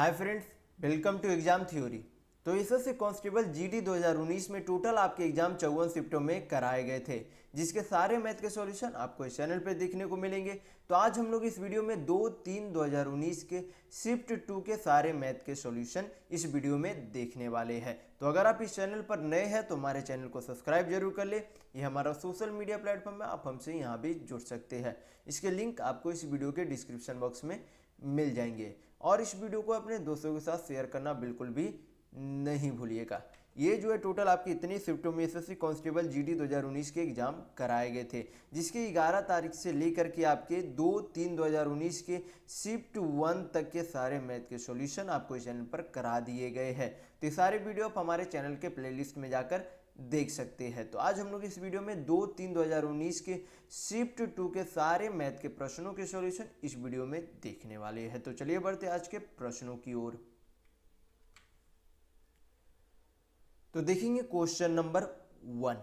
Hi friends, welcome to exam theory. तो SSC constable GD 2019 में total आपके exam 54 शिफ्टों में कराए गए थे, जिसके सारे मैथ के सॉल्यूशन आपको इस चैनल पे देखने को मिलेंगे। तो आज हम लोग इस वीडियो में 2-3-2019 के शिफ्ट 2 के सारे मैथ के सॉल्यूशन इस वीडियो में देखने वाले हैं। तो अगर आप इस चैनल पर नए हैं तो हमारे चैनल को सब्सक्राइब जरूर कर ले। ये हमारा सोशल मीडिया प्लेटफॉर्म है, आप हमसे यहाँ भी जुड़ सकते हैं। इसके लिंक आपको इस वीडियो के डिस्क्रिप्शन बॉक्स में मिल जाएंगे और इस वीडियो को अपने दोस्तों के साथ शेयर करना बिल्कुल भी नहीं भूलिएगा। ये जो है टोटल आपकी इतनी शिफ्टों में एसएससी कांस्टेबल जीडी 2019 के एग्जाम कराए गए थे, जिसके 11 तारीख से लेकर के आपके 2-3-2019 के शिफ्ट 1 तक के सारे मैथ के सॉल्यूशन आपको इस चैनल पर करा दिए गए हैं। तो ये सारे वीडियो आप हमारे चैनल के प्लेलिस्ट में जाकर देख सकते हैं। तो आज हम लोग इस वीडियो में 2-3-2019 के शिफ्ट 2 के सारे मैथ के प्रश्नों के सॉल्यूशन इस वीडियो में देखने वाले हैं। तो चलिए बढ़ते आज के प्रश्नों की ओर। तो देखेंगे क्वेश्चन नंबर 1।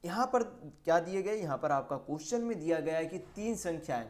यहाँ पर क्या दिए गए, यहाँ पर आपका क्वेश्चन में दिया गया है कि तीन संख्याएं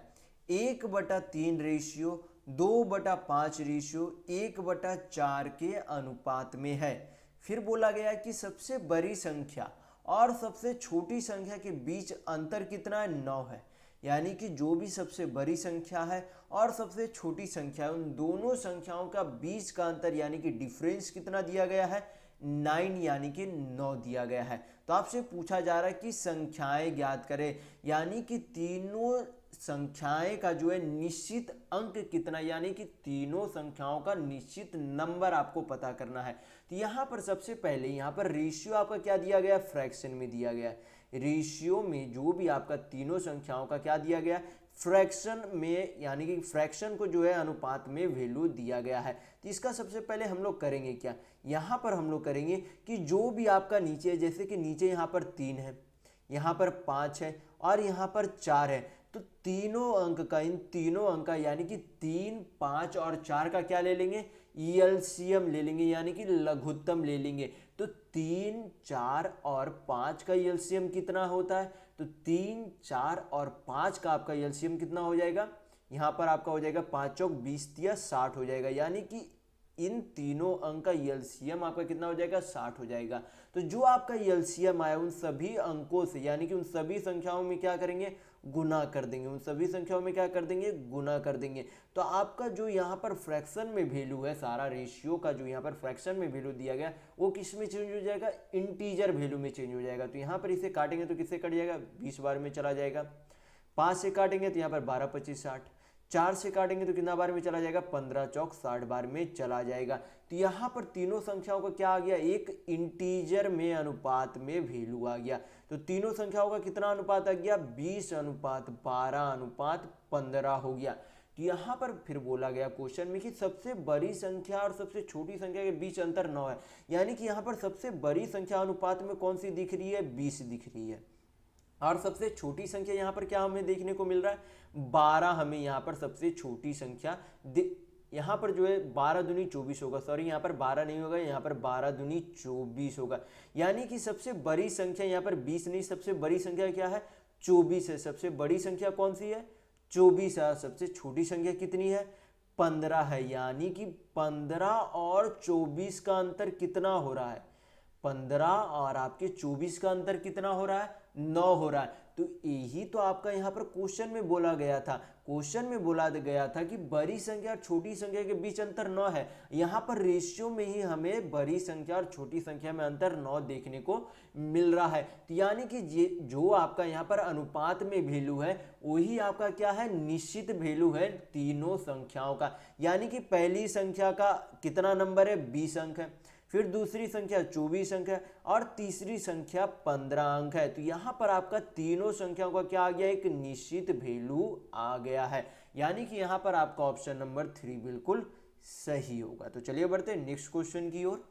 1/3 रेशियो 2/5 रेशियो 1/4 के अनुपात में है। फिर बोला गया कि सबसे बड़ी संख्या और सबसे छोटी संख्या के बीच अंतर कितना है, 9 है। यानी कि जो भी सबसे बड़ी संख्या है और सबसे छोटी संख्या है, उन दोनों संख्याओं का बीच का अंतर यानी कि डिफरेंस कितना दिया गया है, 9 यानी कि 9 दिया गया है। तो आपसे पूछा जा रहा है कि संख्याएं ज्ञात करें, यानी कि तीनों संख्याएं का जो है निश्चित अंक कितना, यानी कि तीनों संख्याओं का निश्चित नंबर आपको पता करना है। तो यहाँ पर सबसे पहले यहाँ पर रेशियो आपका क्या दिया गया, फ्रैक्शन में दिया गया है। रेशियो में जो भी आपका तीनों संख्याओं का क्या दिया गया, फ्रैक्शन में, यानी कि फ्रैक्शन को जो है अनुपात में वैल्यू दिया गया है। तो इसका सबसे पहले हम लोग करेंगे क्या, यहाँ पर हम लोग करेंगे कि जो भी आपका नीचे है, जैसे कि नीचे यहाँ पर 3 है, यहाँ पर 5 है और यहाँ पर 4 है, तो तीनों अंक का, इन तीनों अंक का यानी कि 3, 5 और 4 का क्या ले लेंगे, एलसीएम ले लेंगे, यानी कि लघुत्तम ले लेंगे। तो 3, 4 और 5 का एलसीएम कितना होता है, तो 3, 4 और 5 का आपका एलसीएम कितना हो जाएगा, यहाँ पर आपका हो जाएगा 5 चौक 20 या 60 हो जाएगा। यानी कि इन तीनों अंक का एलसीएम आपका कितना हो जाएगा, 60 हो जाएगा। तो जो आपका एलसीएम आया उन सभी अंकों से, यानी कि उन सभी संख्याओं में क्या करेंगे, गुना कर देंगे। उन सभी संख्याओं में क्या कर देंगे, गुना कर देंगे। तो आपका जो यहाँ पर फ्रैक्शन में वैल्यू है, सारा रेशियो का जो यहाँ पर फ्रैक्शन में वैल्यू दिया गया वो किस में चेंज हो जाएगा, इंटीजर वैल्यू में चेंज हो जाएगा। तो यहाँ पर इसे काटेंगे तो किससे कट जाएगा, 20 बार में चला जाएगा। 5 से काटेंगे तो यहाँ पर 12, 25, 60। 4 से काटेंगे तो कितना बार में चला जाएगा, 15 चौक 60 बार में चला जाएगा। तो यहाँ पर तीनों संख्याओं का क्या आ गया, एक इंटीजर में अनुपात में वैल्यू आ गया। तो तीनों संख्याओं का कितना अनुपात आ गया, 20:12:15 हो गया। तो यहाँ पर फिर बोला गया क्वेश्चन में कि सबसे बड़ी संख्या और सबसे छोटी संख्या के बीच अंतर 9 है। यानी कि यहाँ पर सबसे बड़ी संख्या अनुपात में कौन सी दिख रही है, 20 दिख रही है। और सबसे छोटी संख्या यहाँ पर क्या हमें देखने को मिल रहा है, 12 हमें यहाँ पर सबसे छोटी संख्या, यहाँ पर जो है 12 दूनी 24 होगा, सॉरी यहाँ पर 12 नहीं होगा, यहाँ पर 12 दूनी 24 होगा। यानी कि सबसे बड़ी संख्या यहाँ पर 20 नहीं, सबसे बड़ी संख्या क्या है, 24 है। सबसे बड़ी संख्या कौन सी है, 24 है। सबसे छोटी संख्या कितनी है, 15 है। यानी कि 15 और 24 का अंतर कितना हो रहा है, 15 और आपके 24 का अंतर कितना हो रहा है, 9 हो रहा है। तो यही तो आपका यहाँ पर क्वेश्चन में बोला गया था। क्वेश्चन में बोला गया था कि बड़ी संख्या और छोटी संख्या के बीच अंतर 9 है। यहाँ पर रेशियो में ही हमें बड़ी संख्या और छोटी संख्या में अंतर 9 देखने को मिल रहा है। तो यानी कि जो आपका यहाँ पर अनुपात में वैल्यू है वही आपका क्या है, निश्चित वैल्यू है तीनों संख्याओं का। यानी कि पहली संख्या का कितना नंबर है, 20 अंक है, फिर दूसरी संख्या 24 अंक है और तीसरी संख्या 15 अंक है। तो यहाँ पर आपका तीनों संख्याओं का क्या आ गया, एक निश्चित वैल्यू आ गया है। यानी कि यहाँ पर आपका ऑप्शन नंबर 3 बिल्कुल सही होगा। तो चलिए बढ़ते हैं नेक्स्ट क्वेश्चन की ओर।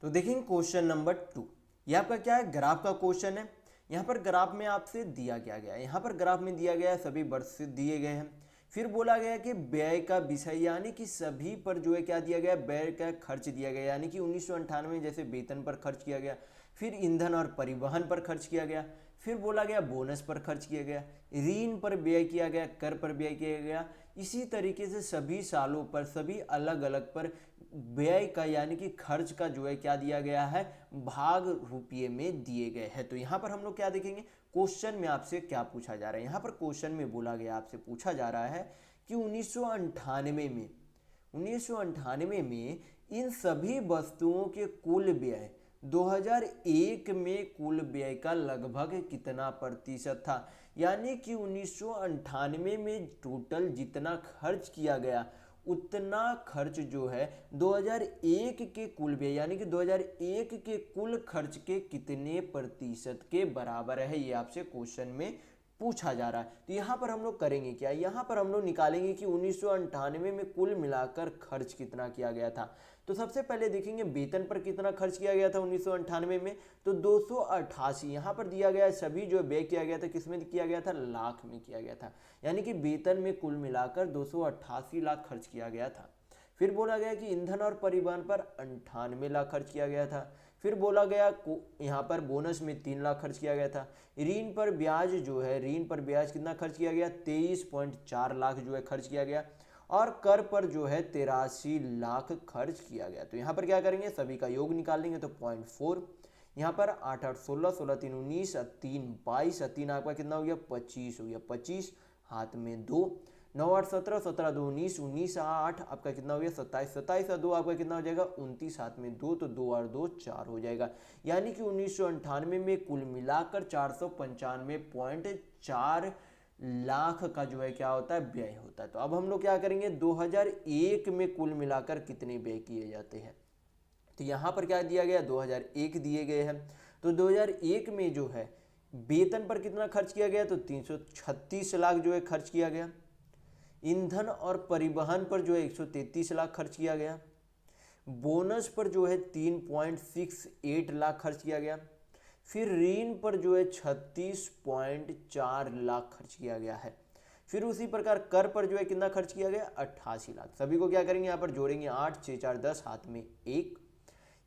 तो देखेंगे क्वेश्चन नंबर 2। ये आपका क्या है, ग्राफ का क्वेश्चन है। यहाँ पर ग्राफ में आपसे दिया क्या गया है, यहाँ पर ग्राफ में दिया गया है सभी वर्ष दिए गए हैं। फिर बोला गया कि व्यय का विषय, यानी कि सभी पर जो है क्या दिया गया, व्यय का खर्च दिया गया। यानी कि 1998 में जैसे वेतन पर खर्च किया गया, फिर ईंधन और परिवहन पर खर्च किया गया, फिर बोला गया बोनस पर खर्च किया गया, ऋण पर व्यय किया गया, कर पर व्यय किया गया। इसी तरीके से सभी सालों पर सभी अलग अलग पर व्यय का यानी कि खर्च का जो है क्या दिया गया है, भाग रुपये में दिए गए हैं। तो यहाँ पर हम लोग क्या देखेंगे, क्वेश्चन में आपसे क्या पूछा जा रहा है। यहाँ पर क्वेश्चन में बोला गया, आपसे पूछा जा रहा है कि 1998 में इन सभी वस्तुओं के कुल व्यय 2001 में कुल व्यय का लगभग कितना प्रतिशत था। यानी कि 1998 में टोटल जितना खर्च किया गया उतना खर्च जो है 2001 के कुल व्यय यानी कि 2001 के कुल खर्च के कितने प्रतिशत के बराबर है, ये आपसे क्वेश्चन में पूछा जा रहा है। तो यहाँ पर हम लोग करेंगे क्या, यहाँ पर हम लोग निकालेंगे कि 1998 में कुल मिलाकर खर्च कितना किया गया था। तो सबसे पहले देखेंगे वेतन पर कितना खर्च किया गया था 1998 में, तो 288 यहाँ पर दिया गया है। सभी जो व्यय किया गया था किसमें किया गया था, लाख में किया गया था। यानी कि वेतन में कुल मिलाकर 288 लाख खर्च किया गया था। फिर बोला गया कि ईंधन और परिवहन पर 98 लाख खर्च किया गया था। फिर बोला गया यहाँ पर बोनस में 3 लाख खर्च किया गया था। ऋण पर ब्याज जो है, ऋण पर ब्याज कितना खर्च किया गया, 23.4 लाख जो है खर्च किया गया। और कर पर जो है 83 लाख खर्च किया गया। तो यहाँ पर क्या करेंगे, सभी का योग निकाल लेंगे तो 0.4, यहाँ पर 8 8 16, 16 3 19, 3 22, 3 आपका कितना हो गया 25 हो गया, 25 हाथ में 2, 9 8 17, 17 2 19, 19 8 आपका कितना हो गया 27, 27 और 2 आपका कितना हो जाएगा 29 हाथ में 2, तो 2 और 2 4 हो जाएगा। यानी कि 1998 में कुल मिलाकर 495.4 लाख का जो है क्या होता है, व्यय होता है। तो अब हम लोग क्या करेंगे, 2001 में कुल मिलाकर कितने व्यय किए जाते हैं। तो यहाँ पर क्या दिया गया, 2001 दिए गए हैं। तो 2001 में जो है वेतन पर कितना खर्च किया गया, तो 336 लाख जो है खर्च किया गया। ईंधन और परिवहन पर जो है 133 लाख खर्च किया गया। बोनस पर जो है 3.68 लाख खर्च किया गया। फिर ऋण पर जो है 36.4 लाख खर्च किया गया है। फिर उसी प्रकार कर पर जो है कितना खर्च किया गया, 88 लाख। सभी को क्या करेंगे, यहाँ पर जोड़ेंगे 8 6 4 10 हाथ में 1,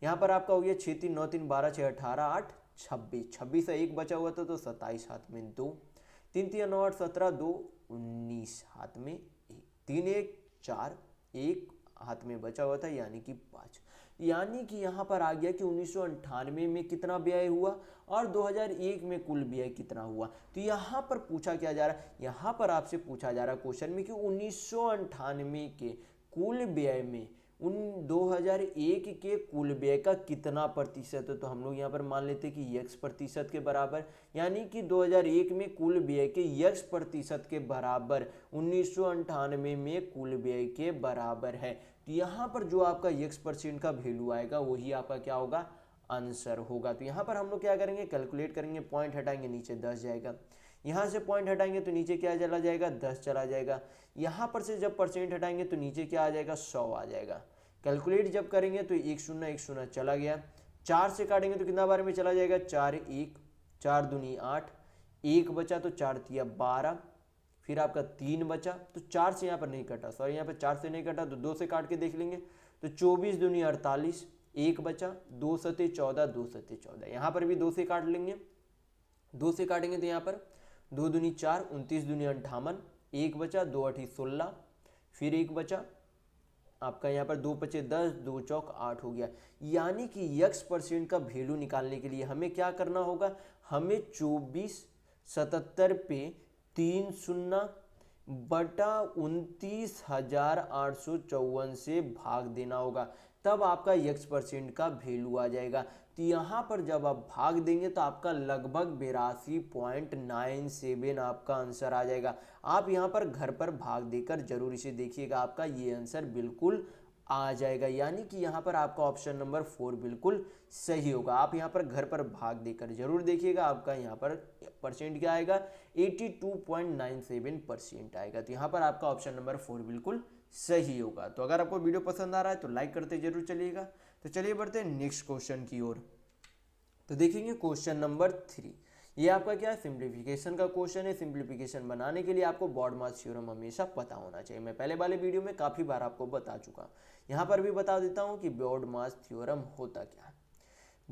यहाँ पर आपका हो गया 6 3 9 3 12 6 18 8 26, 26 से 1 बचा हुआ था तो 27 हाथ में 2, 3 3 9 8 17 2 19 हाथ में 1, 3 1 4 1 हाथ में बचा हुआ था यानी कि 5। यानी कि यहाँ पर आ गया कि 1998 में कितना व्यय हुआ और 2001 में कुल व्यय कितना हुआ। तो यहाँ पर पूछा क्या जा रहा है, यहाँ पर आपसे पूछा जा रहा है क्वेश्चन में कि 1998 के कुल व्यय में 2001 के कुल व्यय का कितना प्रतिशत है। तो हम लोग यहाँ पर मान लेते हैं कि x प्रतिशत के बराबर, यानी कि 2001 में कुल व्यय के x प्रतिशत के बराबर 1998 में कुल व्यय के बराबर है। तो यहाँ पर जो आपका x% का वैल्यू आएगा वही आपका क्या होगा, आंसर होगा। तो यहाँ पर हम लोग क्या करेंगे, कैलकुलेट करेंगे, पॉइंट हटाएंगे नीचे 10 जाएगा, यहाँ से पॉइंट हटाएंगे तो नीचे क्या चला जाएगा, 10 चला जाएगा। यहाँ पर से जब परसेंट हटाएंगे तो नीचे क्या आ जाएगा, 100 आ जाएगा। कैलकुलेट जब करेंगे तो 1 0 चला गया, 4 से काटेंगे तो कितना बार में चला जाएगा, 4 1, 4 दूनी 8, 1 बचा तो 4 तिया 12, फिर आपका 3 बचा तो 4 से यहाँ पर नहीं कटा, सॉरी यहाँ पर 4 से नहीं कटा तो 2 से काट के देख लेंगे तो 24 दूनी 48, 1 बचा, 2 सते 14, 2 सते 14, यहाँ पर भी 2 से काट लेंगे, 2 से काटेंगे तो यहाँ पर 2 दूनी 4, 29 दूनी 58, 1 बचा, 2 8 16, फिर 1 बचा आपका, यहाँ पर 2 बचे 10, 2 चौक 8 हो गया। यानी कि x% का वैल्यू निकालने के लिए हमें क्या करना होगा, हमें 2477 पे 3 0 बटा 29,854 से भाग देना होगा, तब आपका x% का वैल्यू आ जाएगा। तो यहाँ पर जब आप भाग देंगे तो आपका लगभग 82.97 आपका आंसर आ जाएगा। आप यहाँ पर घर पर भाग देकर जरूर इसे देखिएगा, आपका ये आंसर बिल्कुल आ जाएगा। यानी कि यहाँ पर आपका ऑप्शन नंबर 4 बिल्कुल सही होगा। आप यहाँ पर घर पर भाग देकर जरूर देखिएगा, आपका यहाँ पर परसेंट क्या आएगा, 82.97% आएगा। तो यहाँ पर आपका ऑप्शन नंबर 4 बिल्कुल सही होगा। तो अगर आपको वीडियो पसंद आ रहा है तो लाइक करते जरूर चलिएगा। तो चलिए बढ़ते हैं नेक्स्ट क्वेश्चन की ओर। तो देखेंगे क्वेश्चन नंबर 3, ये आपका क्या है, सिंप्लीफिकेशन का क्वेश्चन है। सिंप्लीफिकेशन बनाने के लिए आपको बॉडमास थ्योरम हमेशा पता होना चाहिए। मैं पहले वाले वीडियो में काफ़ी बार आपको बता चुका, यहाँ पर भी बता देता हूँ कि बॉडमास थ्योरम होता क्या है।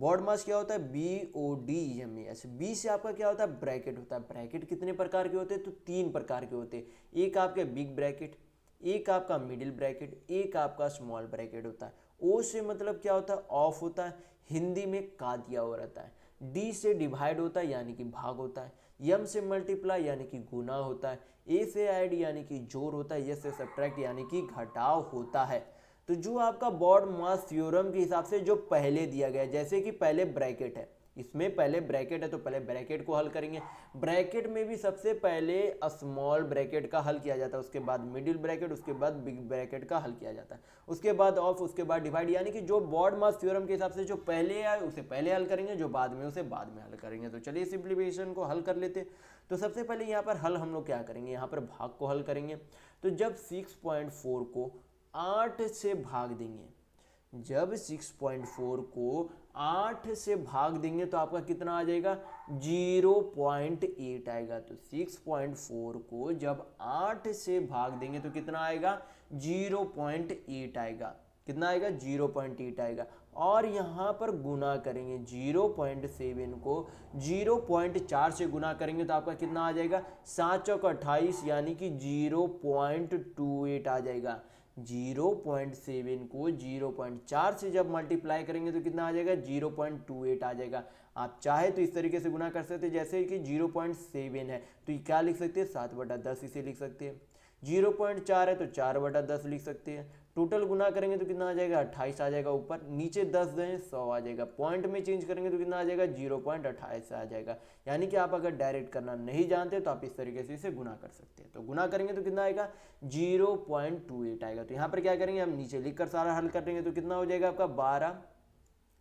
बॉड मास क्या होता है BODMAS। बी से आपका क्या होता है ब्रैकेट होता है। ब्रैकेट कितने प्रकार के होते हैं तो 3 प्रकार के होते हैं। एक आपके बिग ब्रैकेट, एक आपका मिडिल ब्रैकेट, एक आपका स्मॉल ब्रैकेट होता है। ओ से मतलब क्या होता है ऑफ होता है, हिंदी में का दिया हुआ रहता है। डी से डिवाइड होता है यानी कि भाग होता है। एम से मल्टीप्लाई यानी कि गुना होता है। ए से ऐड यानी कि जोड़ होता है। एस से सब्ट्रैक्ट यानी कि घटाव होता है। तो जो आपका बॉड मास थ्योरम के हिसाब से जो पहले दिया गया है, जैसे कि पहले ब्रैकेट है, इसमें पहले ब्रैकेट है तो पहले ब्रैकेट को हल करेंगे। ब्रैकेट में भी सबसे पहले स्मॉल ब्रैकेट का हल किया जाता है, उसके बाद मिडिल ब्रैकेट, उसके बाद बिग ब्रैकेट का हल किया जाता है, उसके बाद ऑफ, उसके बाद डिवाइड। यानी कि जो बॉड मास थ्योरम के हिसाब से जो पहले आए उसे पहले हल करेंगे, जो बाद में उसे बाद में हल करेंगे। तो चलिए सिंप्लीफिकेशन को हल कर लेते। तो सबसे पहले यहाँ पर हल हम लोग क्या करेंगे, यहाँ पर भाग को हल करेंगे। तो जब 6.4 को 8 से भाग देंगे, जब 6.4 को 8 से भाग देंगे तो आपका कितना आ जाएगा 0.8 आएगा। तो 6.4 को जब 8 से भाग देंगे तो कितना आएगा 0.8 आएगा। कितना आएगा 0.8 आएगा। और यहाँ पर गुना करेंगे 0.7 को 0.4 से गुना करेंगे तो आपका कितना आ जाएगा 7 चौक 28 यानी कि 0.28 आ जाएगा। 0.7 को 0.4 से जब मल्टीप्लाई करेंगे तो कितना आ जाएगा 0.28 आ जाएगा। आप चाहे तो इस तरीके से गुना कर सकते हैं, जैसे कि 0.7 है तो ये क्या लिख सकते हैं 7/10 इसे लिख सकते हैं। 0.4 है तो 4/10 लिख सकते हैं। टोटल गुना करेंगे तो कितना आ जाएगा 28 आ जाएगा। ऊपर नीचे 10 दें 100 आ जाएगा। पॉइंट में चेंज करेंगे तो कितना आ जाएगा 0.28 आ जाएगा। यानी कि आप अगर डायरेक्ट करना नहीं जानते तो आप इस तरीके से इसे गुना कर सकते हैं। तो गुना करेंगे तो कितना आएगा 0.28 आएगा। तो यहाँ पर क्या करेंगे हम नीचे लिख कर सारा हल कर देंगे तो कितना हो जाएगा आपका 12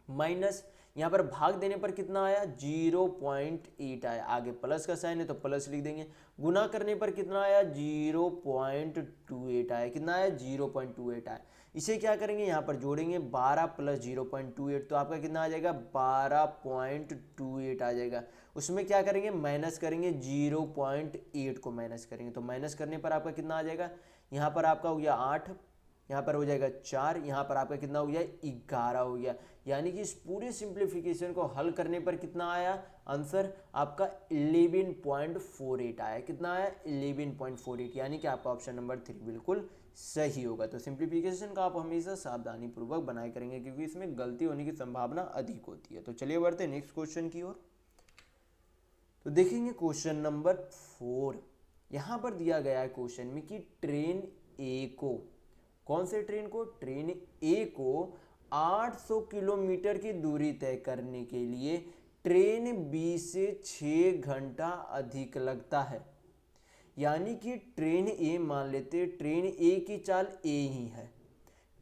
माइनस यहाँ पर भाग देने पर कितना आया 0.8 आया। आगे प्लस का साइन है तो प्लस लिख देंगे। गुना करने पर कितना आया 0.28 आया। कितना आया 0.28 आया। इसे क्या करेंगे यहाँ पर जोड़ेंगे 12 + 0.28 तो आपका कितना आ जाएगा 12.28 आ जाएगा। उसमें क्या करेंगे माइनस करेंगे 0.8 को माइनस करेंगे तो माइनस करने पर आपका कितना आ जाएगा यहाँ पर आपका हो गया 8, यहाँ पर हो जाएगा 4, यहाँ पर आपका कितना हो गया 11 हो गया। यानी कि इस पूरे सिंप्लीफिकेशन को हल करने पर कितना आया आंसर आपका 11.48 आया। कितना आया 11.48 यानी कि आपका ऑप्शन नंबर 3 बिल्कुल सही होगा। तो सिंप्लीफिकेशन का आप हमेशा सावधानी पूर्वक बनाए करेंगे क्योंकि इसमें गलती होने की संभावना अधिक होती है। तो चलिए बढ़ते हैं नेक्स्ट क्वेश्चन की ओर। तो देखेंगे क्वेश्चन नंबर 4। यहाँ पर दिया गया है क्वेश्चन में कि ट्रेन ए को, कौन से ट्रेन को, ट्रेन ए को 800 किलोमीटर की दूरी तय करने के लिए ट्रेन बी से 6 घंटा अधिक लगता है। यानी कि ट्रेन ए मान लेते ट्रेन ए की चाल ए ही है,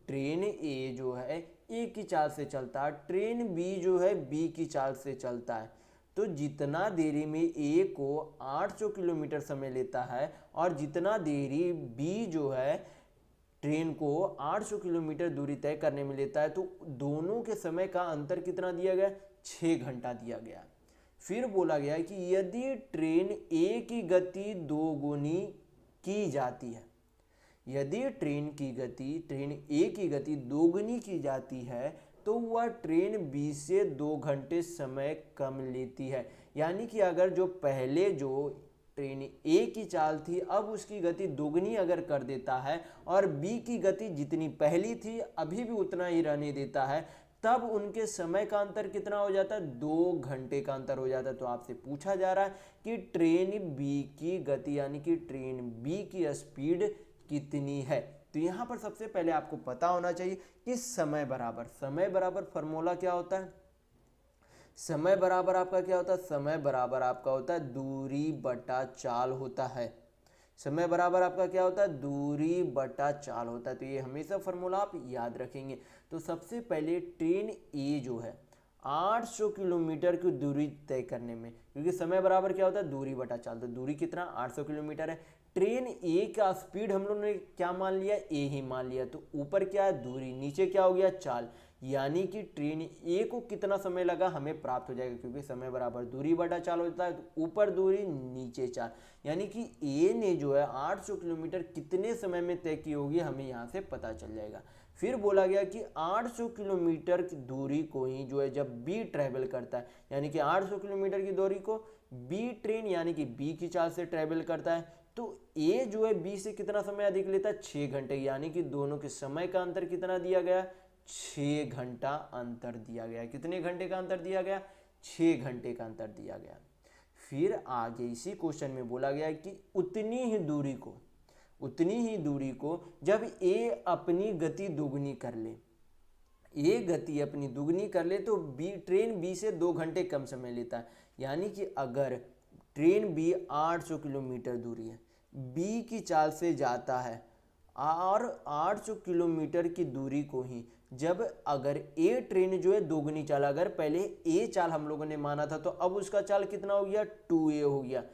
ट्रेन ए जो है ए की चाल से चलता है, ट्रेन बी जो है बी की चाल से चलता है। तो जितना देरी में ए को 800 किलोमीटर समय लेता है और जितना देरी बी जो है ट्रेन को 800 किलोमीटर दूरी तय करने में लेता है, तो दोनों के समय का अंतर कितना दिया गया 6 घंटा दिया गया। फिर बोला गया कि यदि ट्रेन ए की गति 2 गुनी की जाती है, यदि ट्रेन ए की गति 2 गुनी की जाती है तो वह ट्रेन बी से 2 घंटे समय कम लेती है। यानी कि अगर जो पहले जो ट्रेन ए की चाल थी अब उसकी गति दोगुनी अगर कर देता है और बी की गति जितनी पहली थी अभी भी उतना ही रहने देता है, तब उनके समय का अंतर कितना हो जाता है 2 घंटे का अंतर हो जाता है। तो आपसे पूछा जा रहा है कि ट्रेन बी की गति यानी कि ट्रेन बी की स्पीड कितनी है। तो यहाँ पर सबसे पहले आपको पता होना चाहिए कि समय बराबर फॉर्मूला क्या होता है, समय बराबर आपका क्या होता है, समय बराबर आपका होता है दूरी बटा चाल होता है। समय बराबर आपका क्या होता है दूरी बटा चाल होता है। तो ये हमेशा फॉर्मूला आप याद रखेंगे। तो सबसे पहले ट्रेन ए जो है 800 किलोमीटर की दूरी तय करने में, क्योंकि समय बराबर क्या होता है दूरी बटा चाल, तो दूरी कितना 800 किलोमीटर है। ट्रेन ए का स्पीड हम लोगों ने क्या मान लिया ए ही मान लिया, तो ऊपर क्या है दूरी, नीचे क्या हो गया चाल, यानी कि ट्रेन ए को कितना समय लगा हमें प्राप्त हो जाएगा, क्योंकि समय बराबर दूरी बटा चाल होता है, तो ऊपर दूरी नीचे चाल, यानी कि ए ने जो है 800 किलोमीटर कितने समय में तय की होगी हमें यहाँ से पता चल जाएगा। फिर बोला गया कि 800 किलोमीटर की दूरी को ही जो है जब बी ट्रैवल करता है, यानी कि 800 किलोमीटर की दूरी को बी ट्रेन यानी कि बी की चाल से ट्रैवल करता है, तो ए जो है बी से कितना समय अधिक लेता है, 6 घंटे, यानी कि दोनों के समय का अंतर कितना दिया गया, 6 घंटा अंतर दिया गया। कितने घंटे का अंतर दिया गया, 6 घंटे का अंतर दिया गया। फिर आगे इसी क्वेश्चन में बोला गया कि उतनी ही दूरी को जब ए अपनी गति दुगनी कर ले, ए गति अपनी दुगनी कर ले तो बी ट्रेन बी से 2 घंटे कम समय लेता है। यानी कि अगर ट्रेन बी 800 किलोमीटर दूरी है, बी की चाल से जाता है और 800 किलोमीटर की दूरी को ही जब अगर ए ट्रेन जो है दोगुनी चाल, अगर पहले ए चाल हम लोगों ने माना था तो अब उसका चाल कितना हो गया, 2a हो गया।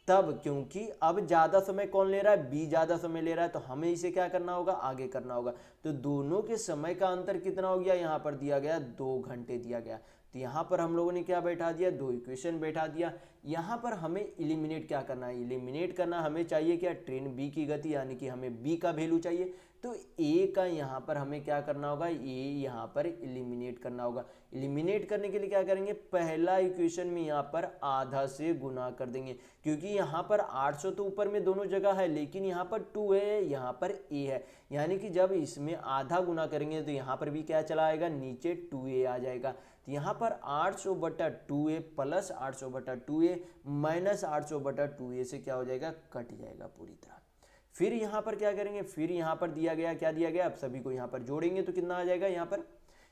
तब क्योंकि अब ज़्यादा समय कौन ले रहा है, बी ज़्यादा समय ले रहा है, तो हमें इसे क्या करना होगा, आगे करना होगा। तो दोनों के समय का अंतर कितना हो गया, यहाँ पर दिया गया 2 घंटे दिया गया। तो यहाँ पर हम लोगों ने क्या बैठा दिया, 2 इक्वेशन बैठा दिया। यहाँ पर हमें इलिमिनेट क्या करना है, इलिमिनेट करना हमें चाहिए क्या, ट्रेन बी की गति, यानी कि हमें बी का वैल्यू चाहिए। तो ए का यहाँ पर हमें क्या करना होगा, ए यहाँ पर इलिमिनेट करना होगा। इलिमिनेट करने के लिए क्या करेंगे, पहला इक्वेशन में यहाँ पर आधा से गुना कर देंगे, क्योंकि यहाँ पर 800 तो ऊपर में दोनों जगह है, लेकिन यहाँ पर 2 है, यहाँ पर ए है, यानी कि जब इसमें आधा गुना करेंगे तो यहाँ पर भी क्या चला आएगा, नीचे 2a आ जाएगा। तो यहाँ पर 800/2a plus 800/2a minus 800/2a से क्या हो जाएगा, कट जाएगा पूरी तरह। फिर यहाँ पर क्या करेंगे, फिर यहाँ पर दिया गया, क्या दिया गया, अब सभी को यहाँ पर जोड़ेंगे तो कितना आ जाएगा,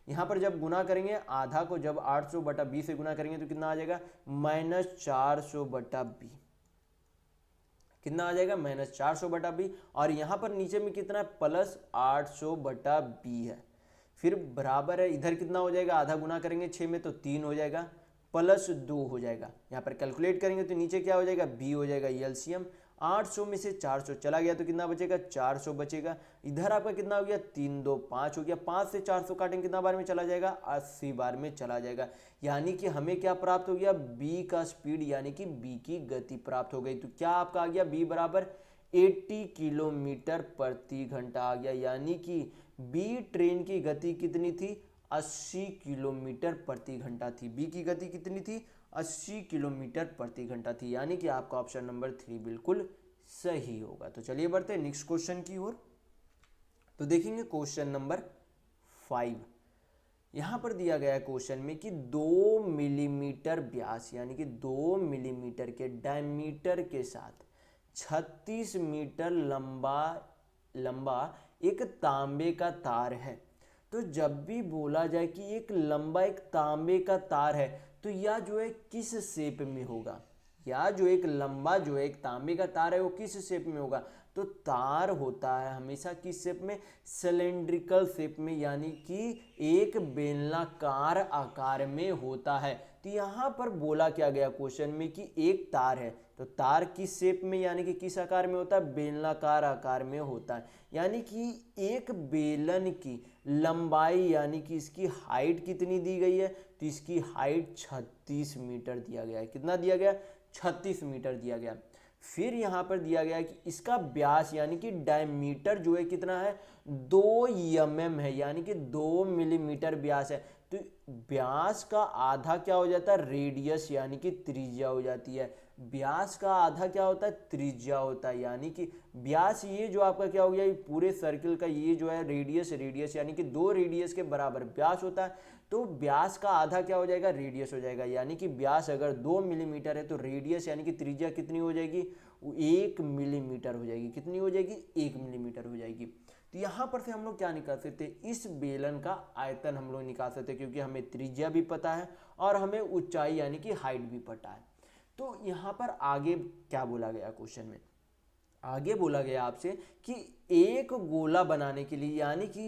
यहाँ पर जब गुना करेंगे आधा को जब 800/b से गुना करेंगे तो कितना आ जाएगा, -400/b। कितना आ जाएगा, -400/b। और यहाँ पर नीचे में कितना है, प्लस 800/b है। फिर बराबर है, इधर कितना हो जाएगा, आधा गुना करेंगे 6 में तो 3 हो जाएगा, प्लस 2 हो जाएगा। यहाँ पर कैलकुलेट करेंगे तो नीचे क्या हो जाएगा, b हो जाएगा, एलसीएम 800 में से 400 चला गया तो कितना बचेगा, 400 बचेगा। इधर आपका कितना हो गया, 3 2 5 हो गया, 5 से 400 काटेंगे कितना बार में चला जाएगा, 80 बार में चला जाएगा। यानी कि हमें क्या प्राप्त हो गया, बी का स्पीड, यानी कि बी की गति प्राप्त हो गई। तो क्या आपका आ गया, बी बराबर 80 किलोमीटर प्रति घंटा आ गया। यानी कि बी ट्रेन की गति कितनी थी, 80 किलोमीटर प्रति घंटा थी। बी की गति कितनी थी, 80 किलोमीटर प्रति घंटा थी। यानी कि आपका ऑप्शन नंबर 3 बिल्कुल सही होगा। तो चलिए बढ़ते हैं नेक्स्ट क्वेश्चन की ओर। तो देखेंगे क्वेश्चन नंबर 5। यहाँ पर दिया गया है क्वेश्चन में कि 2 मिलीमीटर व्यास, यानी कि 2 मिलीमीटर के डायमीटर के साथ 36 मीटर लंबा एक तांबे का तार है। तो जब भी बोला जाए कि एक लंबा एक तांबे का तार है तो यह जो है किस शेप में होगा, या जो एक लंबा जो है एक तांबे का तार है वो किस शेप में होगा। तो तार होता है हमेशा किस शेप में, सिलेंड्रिकल शेप में, यानी कि एक बेलनाकार आकार में होता है। तो यहाँ पर बोला क्या गया क्वेश्चन में कि एक तार है, तो तार किस शेप में, यानी कि किस आकार में होता है, बेलनाकार आकार में होता है। यानी कि एक बेलन की लंबाई, यानी कि इसकी हाइट कितनी दी गई है, तो इसकी हाइट 36 मीटर दिया गया है। कितना दिया गया, 36 मीटर दिया गया। फिर यहाँ पर दिया गया कि इसका व्यास, यानी कि डायमीटर जो है कितना है, 2 mm है, यानी कि 2 मिलीमीटर व्यास है। तो व्यास का आधा क्या हो जाता है, रेडियस, यानी कि त्रिज्या हो जाती है। व्यास का आधा क्या होता है, त्रिज्या होता है। यानी कि व्यास ये जो आपका क्या हो गया, ये पूरे सर्किल का ये जो है रेडियस यानी कि 2 रेडियस के बराबर व्यास होता है। तो व्यास का आधा क्या हो जाएगा, रेडियस हो जाएगा। यानी कि व्यास अगर 2 मिलीमीटर है तो रेडियस यानी कि त्रिज्या कितनी हो जाएगी, 1 मिलीमीटर हो जाएगी। कितनी हो जाएगी, 1 मिलीमीटर हो जाएगी। तो यहाँ पर से हम लोग क्या निकाल सकते हैं, इस बेलन का आयतन हम लोग निकाल सकते हैं, क्योंकि हमें त्रिज्या भी पता है और हमें ऊंचाई यानी कि हाइट भी पता है। तो यहाँ पर आगे क्या बोला गया क्वेश्चन में, आगे बोला गया आपसे कि एक गोला बनाने के लिए, यानी कि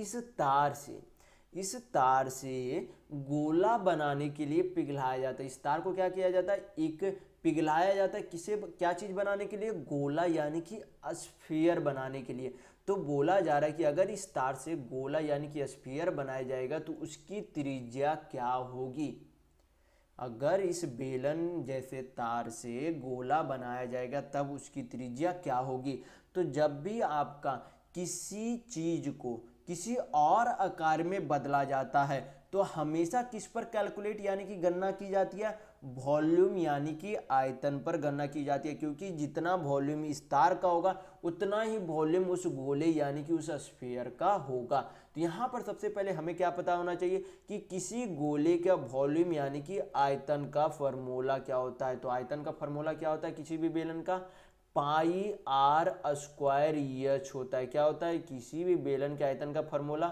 इस तार से गोला बनाने के लिए पिघलाया जाता है। इस तार को क्या किया जाता है, एक पिघलाया जाता है। किसे, क्या चीज बनाने के लिए, गोला, यानी कि स्फीयर बनाने के लिए। तो बोला जा रहा है कि अगर इस तार से गोला यानी कि स्फीयर बनाया जाएगा तो उसकी त्रिज्या क्या होगी। अगर इस बेलन जैसे तार से गोला बनाया जाएगा तब उसकी त्रिज्या क्या होगी। तो जब भी आपका किसी किसी और आकार में बदला जाता है तो हमेशा किस पर कैलकुलेट यानी कि गणना की जाती है, वॉल्यूम यानी कि आयतन पर गणना की जाती है, क्योंकि जितना वॉल्यूम इस तार का होगा उतना ही वॉल्यूम उस गोले यानी कि उस स्फीयर का होगा। तो यहाँ पर सबसे पहले हमें क्या पता होना चाहिए कि किसी गोले का वॉल्यूम यानी कि आयतन का फॉर्मूला क्या होता है। तो आयतन का फॉर्मूला क्या होता है किसी भी बेलन का, पाई आर स्क्वायर एच होता है। क्या होता है, किसी भी बेलन के आयतन का formula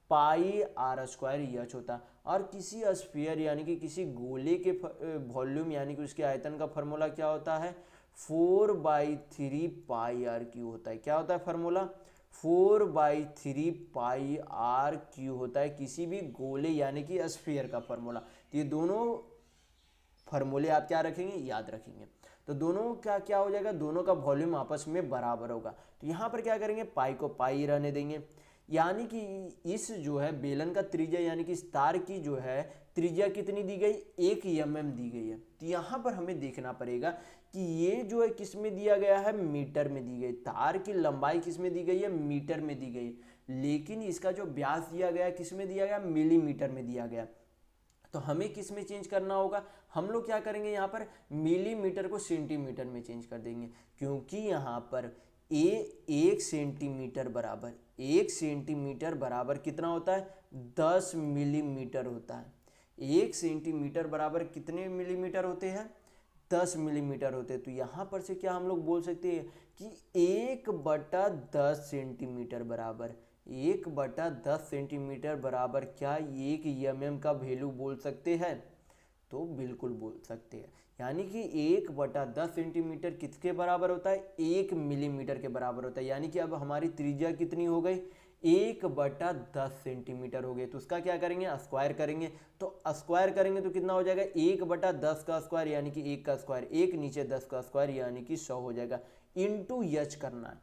pi r square h होता है। और किसी स्फीयर यानी कि किसी गोले के वॉल्यूम यानी कि उसके आयतन का फॉर्मूला क्या होता है, 4/3 पाई आर क्यू होता है। क्या होता है फॉर्मूला, 4/3 पाई आर क्यू होता है किसी भी गोले यानी कि स्फीयर का फॉर्मूला। तो ये दोनों फॉर्मूले आप क्या रखेंगे, याद रखेंगे। तो दोनों का क्या हो जाएगा, दोनों का वॉल्यूम आपस में बराबर होगा। तो यहाँ पर क्या करेंगे, पाई को पाई रहने देंगे, यानी कि इस जो है बेलन का त्रिज्या यानी कि इस तार की जो है त्रिज्या कितनी दी गई, 1 mm दी गई है। तो यहाँ पर हमें देखना पड़ेगा कि ये जो है किस में दिया गया है, मीटर में दी गई। तार की लंबाई किस में दी गई है, मीटर में दी गई, लेकिन इसका जो व्यास दिया गया किस में दिया गया, मिलीमीटर में दिया गया। तो हमें किस में चेंज करना होगा, हम लोग क्या करेंगे यहाँ पर मिलीमीटर को सेंटीमीटर में चेंज कर देंगे, क्योंकि यहाँ पर एक सेंटीमीटर बराबर, 1 सेंटीमीटर बराबर कितना होता है, 10 मिलीमीटर होता है। 1 सेंटीमीटर बराबर कितने मिलीमीटर होते हैं, 10 मिलीमीटर होते हैं। तो यहाँ पर से क्या हम लोग बोल सकते हैं कि 1/10 सेंटीमीटर बराबर, 1/10 सेंटीमीटर बराबर क्या 1 mm का वैल्यू बोल सकते हैं, तो बिल्कुल बोल सकते हैं। यानी कि 1/10 सेंटीमीटर किसके बराबर होता है, 1 मिलीमीटर के बराबर होता है। यानी कि अब हमारी त्रिज्या कितनी हो गई, 1/10 सेंटीमीटर हो गए। तो उसका क्या करेंगे, स्क्वायर करेंगे। तो स्क्वायर करेंगे तो कितना हो जाएगा, 1/10 का स्क्वायर यानी कि 1 का स्क्वायर, 1 नीचे 10 का स्क्वायर यानी कि 100 हो जाएगा, इंटू एच करना है।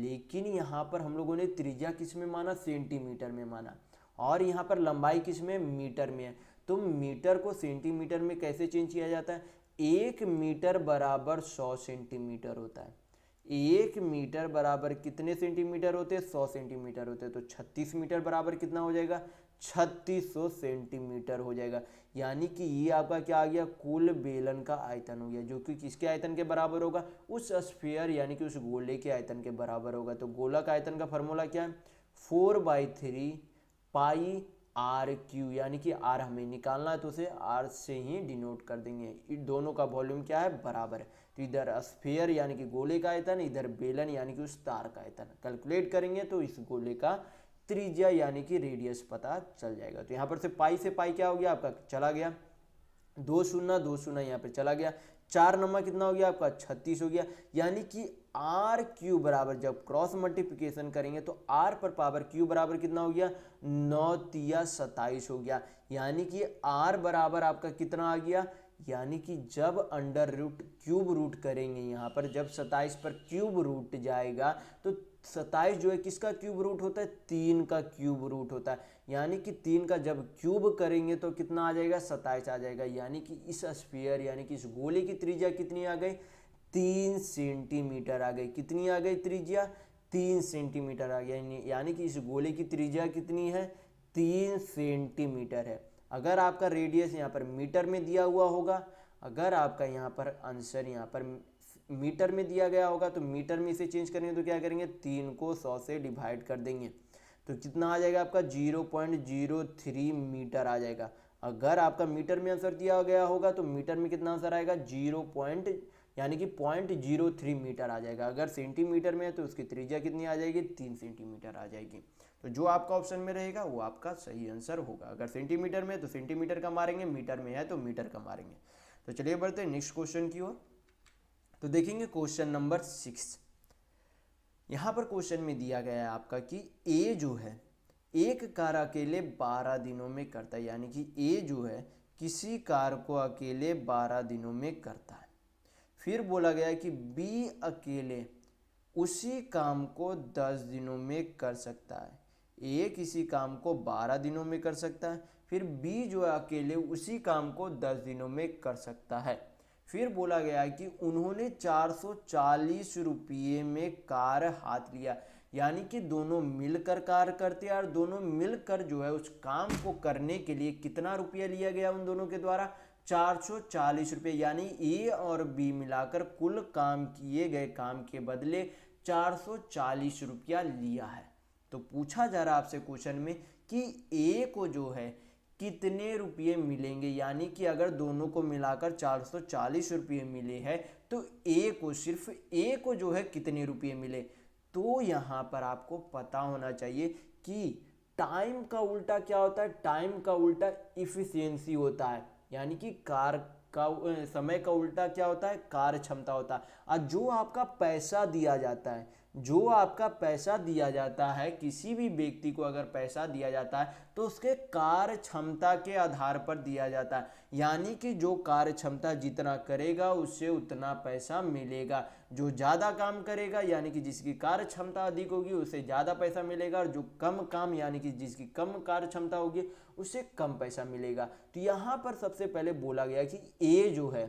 लेकिन यहाँ पर हम लोगों ने त्रिज्या किस में माना, सेंटीमीटर में माना, और यहाँ पर लंबाई किस में, मीटर में है। तो मीटर को सेंटीमीटर में कैसे चेंज किया जाता है, 1 मीटर बराबर 100 सेंटीमीटर होता है। 1 मीटर बराबर कितने सेंटीमीटर होते हैं, 100 सेंटीमीटर होते हैं। तो 36 मीटर बराबर कितना हो जाएगा, 3600 सेंटीमीटर हो जाएगा। यानी कि ये आपका क्या आ गया, कुल बेलन का आयतन हो गया, जो कि किसके आयतन के बराबर होगा, उस स्फीयर यानी कि उस गोले के आयतन के बराबर होगा। तो गोला का आयतन का फॉर्मूला क्या है, 4/3 पाई आर क्यू, यानी कि आर हमें निकालना है तो उसे आर से ही डिनोट कर देंगे। इन दोनों का वॉल्यूम क्या है, बराबर है। तो इधर स्फीयर यानी कि गोले का आयतन, इधर बेलन यानी कि उस तार का आयतन। कैलकुलेट करेंगे तो इस गोले का त्रिज्या यानी कि रेडियस पता चल जाएगा। तो यहाँ पर से पाई क्या हो गया आपका, चला गया, 2 शून्य यहाँ पे चला गया, 4 नंबर कितना हो गया आपका, 36 हो गया। यानी कि आर क्यू बराबर, जब क्रॉस मल्टीप्लिकेशन करेंगे तो आर पर पावर क्यू बराबर कितना हो गया, 9 तिया 27 हो गया। यानी कि आर बराबर आपका कितना आ गया, यानी कि जब अंडर रूट क्यूब रूट करेंगे, यहाँ पर जब 27 पर क्यूब रूट जाएगा तो 27 जो है किसका क्यूब रूट होता है, 3 का क्यूब रूट होता है। यानी कि 3 का जब क्यूब करेंगे तो कितना आ जाएगा, 27 आ जाएगा। यानी कि इस स्फीयर यानी कि इस गोले की त्रिज्या कितनी आ गई, 3 सेंटीमीटर आ गई। कितनी आ गई त्रिज्या, 3 सेंटीमीटर आ गया। यानी कि इस गोले की त्रिज्या कितनी है, 3 सेंटीमीटर है। अगर आपका रेडियस यहाँ पर मीटर में दिया हुआ होगा, अगर आपका यहाँ पर आंसर यहाँ पर मीटर में दिया गया होगा तो मीटर में इसे चेंज करेंगे तो क्या करेंगे, 3 को 100 से डिवाइड कर देंगे तो कितना आ जाएगा आपका, 0.03 मीटर आ जाएगा। अगर आपका मीटर में आंसर दिया गया होगा तो मीटर में कितना आंसर आएगा, 0.03 मीटर आ जाएगा। अगर सेंटीमीटर में है तो उसकी त्रिज्या कितनी आ जाएगी, 3 सेंटीमीटर आ जाएगी। तो जो आपका ऑप्शन में रहेगा वो आपका सही आंसर होगा। अगर सेंटीमीटर में है तो सेंटीमीटर का मारेंगे, मीटर में है तो मीटर का मारेंगे। तो चलिए बढ़ते हैं नेक्स्ट क्वेश्चन की ओर। तो देखेंगे क्वेश्चन नंबर 6। यहाँ पर क्वेश्चन में दिया गया है आपका कि ए जो है एक कार अकेले 12 दिनों में करता है। यानी कि ए जो है किसी कार को अकेले 12 दिनों में करता है। फिर बोला गया है कि बी अकेले उसी काम को 10 दिनों में कर सकता है। ए किसी काम को 12 दिनों में कर सकता है, फिर बी जो है अकेले उसी काम को 10 दिनों में कर सकता है। फिर बोला गया है कि उन्होंने 440 रुपये में कार हाथ लिया। यानी कि दोनों मिलकर कार्य करते हैं और दोनों मिलकर जो है उस काम को करने के लिए कितना रुपया लिया गया उन दोनों के द्वारा, 440 रुपये। यानी ए और बी मिलाकर कुल काम किए गए काम के बदले 440 रुपया लिया है। तो पूछा जा रहा है आपसे क्वेश्चन में कि ए को जो है कितने रुपये मिलेंगे, यानी कि अगर दोनों को मिलाकर 440 रुपये मिले हैं तो ए को, सिर्फ ए को जो है कितने रुपये मिले। तो यहाँ पर आपको पता होना चाहिए कि टाइम का उल्टा क्या होता है, टाइम का उल्टा इफिशियंसी होता है, यानी कि समय का उल्टा क्या होता है, कार्य क्षमता होता है। और जो आपका पैसा दिया जाता है, जो आपका पैसा दिया जाता है, किसी भी व्यक्ति को अगर पैसा दिया जाता है तो उसके कार्य क्षमता के आधार पर दिया जाता है, यानी कि जो कार्य क्षमता जितना करेगा उससे उतना पैसा मिलेगा। जो ज़्यादा काम करेगा यानी कि जिसकी कार्य क्षमता अधिक होगी उसे ज़्यादा पैसा मिलेगा, और जो कम काम यानी कि जिसकी कम कार्य क्षमता होगी उससे कम पैसा मिलेगा। तो यहाँ पर सबसे पहले बोला गया कि ए जो है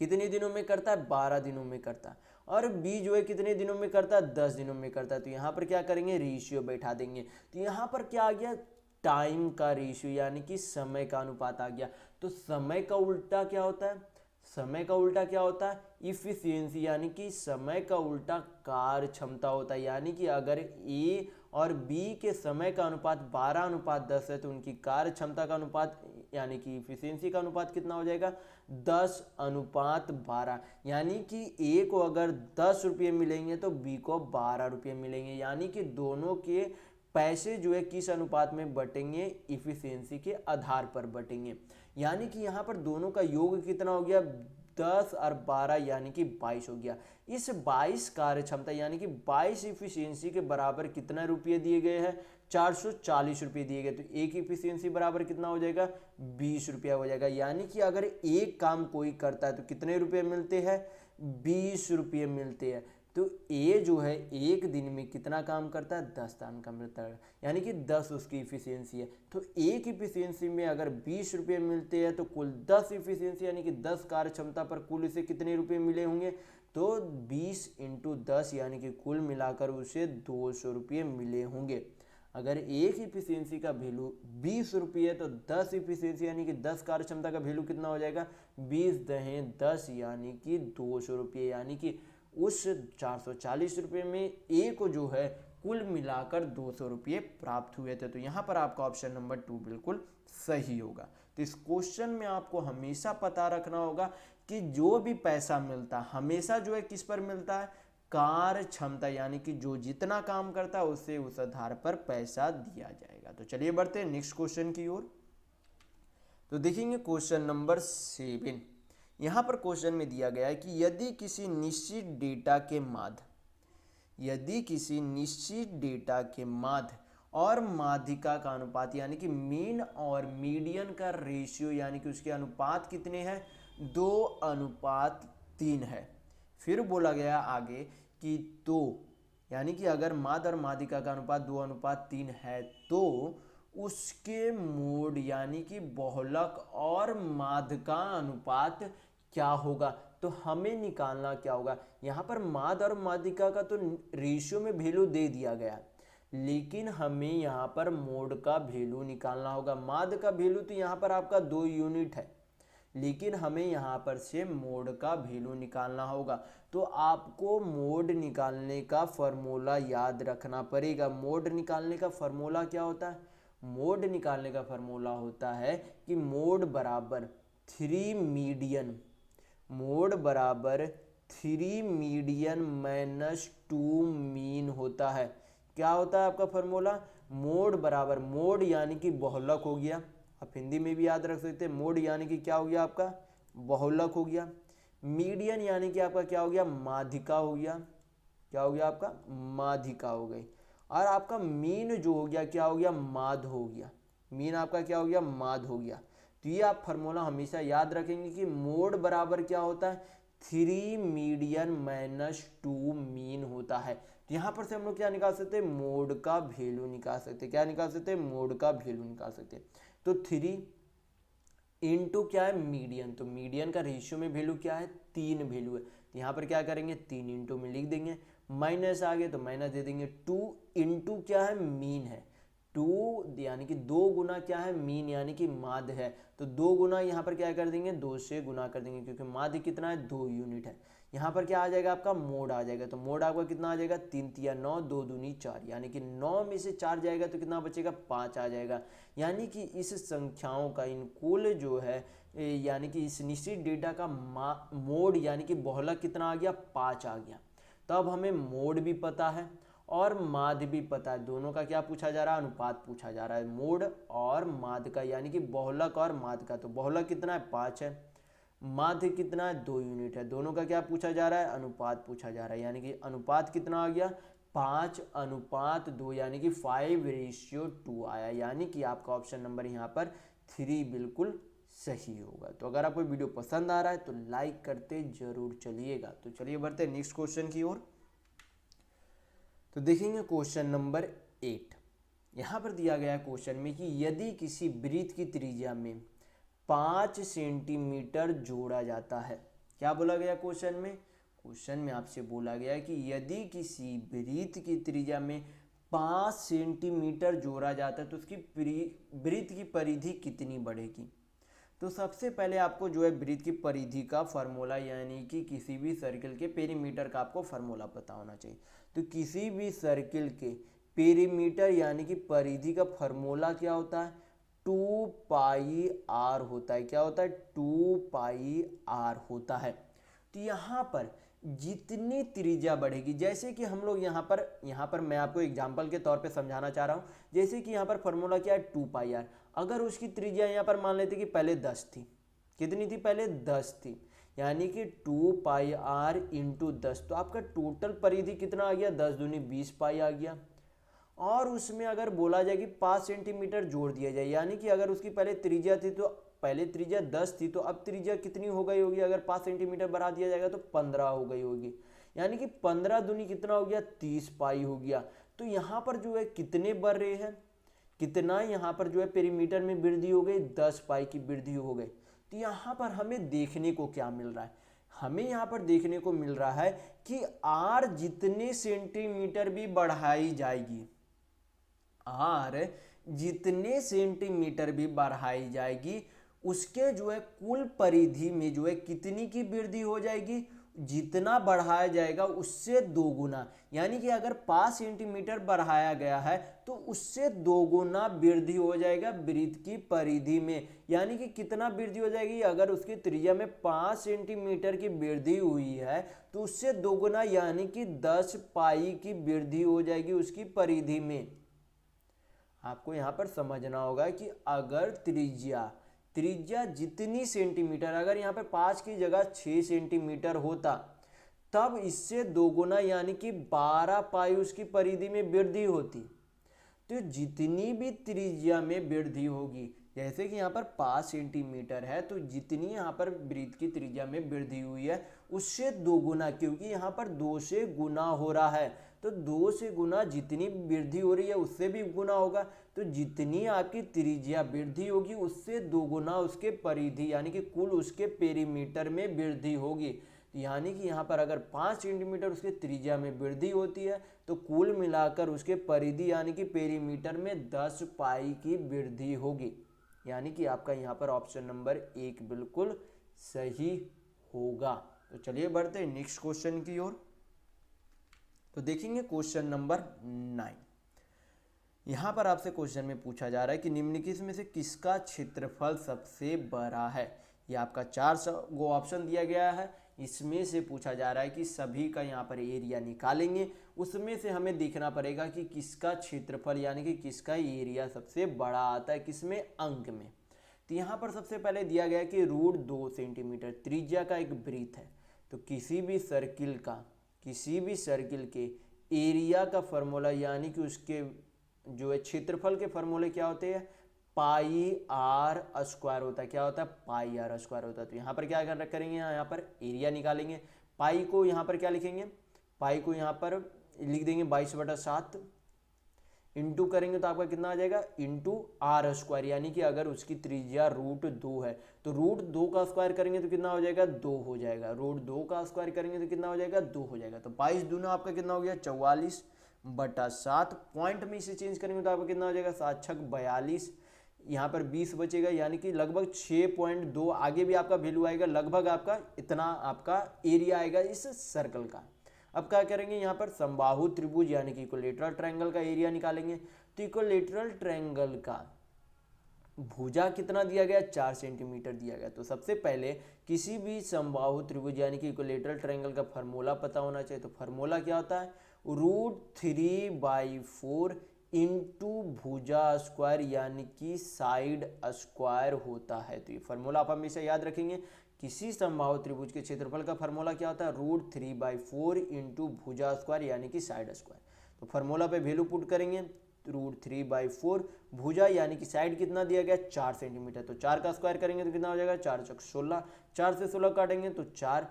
कितने दिनों में करता है, 12 दिनों में करता है, और बी जो है कितने दिनों में करता है, 10 दिनों में करता है। तो यहाँ पर क्या करेंगे, रेशियो बैठा देंगे। तो यहाँ पर क्या आ गया, टाइम का रेशियो यानी कि समय का अनुपात आ गया। तो समय का उल्टा क्या होता है, समय का उल्टा क्या होता है, इफिशियंसी, यानी कि समय का उल्टा कार्य क्षमता होता है। यानी कि अगर ए और बी के समय का अनुपात 12:10 है तो उनकी कार्य क्षमता का अनुपात यानी कि इफिशियंसी का अनुपात कितना हो जाएगा, 10:12। यानी कि ए को अगर 10 रुपये मिलेंगे तो बी को 12 रुपये मिलेंगे, यानी कि दोनों के पैसे जो है किस अनुपात में बटेंगे, इफिशियंसी के आधार पर बटेंगे। यानी कि यहाँ पर दोनों का योग कितना हो गया, 10 और 12 यानी कि 22 हो गया। इस 22 कार्य क्षमता यानी कि 22 इफिशियंसी के बराबर कितना रुपये दिए गए हैं, 440 रुपये दिए गए। तो एक इफिशियंसी बराबर कितना हो जाएगा, 20 रुपया हो जाएगा। यानी कि अगर एक काम कोई करता है तो कितने रुपये मिलते हैं, 20 रुपये मिलते हैं। तो ए जो है एक दिन में कितना काम करता है, 10 काम करता है, यानी कि 10 उसकी इफिशियंसी है। तो एक इफिशियंसी में अगर 20 रुपये मिलते हैं तो कुल 10 इफिशियंसी यानी कि 10 कार्य क्षमता पर कुल इसे कितने रुपये मिले होंगे, तो 20 × 10 यानी कि कुल मिलाकर उसे 200 रुपये मिले होंगे। अगर एक इफिशियंसी का वैल्यू 20 रुपये है तो 10 इफिशियंसी यानी कि 10 कार्य क्षमता का वैल्यू कितना हो जाएगा, 20×10 यानी कि 200 रुपये। यानी कि उस 440 रुपये में ए को जो है कुल मिलाकर 200 रुपये प्राप्त हुए थे। तो यहाँ पर आपका ऑप्शन नंबर 2 बिल्कुल सही होगा। तो इस क्वेश्चन में आपको हमेशा पता रखना होगा कि जो भी पैसा मिलता है हमेशा जो है किस पर मिलता है, कार्य क्षमता, यानी कि जो जितना काम करता है उससे उस आधार पर पैसा दिया जाएगा। तो चलिए बढ़ते हैं नेक्स्ट क्वेश्चन की ओर। तो देखेंगे क्वेश्चन नंबर 7। यहाँ पर क्वेश्चन में दिया गया है कि यदि किसी निश्चित डेटा के माध्य और माध्यिका का अनुपात यानी कि मीन और मीडियन का रेशियो यानी कि उसके अनुपात कितने हैं, 2:3 है। फिर बोला गया आगे कि तो यानी कि अगर माध्य और माध्यिका का अनुपात 2:3 है तो उसके मोड यानी कि बहुलक और माध्य का अनुपात क्या होगा। तो हमें निकालना क्या होगा, यहाँ पर माध्य और माध्यिका का तो रेशियो में वैल्यू दे दिया गया, लेकिन हमें यहाँ पर मोड का वैल्यू निकालना होगा। माध्य का वैल्यू तो यहाँ पर आपका 2 यूनिट है, लेकिन हमें यहाँ पर से मोड का वैल्यू निकालना होगा। तो आपको मोड निकालने का फॉर्मूला याद रखना पड़ेगा। मोड निकालने का फॉर्मूला क्या होता है, मोड निकालने का फॉर्मूला होता है कि मोड बराबर 3 मीडियन, मोड बराबर 3 मीडियन माइनस 2 मीन होता है। क्या होता है आपका फॉर्मूला, मोड बराबर, मोड यानी कि बहुलक हो गया, आप हिंदी में भी याद रख सकते हैं, मोड यानी कि क्या हो गया आपका, बहुलक हो गया। मीडियन यानी कि आपका क्या हो गया, माध्यिका हो गया, क्या हो गया आपका, माध्यिका हो गई। और आपका मीन जो हो गया क्या हो गया, माध्य हो गया, मीन आपका क्या हो गया, माध्य हो गया। तो ये आप फार्मूला हमेशा याद रखेंगे कि मोड बराबर क्या होता है, 3 मीडियन माइनस 2 मीन होता है। तो यहाँ पर से हम लोग क्या निकाल सकते हैं, मोड का वैल्यू निकाल सकते हैं। क्या निकाल सकते हैं, मोड का वैल्यू निकाल सकते हैं। तो 3 इंटू क्या है, मीडियन, तो मीडियन का रेशियो में वैल्यू क्या है, 3 वैल्यू है। तो यहाँ पर क्या करेंगे, 3 इंटू में लिख देंगे, माइनस आ गए तो माइनस दे देंगे। 2 इंटू क्या है, मीन है, 2 यानी कि 2 गुना क्या है, मीन यानी कि माध्य है, तो 2 गुना यहाँ पर क्या कर देंगे, 2 से गुना कर देंगे, क्योंकि माध्य कितना है, 2 यूनिट है। यहाँ पर क्या आ जाएगा आपका, मोड आ जाएगा, तो मोड आपका कितना आ जाएगा, 3 तिया 9, 2 दूनी 4, यानी कि 9 में से 4 जाएगा तो कितना बचेगा, 5 आ जाएगा। यानी कि इस संख्याओं का इनकुल जो है यानी कि इस निश्चित डेटा का मोड यानी कि बहुलक कितना आ गया, 5 आ गया। तब हमें मोड भी पता है और माध्य भी पता है, दोनों का क्या पूछा जा रहा है, अनुपात पूछा जा रहा है, मोड और माध्य का, यानी कि बहुलक और माध्य का। तो बहुलक कितना है, 5 है, माध्य कितना है, 2 यूनिट है, दोनों का क्या पूछा जा रहा है, अनुपात पूछा जा रहा है, यानी कि अनुपात कितना आ गया, 5:2, यानी कि 5:2 आया, यानी कि आपका ऑप्शन नंबर यहाँ पर 3 बिल्कुल सही होगा। तो अगर आपको वीडियो पसंद आ रहा है तो लाइक करते जरूर चलिएगा। तो चलिए बढ़ते हैं नेक्स्ट क्वेश्चन की ओर। तो देखेंगे क्वेश्चन नंबर 8। यहाँ पर दिया गया क्वेश्चन में कि यदि किसी वृत्त की त्रिज्या में 5 सेंटीमीटर जोड़ा जाता है, क्या बोला गया क्वेश्चन में, क्वेश्चन में आपसे बोला गया कि यदि किसी वृत्त की त्रिज्या में 5 सेंटीमीटर जोड़ा जाता है तो उसकी वृत्त की परिधि कितनी बढ़ेगी। तो सबसे पहले आपको जो है वृत्त की परिधि का फार्मूला यानी कि किसी भी सर्किल के पेरीमीटर का आपको फार्मूला पता होना चाहिए। तो किसी भी सर्किल के पेरीमीटर यानी कि परिधि का फार्मूला क्या होता है, 2 पाई आर होता है। क्या होता है, 2 पाई आर होता है। तो यहाँ पर जितनी त्रिज्या बढ़ेगी, जैसे कि हम लोग यहाँ पर मैं आपको एग्जांपल के तौर पे समझाना चाह रहा हूँ, जैसे कि यहाँ पर फार्मूला क्या है, 2 पाई आर। अगर उसकी त्रिज्या यहाँ पर मान लेते कि पहले 10 थी, कितनी थी, पहले 10 थी, यानी कि 2 पाई आर इंटू 10, तो आपका टोटल परिधि कितना आ गया, 10 दूनी 20 पाई आ गया। और उसमें अगर बोला जाए कि 5 सेंटीमीटर जोड़ दिया जाए, यानी कि अगर उसकी पहले त्रिज्या थी तो पहले त्रिज्या 10 थी, तो अब त्रिज्या कितनी हो गई होगी, अगर 5 सेंटीमीटर बढ़ा दिया जाएगा तो 15 हो गई होगी, यानी कि 15 दूनी कितना हो गया, 30 पाई हो गया। तो यहाँ पर जो है कितने बढ़ रहे हैं, कितना यहाँ पर जो है पेरीमीटर में वृद्धि हो गई, 10 पाई की वृद्धि हो गई। तो यहाँ पर हमें देखने को क्या मिल रहा है, हमें यहाँ पर देखने को मिल रहा है कि आर जितने सेंटीमीटर भी बढ़ाई जाएगी, आर जितने सेंटीमीटर भी बढ़ाई जाएगी, उसके जो है कुल परिधि में जो है कितनी की वृद्धि हो जाएगी, जितना बढ़ाया जाएगा उससे 2 गुना, यानी कि अगर 5 सेंटीमीटर बढ़ाया गया है तो उससे 2 गुना वृद्धि हो जाएगा वृत्त की परिधि में। यानी कि कितना वृद्धि हो जाएगी, अगर उसकी त्रिज्या में 5 सेंटीमीटर की वृद्धि हुई है तो उससे 2 गुना यानी कि 10 पाई की वृद्धि हो जाएगी उसकी परिधि में। आपको यहाँ पर समझना होगा कि अगर त्रिज्या जितनी सेंटीमीटर, अगर यहाँ पर 5 की जगह 6 सेंटीमीटर होता तब इससे 2 गुना यानी कि 12 पाई उसकी परिधि में वृद्धि होती। तो जितनी भी त्रिज्या में वृद्धि होगी, जैसे कि यहाँ पर 5 सेंटीमीटर है, तो जितनी यहाँ पर वृत्त की त्रिज्या में वृद्धि हुई है उससे 2 गुना, क्योंकि यहाँ पर 2 से गुना हो रहा है, तो 2 से गुना जितनी वृद्धि हो रही है उससे भी गुना होगा। तो जितनी आपकी त्रिज्या वृद्धि होगी उससे 2 गुना उसके परिधि यानी कि कुल उसके पेरीमीटर में वृद्धि होगी। यानी कि यहाँ पर अगर 5 सेंटीमीटर उसके त्रिज्या में वृद्धि होती है तो कुल मिलाकर उसके परिधि यानी कि पेरीमीटर में 10 पाई की वृद्धि होगी। यानी कि आपका यहाँ पर ऑप्शन नंबर 1 बिल्कुल सही होगा। तो चलिए बढ़ते हैं नेक्स्ट क्वेश्चन की ओर। तो देखेंगे क्वेश्चन नंबर 9। यहाँ पर आपसे क्वेश्चन में पूछा जा रहा है कि निम्नलिखित में से किसका क्षेत्रफल सबसे बड़ा है। ये आपका 4 गो ऑप्शन दिया गया है, इसमें से पूछा जा रहा है कि सभी का यहाँ पर एरिया निकालेंगे, उसमें से हमें देखना पड़ेगा कि किसका क्षेत्रफल यानी कि किसका एरिया सबसे बड़ा आता है, किसमें, अंक में। तो यहाँ पर सबसे पहले दिया गया कि √2 सेंटीमीटर त्रिज्या का एक वृत्त है। तो किसी भी सर्किल के एरिया का फॉर्मूला यानी कि उसके जो है क्षेत्रफल के फॉर्मूले क्या होते हैं, पाई आर स्क्वायर होता है। क्या होता है, पाई आर स्क्वायर होता है। तो यहाँ पर क्या करेंगे, यहाँ पर एरिया निकालेंगे। पाई को यहाँ पर क्या लिखेंगे, पाई को यहाँ पर लिख देंगे 22/7 इंटू करेंगे तो आपका कितना आ जाएगा इंटू आर स्क्वायर, यानी कि अगर उसकी त्रिज्या √2 है तो √2 का स्क्वायर करेंगे तो कितना हो जाएगा 2 हो जाएगा, √2 का स्क्वायर करेंगे तो कितना हो जाएगा 2 हो जाएगा। तो 22 दूना आपका कितना हो गया 44/7, पॉइंट में इसे चेंज करेंगे तो आपका कितना हो जाएगा 7 छक 42, यहाँ पर 20 बचेगा, यानी कि लगभग 6.2 आगे भी आपका वैल्यू आएगा, लगभग आपका इतना आपका एरिया आएगा इस सर्कल का। अब क्या करेंगे यहाँ पर समबाहु त्रिभुज यानी कि इक्विलेटरल ट्रायंगल का एरिया निकालेंगे। तो इक्विलेटरल ट्रायंगल का भुजा कितना दिया गया 4 सेंटीमीटर दिया गया। तो सबसे पहले किसी भी समबाहु त्रिभुज यानी कि इक्विलेटरल ट्रायंगल का फार्मूला पता होना चाहिए। तो फार्मूला क्या होता है √3/4 इंटू भुजा स्क्वायर यानी कि साइड स्क्वायर होता है। तो ये फार्मूला आप हमेशा याद रखेंगे। किसी समबाहु त्रिभुज के क्षेत्रफल का फार्मूला क्या होता है √3/4 इंटू भुजा स्क्वायर यानी कि साइड स्क्वायर। तो फार्मूला पे वैल्यू पुट करेंगे √3/4, भुजा यानी कि साइड कितना दिया गया 4 सेंटीमीटर, तो 4 का स्क्वायर करेंगे तो कितना हो जाएगा 4 चौक 16, 4 से 16 काटेंगे तो 4,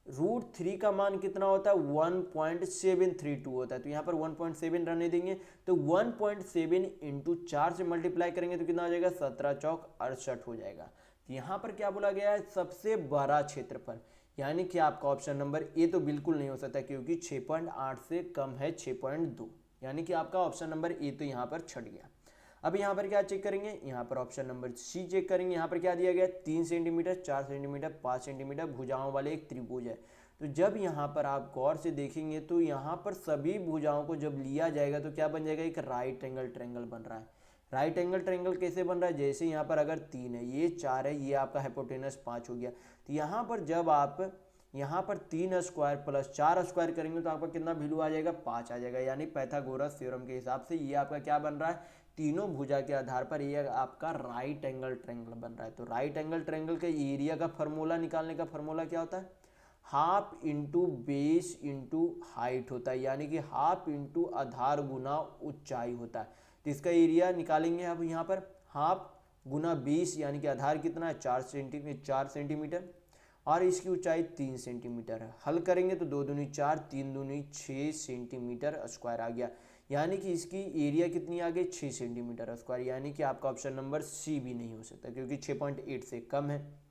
√3 का मान कितना होता है 1.732 होता है। तो यहाँ पर 1.7 रहने देंगे, तो 1.7 इंटू 4 से मल्टीप्लाई करेंगे तो कितना हो जाएगा 17 चौक 68 हो जाएगा। तो यहाँ पर क्या बोला गया है सबसे बड़ा क्षेत्रफल, यानी कि आपका ऑप्शन नंबर ए तो बिल्कुल नहीं हो सकता क्योंकि 6.8 से कम है 6.2, यानी कि आपका ऑप्शन नंबर ए तो यहाँ पर छट गया। अब यहाँ पर क्या चेक करेंगे, यहाँ पर ऑप्शन नंबर सी चेक करेंगे। यहाँ पर क्या दिया गया 3 सेंटीमीटर 4 सेंटीमीटर 5 सेंटीमीटर भुजाओं वाले एक त्रिभुज है। तो जब यहाँ पर आप गौर से देखेंगे तो यहाँ पर सभी भुजाओं को जब लिया जाएगा तो क्या बन जाएगा एक राइट एंगल ट्रायंगल बन रहा है। राइट एंगल ट्रायंगल कैसे बन रहा है, जैसे यहाँ पर अगर 3 है ये 4 है ये आपका हाइपोटेनस 5 हो गया। तो यहाँ पर जब आप यहाँ पर 3 स्क्वायर प्लस 4 स्क्वायर करेंगे तो आपका कितना वैल्यू आ जाएगा 5 आ जाएगा, यानी पाइथागोरस थ्योरम के हिसाब से ये आपका क्या बन रहा है तीनों भुजा के आधार पर ये आपका राइट एंगल ट्रायंगल बन रहा है। तो राइट एंगल ट्रायंगल के एरिया का फार्मूला निकालने का फार्मूला क्या होता है half into base into height होता है, यानी कि हाफ इंटू आधार गुना ऊंचाई होता है। तो इसका एरिया निकालेंगे अब यहाँ पर हाफ गुना 20 यानी कि आधार कितना है 4 सेंटीमीटर और इसकी ऊंचाई 3 सेंटीमीटर है। हल करेंगे तो 2 दूनी 4 3 दूनी 6 सेंटीमीटर स्क्वायर आ गया, यानी कि इसकी एरिया कितनी आ गई 6 सेंटीमीटर स्क्वायर, यानी कि आपका ऑप्शन नंबर सी भी नहीं हो सकता क्योंकि 6.8 से कम है।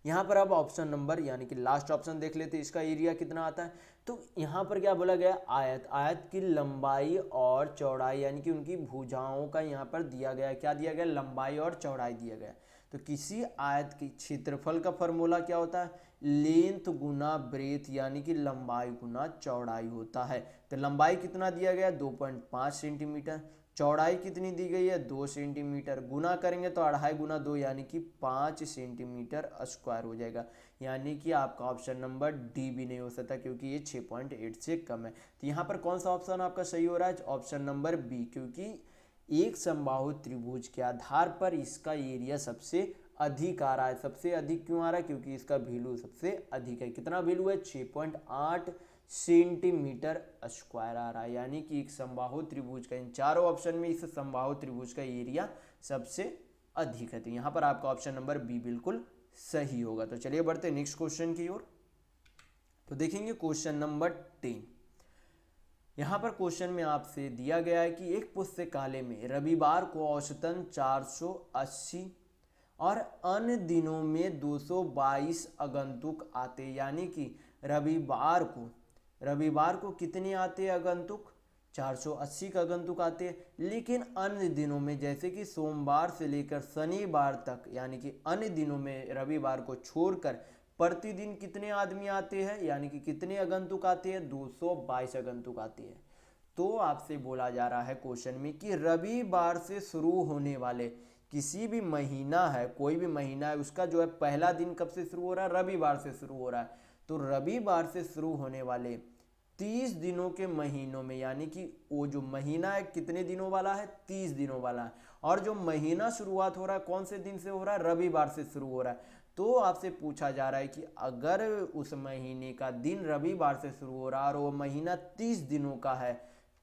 यहाँ पर अब ऑप्शन नंबर यानी कि लास्ट ऑप्शन देख लेते हैं इसका एरिया कितना आता है। तो यहाँ पर क्या बोला गया आयत, आयत की लंबाई और चौड़ाई यानी कि उनकी भुजाओं का यहाँ पर दिया गया, क्या दिया गया लंबाई और चौड़ाई दिया गया। तो किसी आयत की क्षेत्रफल का फॉर्मूला क्या होता है लेंथ गुना ब्रेथ यानी कि लंबाई गुना चौड़ाई होता है। तो लंबाई कितना दिया गया 2.5 सेंटीमीटर, चौड़ाई कितनी दी गई है 2 सेंटीमीटर, गुना करेंगे तो 2.5 गुना 2 यानी कि 5 सेंटीमीटर स्क्वायर हो जाएगा, यानी कि आपका ऑप्शन नंबर डी भी नहीं हो सकता क्योंकि ये 6.8 से कम है। तो यहाँ पर कौन सा ऑप्शन आपका सही हो रहा है ऑप्शन नंबर बी, क्योंकि एक समबाहु त्रिभुज के आधार पर इसका एरिया सबसे अधिक आ रहा है। सबसे अधिक क्यों आ रहा है क्योंकि इसका वैल्यू सबसे अधिक है, कितना वैल्यू है 6.8 सेंटीमीटर स्क्वायर आ रहा है, यानी कि एक समबाहु त्रिभुज का इन चारों ऑप्शन में इस समबाहु त्रिभुज का एरिया सबसे अधिक है। तो यहाँ पर आपका ऑप्शन नंबर बी बिल्कुल सही होगा। तो चलिए बढ़ते हैं नेक्स्ट क्वेश्चन की ओर। तो देखेंगे क्वेश्चन नंबर 10। यहाँ पर क्वेश्चन में आपसे दिया गया है कि एक पुस्तकालय में रविवार को औसतन 480 और अन्य दिनों में 222 आगंतुक आते, यानी कि रविवार को कितने आते आगंतुक 480 का आगंतुक आते हैं, लेकिन अन्य दिनों में जैसे कि सोमवार से लेकर शनिवार तक यानी कि अन्य दिनों में रविवार को छोड़कर प्रतिदिन कितने आदमी आते हैं यानी कि कितने आगंतुक आते हैं 222 आगंतुक आते हैं। तो आपसे बोला जा रहा है क्वेश्चन में कि रविवार से शुरू होने वाले किसी भी महीना है, कोई भी महीना है, उसका जो है पहला दिन कब से शुरू हो रहा है रविवार से शुरू हो रहा है। तो रविवार से शुरू होने वाले 30 दिनों के महीनों में यानी कि वो जो महीना है कितने दिनों वाला है 30 दिनों वाला है, और जो महीना शुरुआत हो रहा है कौन से दिन से हो रहा है रविवार से शुरू हो रहा है। तो आपसे पूछा जा रहा है कि अगर उस महीने का दिन रविवार से शुरू हो रहा है और वो महीना 30 दिनों का है,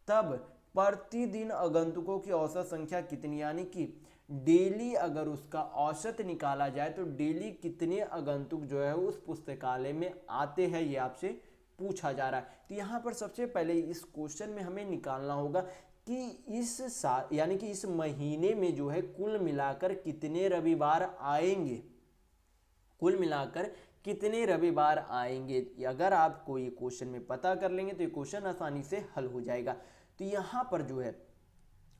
तब प्रतिदिन आगंतुकों की औसत संख्या कितनी, यानी कि डेली अगर उसका औसत निकाला जाए तो डेली कितने आगंतुक जो है उस पुस्तकालय में आते हैं, ये आपसे पूछा जा रहा है। तो यहाँ पर सबसे पहले इस क्वेश्चन में हमें निकालना होगा कि यानी कि इस महीने में जो है कुल मिलाकर कितने रविवार आएंगे, कुल मिलाकर कितने रविवार आएंगे। अगर आपको ये क्वेश्चन में पता कर लेंगे तो ये क्वेश्चन आसानी से हल हो जाएगा। तो यहाँ पर जो है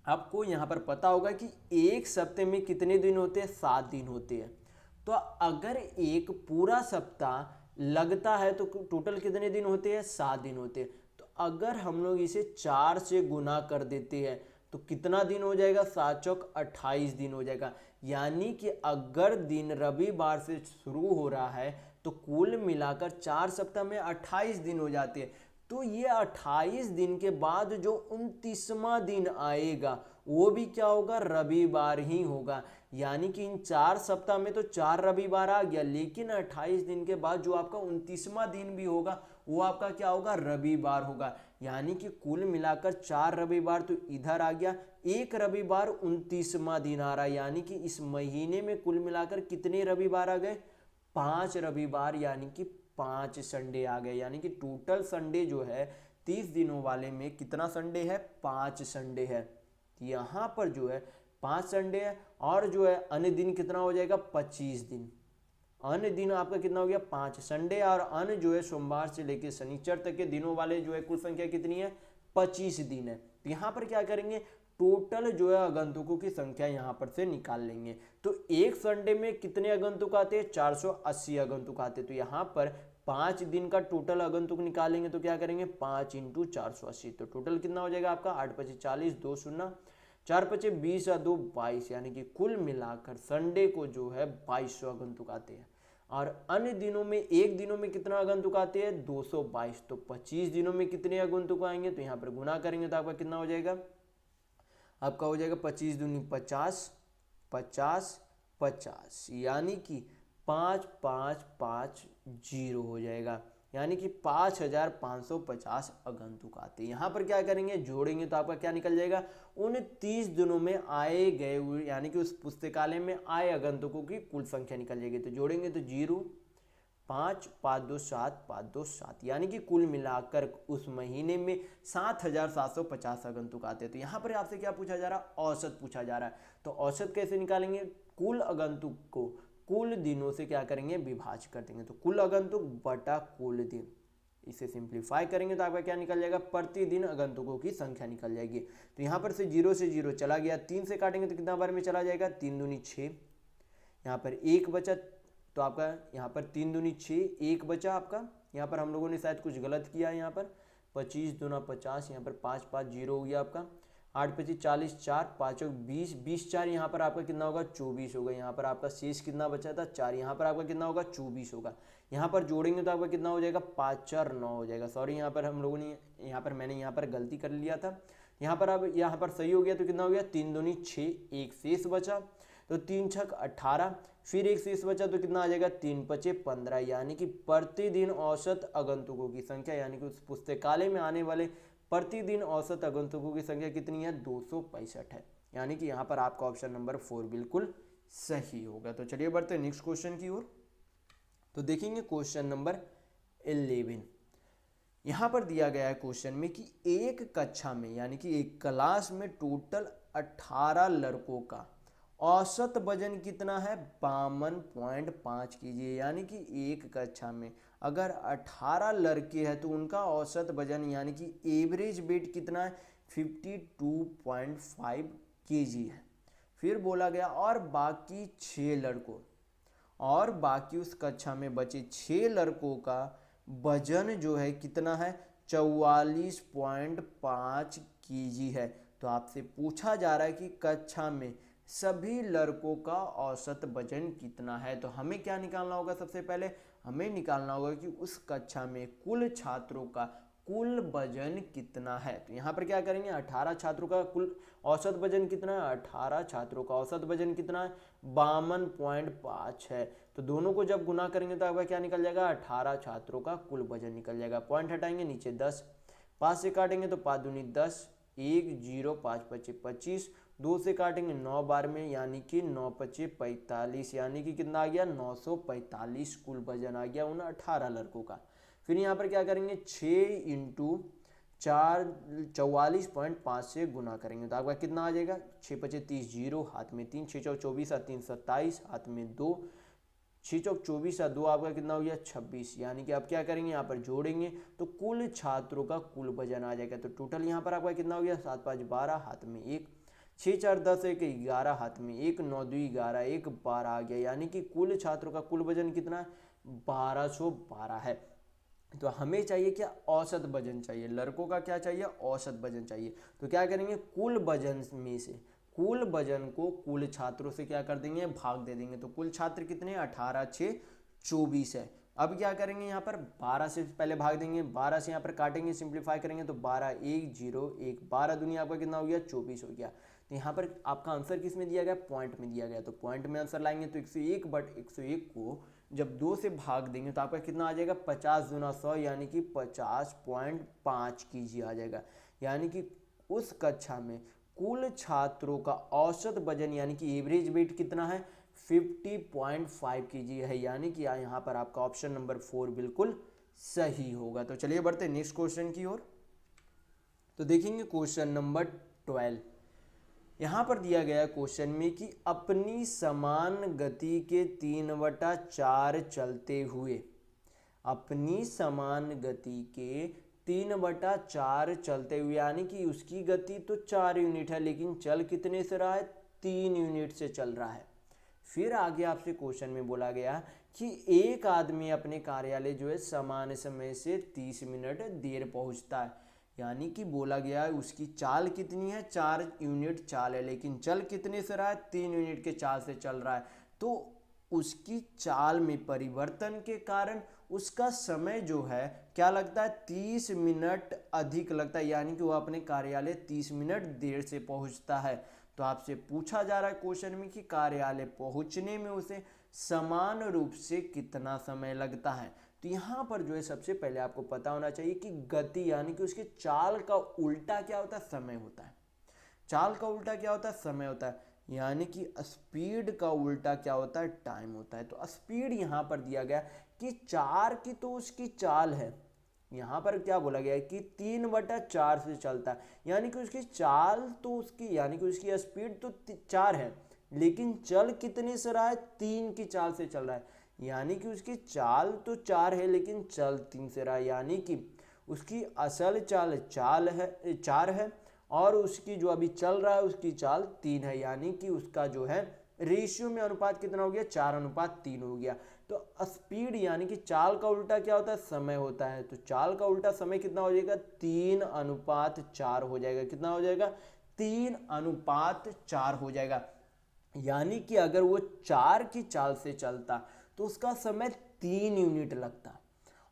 आपको यहाँ पर पता होगा कि एक सप्ताह में कितने दिन होते हैं, 7 दिन होते हैं। तो अगर एक पूरा सप्ताह लगता है तो टोटल कितने दिन होते हैं, 7 दिन होते हैं। तो अगर हम लोग इसे 4 से गुना कर देते हैं तो कितना दिन हो जाएगा, 7 चौक 28 दिन हो जाएगा। यानी कि अगर दिन रविवार से शुरू हो रहा है तो कुल मिलाकर 4 सप्ताह में 28 दिन हो जाते हैं। तो ये 28 दिन के बाद जो 29वां दिन आएगा वो भी क्या होगा, रविवार ही होगा। यानी कि इन 4 सप्ताह में तो 4 रविवार आ गया, लेकिन 28 दिन के बाद जो आपका 29वां दिन भी होगा वो आपका क्या होगा, रविवार होगा। यानी कि कुल मिलाकर 4 रविवार तो इधर आ गया, एक रविवार 29वां दिन आ रहा है। यानी कि इस महीने में कुल मिलाकर कितने रविवार आ गए, 5 रविवार, यानी कि 5 संडे आ गए। यानी कि टोटल संडे जो है 30 दिनों वाले में कितना संडे है, 5 संडे है। यहाँ पर जो है 5 संडे है और जो है अन्य दिन कितना हो जाएगा, 25 दिन। अन्य दिन आपका कितना हो गया, 5 संडे, और अन्य जो है सोमवार से लेकर शनिचर तक के दिनों वाले जो है कुल संख्या कितनी है, 25 दिन है। तो यहाँ पर क्या करेंगे, टोटल जो है आगंतुकों की संख्या यहाँ पर से निकाल लेंगे। तो एक संडे में कितने आगंतुक आते हैं, 480 आगंतुक आते हैं। तो यहाँ पर 5 दिन का टोटल आगंतुक निकालेंगे तो क्या करेंगे, 5 × 480। तो टोटल कितना हो जाएगा आपका, 8 × 25 = 40, 2 शून्य 4 × 25 = 20 और 2 = 22। यानी कि कुल मिलाकर संडे को जो है 2200 आगंतुक आते हैं। और अन्य दिनों में, एक दिनों में कितना आगंतुक आते हैं, 222। तो 25 दिनों में कितने आगंतुक आएंगे, तो यहाँ पर गुना करेंगे तो आपका कितना हो जाएगा, आपका हो जाएगा 25 दूनी 50, 50, 50, यानी कि 5550 हो जाएगा। यानी कि 5550 आगंतुक आते हैं। यहाँ पर क्या करेंगे, जोड़ेंगे तो आपका क्या निकल जाएगा, 29 दिनों में आए गए हुए, यानी कि उस पुस्तकालय में आए आगंतुकों की कुल संख्या निकल जाएगी। तो जोड़ेंगे तो 0, 5, 5 2 7, 5 2 7, यानी कि कुल मिलाकर उस महीने में 7750 आगंतुक आते हैं। तो यहाँ पर आपसे क्या पूछा जा रहा है, औसत पूछा जा रहा है। तो औसत कैसे निकालेंगे, कुल आगंतुक को कुल दिनों से क्या करेंगे, विभाजित कर देंगे। तो कुल आगंतुक बटा कुल दिन, इसे सिंप्लीफाई करेंगे तो आपका क्या निकल जाएगा, प्रतिदिन आगंतुकों की संख्या निकल जाएगी। तो यहाँ पर से 0 से 0 चला गया, 3 से काटेंगे तो कितना बार में चला जाएगा, 3 दूनी 6, यहाँ पर 1 बचा। तो आपका यहाँ पर 3 दूनी 6, 1 बचा आपका। यहाँ पर हम लोगों ने शायद कुछ गलत किया है, यहाँ पर 25 दूना 50, यहाँ पर 5 5 0 हो गया आपका। 8 25 40, 4 5 20, 20 4, यहाँ पर आपका कितना होगा, 24 होगा। यहाँ पर आपका शेष कितना बचा था, 4, यहाँ पर आपका कितना होगा, 24 होगा। यहाँ पर जोड़ेंगे तो आपका कितना हो जाएगा, 5 4 9 हो जाएगा। सॉरी, यहाँ पर हम लोगों ने मैंने यहाँ पर गलती कर लिया था। यहाँ पर अब यहाँ पर सही हो गया तो कितना हो गया, 3 दूनी 6, 1 शेष बचा तो 3 6 18, फिर 1 शेष बचा तो कितना आ जाएगा, 3 5 15। यानी कि प्रतिदिन औसत आगंतुकों की संख्या, यानी कि उस पुस्तकालय में आने वाले प्रतिदिन औसत आगंतुकों की संख्या कितनी है, 265 है। यानी कि यहाँ पर आपका ऑप्शन नंबर 4 बिल्कुल सही होगा। तो चलिए बढ़ते हैं नेक्स्ट क्वेश्चन की ओर। तो देखेंगे क्वेश्चन नंबर 11। यहाँ पर दिया गया है क्वेश्चन में कि एक कक्षा में, यानी कि एक क्लास में टोटल 18 लड़कों का औसत वजन कितना है, 52.5 कीजिए। यानी कि एक कक्षा में अगर 18 लड़के हैं तो उनका औसत वजन यानी कि एवरेज वेट कितना है, 52.5 केजी है। फिर बोला गया और बाकी 6 लड़कों, और बाकी उस कक्षा में बचे 6 लड़कों का वजन जो है कितना है, 44.5 केजी है। तो आपसे पूछा जा रहा है कि कक्षा में सभी लड़कों का औसत वजन कितना है। तो हमें क्या निकालना होगा, सबसे पहले हमें निकालना होगा कि उस कक्षा में कुल छात्रों का कुल वजन कितना है। तो यहाँ पर क्या करेंगे, 18 छात्रों का कुल औसत वजन कितना है, 18 छात्रों का औसत वजन कितना है, 52.5 है। तो दोनों को जब गुना करेंगे तो आपका क्या निकल जाएगा, 18 छात्रों का कुल वजन निकल जाएगा। पॉइंट हटाएंगे, नीचे 10, 5 से काटेंगे तो 5 दूनी 10, 1 0, 5 5 25, 2 से काटेंगे 9 बार में, यानी कि 9 5 45, यानी कि कितना आ गया, 945 कुल वजन आ गया उन 18 लड़कों का। फिर यहाँ पर क्या करेंगे, 6 × 44.5 से गुना करेंगे तो आपका कितना आ जाएगा, 6 × 5 = 30, 0 हाथ में 3, 6 × 4 = 24, 3 × 27 हाथ में 2, 6 × 24 2 आपका कितना हो गया 26। यानी कि आप क्या करेंगे, यहाँ पर जोड़ेंगे तो कुल छात्रों का कुल वजन आ जाएगा। तो टोटल यहाँ पर आपका कितना हो गया, 7 × 5 = 12 हाथ में 1, 6 × 4 = 10, 1 × 11 हाथ में 1, 9 × 2 = 11, 1 × 12 आ गया। यानी कि कुल छात्रों का कुल वजन कितना है, 1212 है। तो हमें चाहिए क्या, औसत वजन चाहिए। लड़कों का क्या चाहिए, औसत वजन चाहिए। तो क्या करेंगे, कुल वजन में से कुल वजन को कुल छात्रों से क्या कर देंगे, भाग दे देंगे। तो कुल छात्र कितने, 18 × 6 = 24 है। अब क्या करेंगे, यहाँ पर 12 से पहले भाग देंगे, 12 से यहाँ पर काटेंगे, सिंप्लीफाई करेंगे तो 12 1 0 1, 12 दुनिया आपका कितना हो गया, 24 हो गया। तो यहाँ पर आपका आंसर किस में दिया गया, पॉइंट में दिया गया। तो पॉइंट में आंसर लाएंगे तो 101/101 को जब 2 से भाग देंगे तो आपका कितना आ जाएगा, 50 × 100 यानी कि 50.5 kg आ जाएगा। यानी कि उस कक्षा में कुल छात्रों का औसत वजन यानी कि एवरेज वेट कितना है, 50.5 kg है। यानी कि यहाँ पर आपका ऑप्शन नंबर 4 बिल्कुल सही होगा। तो चलिए बढ़ते हैं नेक्स्ट क्वेश्चन की ओर। तो देखेंगे क्वेश्चन नंबर 12। यहाँ पर दिया गया क्वेश्चन में कि अपनी समान गति के 3/4 चलते हुए, अपनी समान गति के 3/4 चलते हुए, यानी कि उसकी गति तो 4 यूनिट है लेकिन चल कितने से रहा है, 3 यूनिट से चल रहा है। फिर आगे आपसे क्वेश्चन में बोला गया कि एक आदमी अपने कार्यालय जो है समान समय से 30 मिनट देर पहुंचता है। यानी कि बोला गया है उसकी चाल कितनी है, 4 यूनिट चाल है लेकिन चल कितने से रहा है, 3 यूनिट के चाल से चल रहा है। तो उसकी चाल में परिवर्तन के कारण उसका समय जो है क्या लगता है, 30 मिनट अधिक लगता है। यानी कि वो अपने कार्यालय 30 मिनट देर से पहुंचता है। तो आपसे पूछा जा रहा है क्वेश्चन में कि कार्यालय पहुंचने में उसे समान रूप से कितना समय लगता है। तो यहाँ पर जो है सबसे पहले आपको पता होना चाहिए कि गति यानी कि उसके चाल का उल्टा क्या होता है, समय होता है। चाल का उल्टा क्या होता है, समय होता है। यानी कि स्पीड का उल्टा क्या होता है, टाइम होता है। तो स्पीड यहाँ पर दिया गया कि 4 की तो उसकी चाल है, यहाँ पर क्या बोला गया है कि 3/4 से चलता है। यानी कि उसकी चाल तो उसकी यानी कि उसकी स्पीड तो 4 है लेकिन चल कितने से रहा है, 3 की चाल से चल रहा है। यानी कि उसकी चाल तो 4 है लेकिन चल 3 से रहा है। यानी कि उसकी असल चाल 4 है और उसकी जो अभी चल रहा है उसकी चाल 3 है। यानी कि उसका जो है रेशियो में अनुपात कितना हो गया, 4:3 हो गया। तो स्पीड यानी कि चाल का उल्टा क्या होता है, समय होता है। तो चाल का उल्टा समय कितना हो जाएगा, 3:4 हो जाएगा। कितना हो जाएगा, 3:4 हो जाएगा। यानी कि अगर वो 4 की चाल से चलता तो उसका समय 3 यूनिट लगता,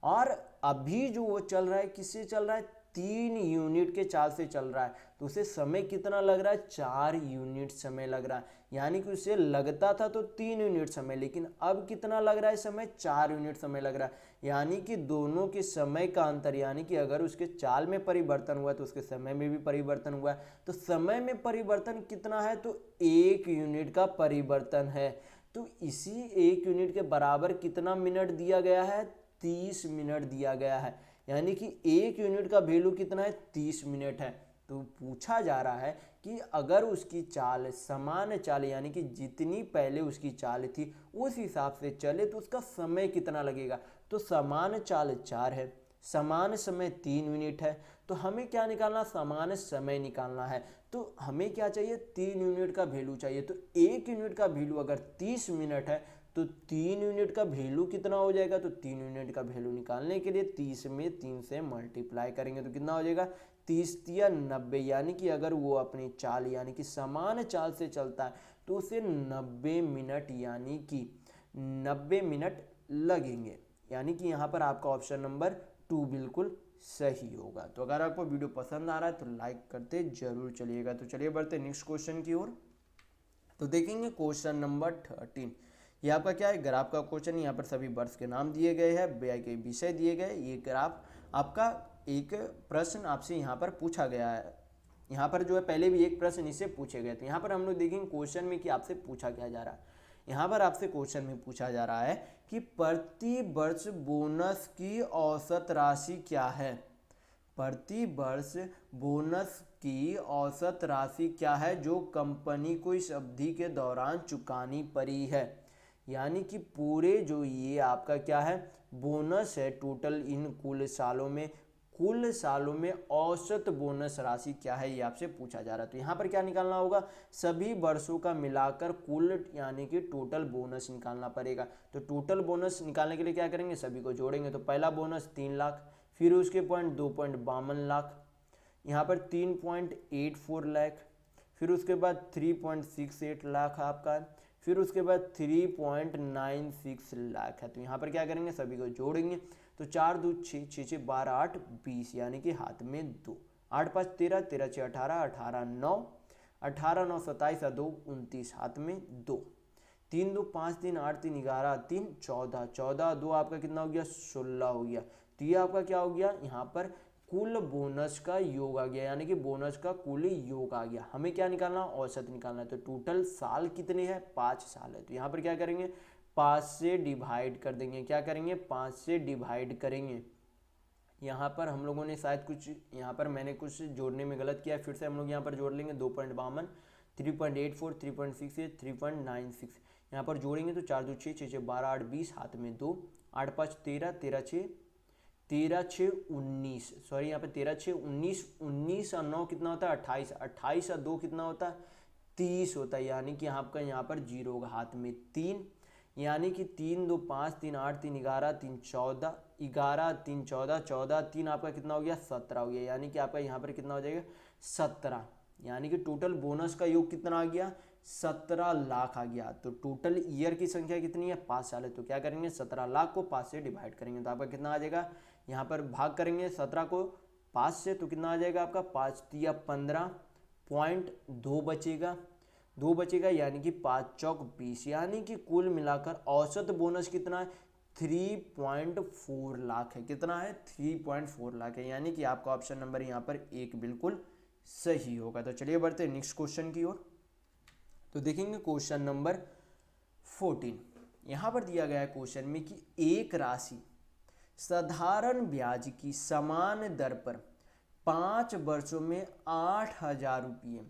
और अभी जो वो चल रहा है किससे चल रहा है, 3 यूनिट के चाल से चल रहा है। तो उसे समय कितना लग रहा है, 4 यूनिट समय लग रहा है। यानी कि उसे लगता था तो 3 यूनिट समय, लेकिन अब कितना लग रहा है समय, 4 यूनिट समय लग रहा है। यानी कि दोनों के समय का अंतर, यानी कि अगर उसके चाल में परिवर्तन हुआ तो उसके समय में भी परिवर्तन हुआ है। तो समय में परिवर्तन कितना है, तो 1 यूनिट का परिवर्तन है। तो इसी 1 यूनिट के बराबर कितना मिनट दिया गया है, 30 मिनट दिया गया है। यानी कि 1 यूनिट का वैल्यू कितना है, 30 मिनट है। तो पूछा जा रहा है कि अगर उसकी चाल समान चाल यानी कि जितनी पहले उसकी चाल थी उस हिसाब से चले तो उसका समय कितना लगेगा। तो समान चाल 4 है, समान समय 3 यूनिट है। तो हमें क्या निकालना, समान समय निकालना है। तो हमें क्या चाहिए, 3 यूनिट का वैल्यू चाहिए। तो 1 यूनिट का वैल्यू अगर 30 मिनट है तो 3 यूनिट का वैल्यू कितना हो जाएगा। तो 3 यूनिट का वैल्यू निकालने के लिए 30 में 3 से मल्टीप्लाई करेंगे तो कितना हो जाएगा, 30 × 90। यानी कि अगर वो अपनी चाल यानी कि समान चाल से चलता है तो उसे 90 मिनट यानी कि 90 मिनट लगेंगे। यानी कि यहाँ पर आपका ऑप्शन नंबर 2 बिल्कुल सही होगा। तो अगर आपको वीडियो पसंद आ रहा है तो लाइक करते जरूर चलिएगा। तो चलिए बढ़ते नेक्स्ट क्वेश्चन की ओर। तो देखेंगे क्वेश्चन नंबर 13। ये आपका क्या है, ग्राफ का क्वेश्चन। यहाँ पर सभी वर्ष के नाम दिए गए हैं, व्यय के विषय दिए गए। ये ग्राफ आपका एक प्रश्न आपसे यहाँ पर पूछा गया है। यहाँ पर जो है पहले भी एक प्रश्न इससे पूछे गए थे। यहाँ पर हम लोग देखेंगे क्वेश्चन में कि आपसे पूछा क्या जा रहा है। यहाँ पर आपसे क्वेश्चन में पूछा जा रहा है कि प्रति वर्ष बोनस की औसत राशि क्या है। प्रति वर्ष बोनस की औसत राशि क्या है जो कंपनी को इस अवधि के दौरान चुकानी पड़ी है। यानी कि पूरे जो ये आपका क्या है बोनस है टोटल इन कुल सालों में औसत बोनस राशि क्या है ये आपसे पूछा जा रहा है। तो यहाँ पर क्या निकालना होगा, सभी वर्षों का मिलाकर कुल यानी कि टोटल बोनस निकालना पड़ेगा। तो टोटल बोनस निकालने के लिए क्या करेंगे, सभी को जोड़ेंगे। तो पहला बोनस 3 लाख, फिर उसके पॉइंट 2.52 लाख, यहाँ पर 3.84 लाख, फिर उसके बाद 3.68 लाख आपका है, फिर उसके बाद 3.96 लाख है। तो यहाँ पर क्या करेंगे, सभी को जोड़ेंगे। तो 4 2 6 6 6 12 8 20 यानी कि हाथ में 2, 8 5 13 13 6 18 18 9 18 9 27 2 29 हाथ में 2, 3 2 5 3 8 3 11 3 14 14 2 आपका कितना हो गया 16 हो गया। तो ये आपका क्या हो गया, यहाँ पर कुल बोनस का योग आ गया, यानी कि बोनस का कुल योग आ गया। हमें क्या निकालना, औसत निकालना है। तो टोटल साल कितने हैं, 5 साल है। तो यहाँ पर क्या करेंगे, 5 से डिवाइड कर देंगे। क्या करेंगे, 5 से डिवाइड करेंगे। यहाँ पर हम लोगों ने शायद कुछ, यहाँ पर मैंने कुछ जोड़ने में गलत किया है, फिर से हम लोग यहाँ पर जोड़ लेंगे। 2.52 3.84 3.68 3.96 यहाँ पर जोड़ेंगे। तो 4 2 6 6 6 12 8 20 हाथ में 2, 8 5 13 13 6 19 सॉरी यहाँ पे 13 6 19 19 और 9 कितना होता है 28, 28 और 2 कितना होता है 30 होता है। यानी कि आपका यहाँ पर 0 होगा, हाथ में 3, यानी कि 3 2 5 3 8 3 11 3 14 11 3 14 14 3 आपका कितना हो गया 17 हो गया। यानी कि आपका यहाँ पर कितना हो जाएगा 17, यानी कि टोटल बोनस का योग कितना आ गया 17 लाख आ गया। तो टोटल ईयर की संख्या कितनी है 5 साल है। तो क्या करेंगे 17 लाख को 5 से डिवाइड करेंगे तो आपका कितना आ जाएगा, यहाँ पर भाग करेंगे 17 को 5 से तो कितना आ जाएगा आपका 5 तिया 15.2 बचेगा, 2 बचेगा, यानी कि 5 चौक 20, यानी कि कुल मिलाकर औसत बोनस कितना है 3.4 लाख है। कितना है 3.4 लाख है, यानी कि आपका ऑप्शन नंबर यहाँ पर 1 बिल्कुल सही होगा। तो चलिए बढ़ते हैं नेक्स्ट क्वेश्चन की ओर। तो देखेंगे क्वेश्चन नंबर 14। यहाँ पर दिया गया है क्वेश्चन में कि एक राशि साधारण ब्याज की समान दर पर 5 वर्षों में 8,000 रुपये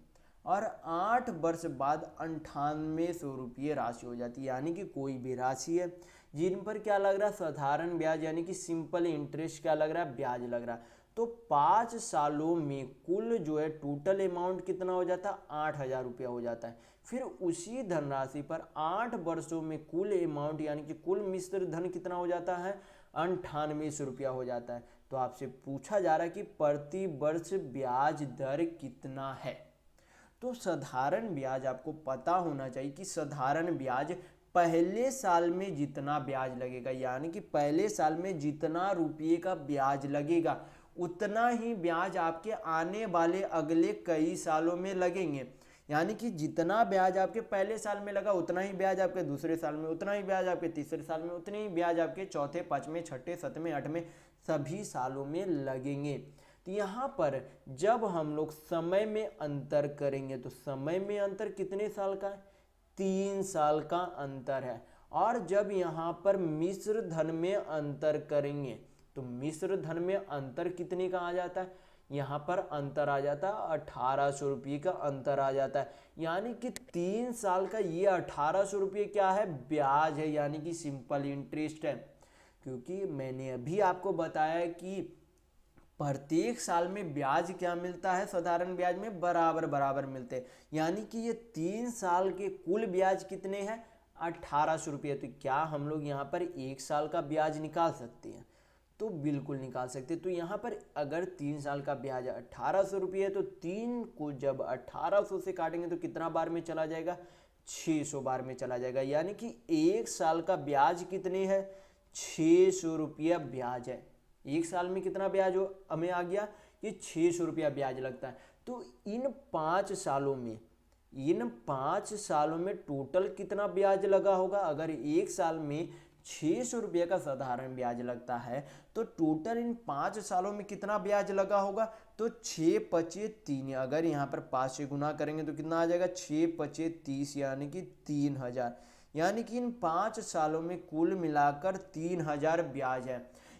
और 8 वर्ष बाद 9800 रुपये राशि हो जाती है। यानी कि कोई भी राशि है जिन पर क्या लग रहा है साधारण ब्याज यानी कि सिंपल इंटरेस्ट क्या लग रहा है ब्याज लग रहा है। तो 5 सालों में कुल जो है टोटल अमाउंट कितना हो जाता है 8,000 रुपया हो जाता है। फिर उसी धनराशि पर 8 वर्षों में कुल अमाउंट यानी कि कुल मिश्र धन कितना हो जाता है 9800 रुपया हो जाता है। तो आपसे पूछा जा रहा है कि प्रति वर्ष ब्याज दर कितना है। तो साधारण ब्याज आपको पता होना चाहिए कि साधारण ब्याज पहले साल में जितना ब्याज लगेगा, यानी कि पहले साल में जितना रुपये का ब्याज लगेगा उतना ही ब्याज आपके आने वाले अगले कई सालों में लगेंगे। यानी कि जितना ब्याज आपके पहले साल में लगा उतना ही ब्याज आपके दूसरे साल में, उतना ही ब्याज आपके तीसरे साल में, उतने ही ब्याज आपके चौथे, पांचवें, छठे, सातवें, आठवें सभी सालों में लगेंगे। तो यहाँ पर जब हम लोग समय में अंतर करेंगे तो समय में अंतर कितने साल का है 3 साल का अंतर है। और जब यहाँ पर मिश्र धन में अंतर करेंगे तो मिश्र धन में अंतर कितने का आ जाता है, यहाँ पर अंतर आ जाता है 1800 रुपये का अंतर आ जाता है। यानी कि 3 साल का ये 1800 रुपये क्या है ब्याज है, यानी कि सिंपल इंटरेस्ट है। क्योंकि मैंने अभी आपको बताया कि प्रत्येक साल में ब्याज क्या मिलता है साधारण ब्याज में बराबर बराबर मिलते हैं। यानी कि ये 3 साल के कुल ब्याज कितने हैं 1800 रुपये। तो क्या हम लोग यहाँ पर 1 साल का ब्याज निकाल सकते हैं, तो बिल्कुल निकाल सकते। तो यहाँ पर अगर 3 साल का ब्याज 1800 रुपये है तो 3 को जब 1800 से काटेंगे तो कितना बार में चला जाएगा 600 बार में चला जाएगा। यानी कि 1 साल का ब्याज कितने है 600 रुपया ब्याज है। 1 साल में कितना ब्याज हो हमें आ गया ये 600 रुपया ब्याज लगता है। तो इन 5 सालों में टोटल कितना ब्याज लगा होगा, अगर 1 साल में 600 रुपये का साधारण ब्याज लगता है तो टोटल इन 5 सालों में कितना ब्याज लगा होगा, तो 6 पचे 3, अगर यहाँ पर 5 से गुना करेंगे तो कितना आ जाएगा 6 पचे 30 यानी कि 3000। यानी कि इन 5 सालों में कुल मिलाकर 3000 ब्याज है।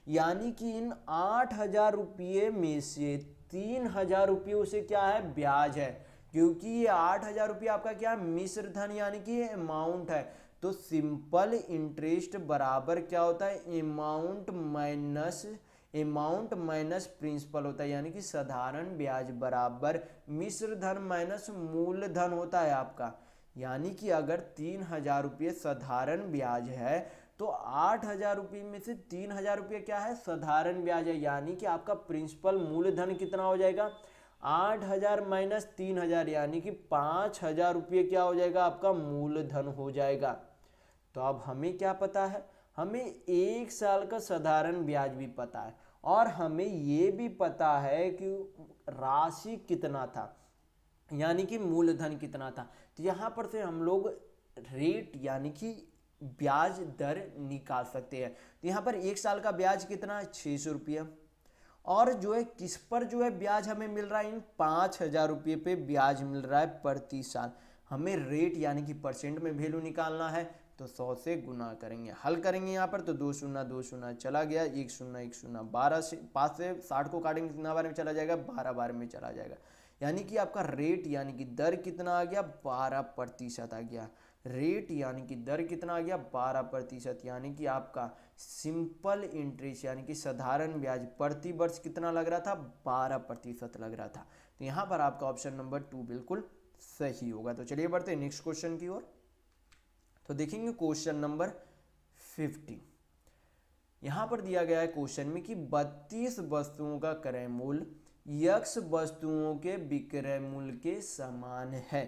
यानी कि इन 8,000 रुपये में से 3,000 रुपये उसे क्या है, ब्याज है, क्योंकि ये 8,000 रुपये आपका क्या है, मिश्र धन यानी कि अमाउंट है। तो सिंपल इंटरेस्ट बराबर क्या होता है, अमाउंट माइनस प्रिंसिपल होता है, यानी कि साधारण ब्याज बराबर मिश्र धन माइनस मूलधन होता है आपका। यानी कि अगर 3,000 रुपये साधारण ब्याज है तो 8,000 रुपये में से 3,000 रुपये क्या है, साधारण ब्याज है, यानी कि आपका प्रिंसिपल मूलधन कितना हो जाएगा, 8,000 माइनस 3,000 यानी कि 5,000 रुपये क्या हो जाएगा, आपका मूलधन हो जाएगा। तो अब हमें क्या पता है, हमें 1 साल का साधारण ब्याज भी पता है और हमें ये भी पता है कि राशि कितना था, यानी कि मूलधन कितना था। तो यहाँ पर से हम लोग रेट यानी कि ब्याज दर निकाल सकते हैं। तो यहाँ पर 1 साल का ब्याज कितना है, 600 रुपये, और जो है किस पर जो है ब्याज हमें मिल रहा है, इन 5,000 रुपये पे ब्याज मिल रहा है प्रति साल। हमें रेट यानी कि परसेंट में वैल्यू निकालना है, तो 100 से गुना करेंगे, हल करेंगे यहाँ पर, तो 2 शून्य 2 शून्य चला गया, 1 शून्य 1 शून्य, 12 से 5 से 60 को काटेंगे कितना बार में चला जाएगा, 12 बार में चला जाएगा। यानी कि आपका रेट यानी कि दर कितना आ गया, 12% आ गया। रेट यानी कि दर कितना आ गया, 12%, यानी कि आपका सिंपल इंटरेस्ट यानी कि साधारण ब्याज प्रति वर्ष कितना लग रहा था, 12% लग रहा था। तो यहाँ पर आपका ऑप्शन नंबर 2 बिल्कुल सही होगा। तो चलिए बढ़ते हैं नेक्स्ट क्वेश्चन की ओर। तो देखेंगे क्वेश्चन नंबर 50। यहाँ पर दिया गया है क्वेश्चन में कि 32 वस्तुओं का क्रय मूल्य यक्ष वस्तुओं के विक्रय मूल्य के समान है।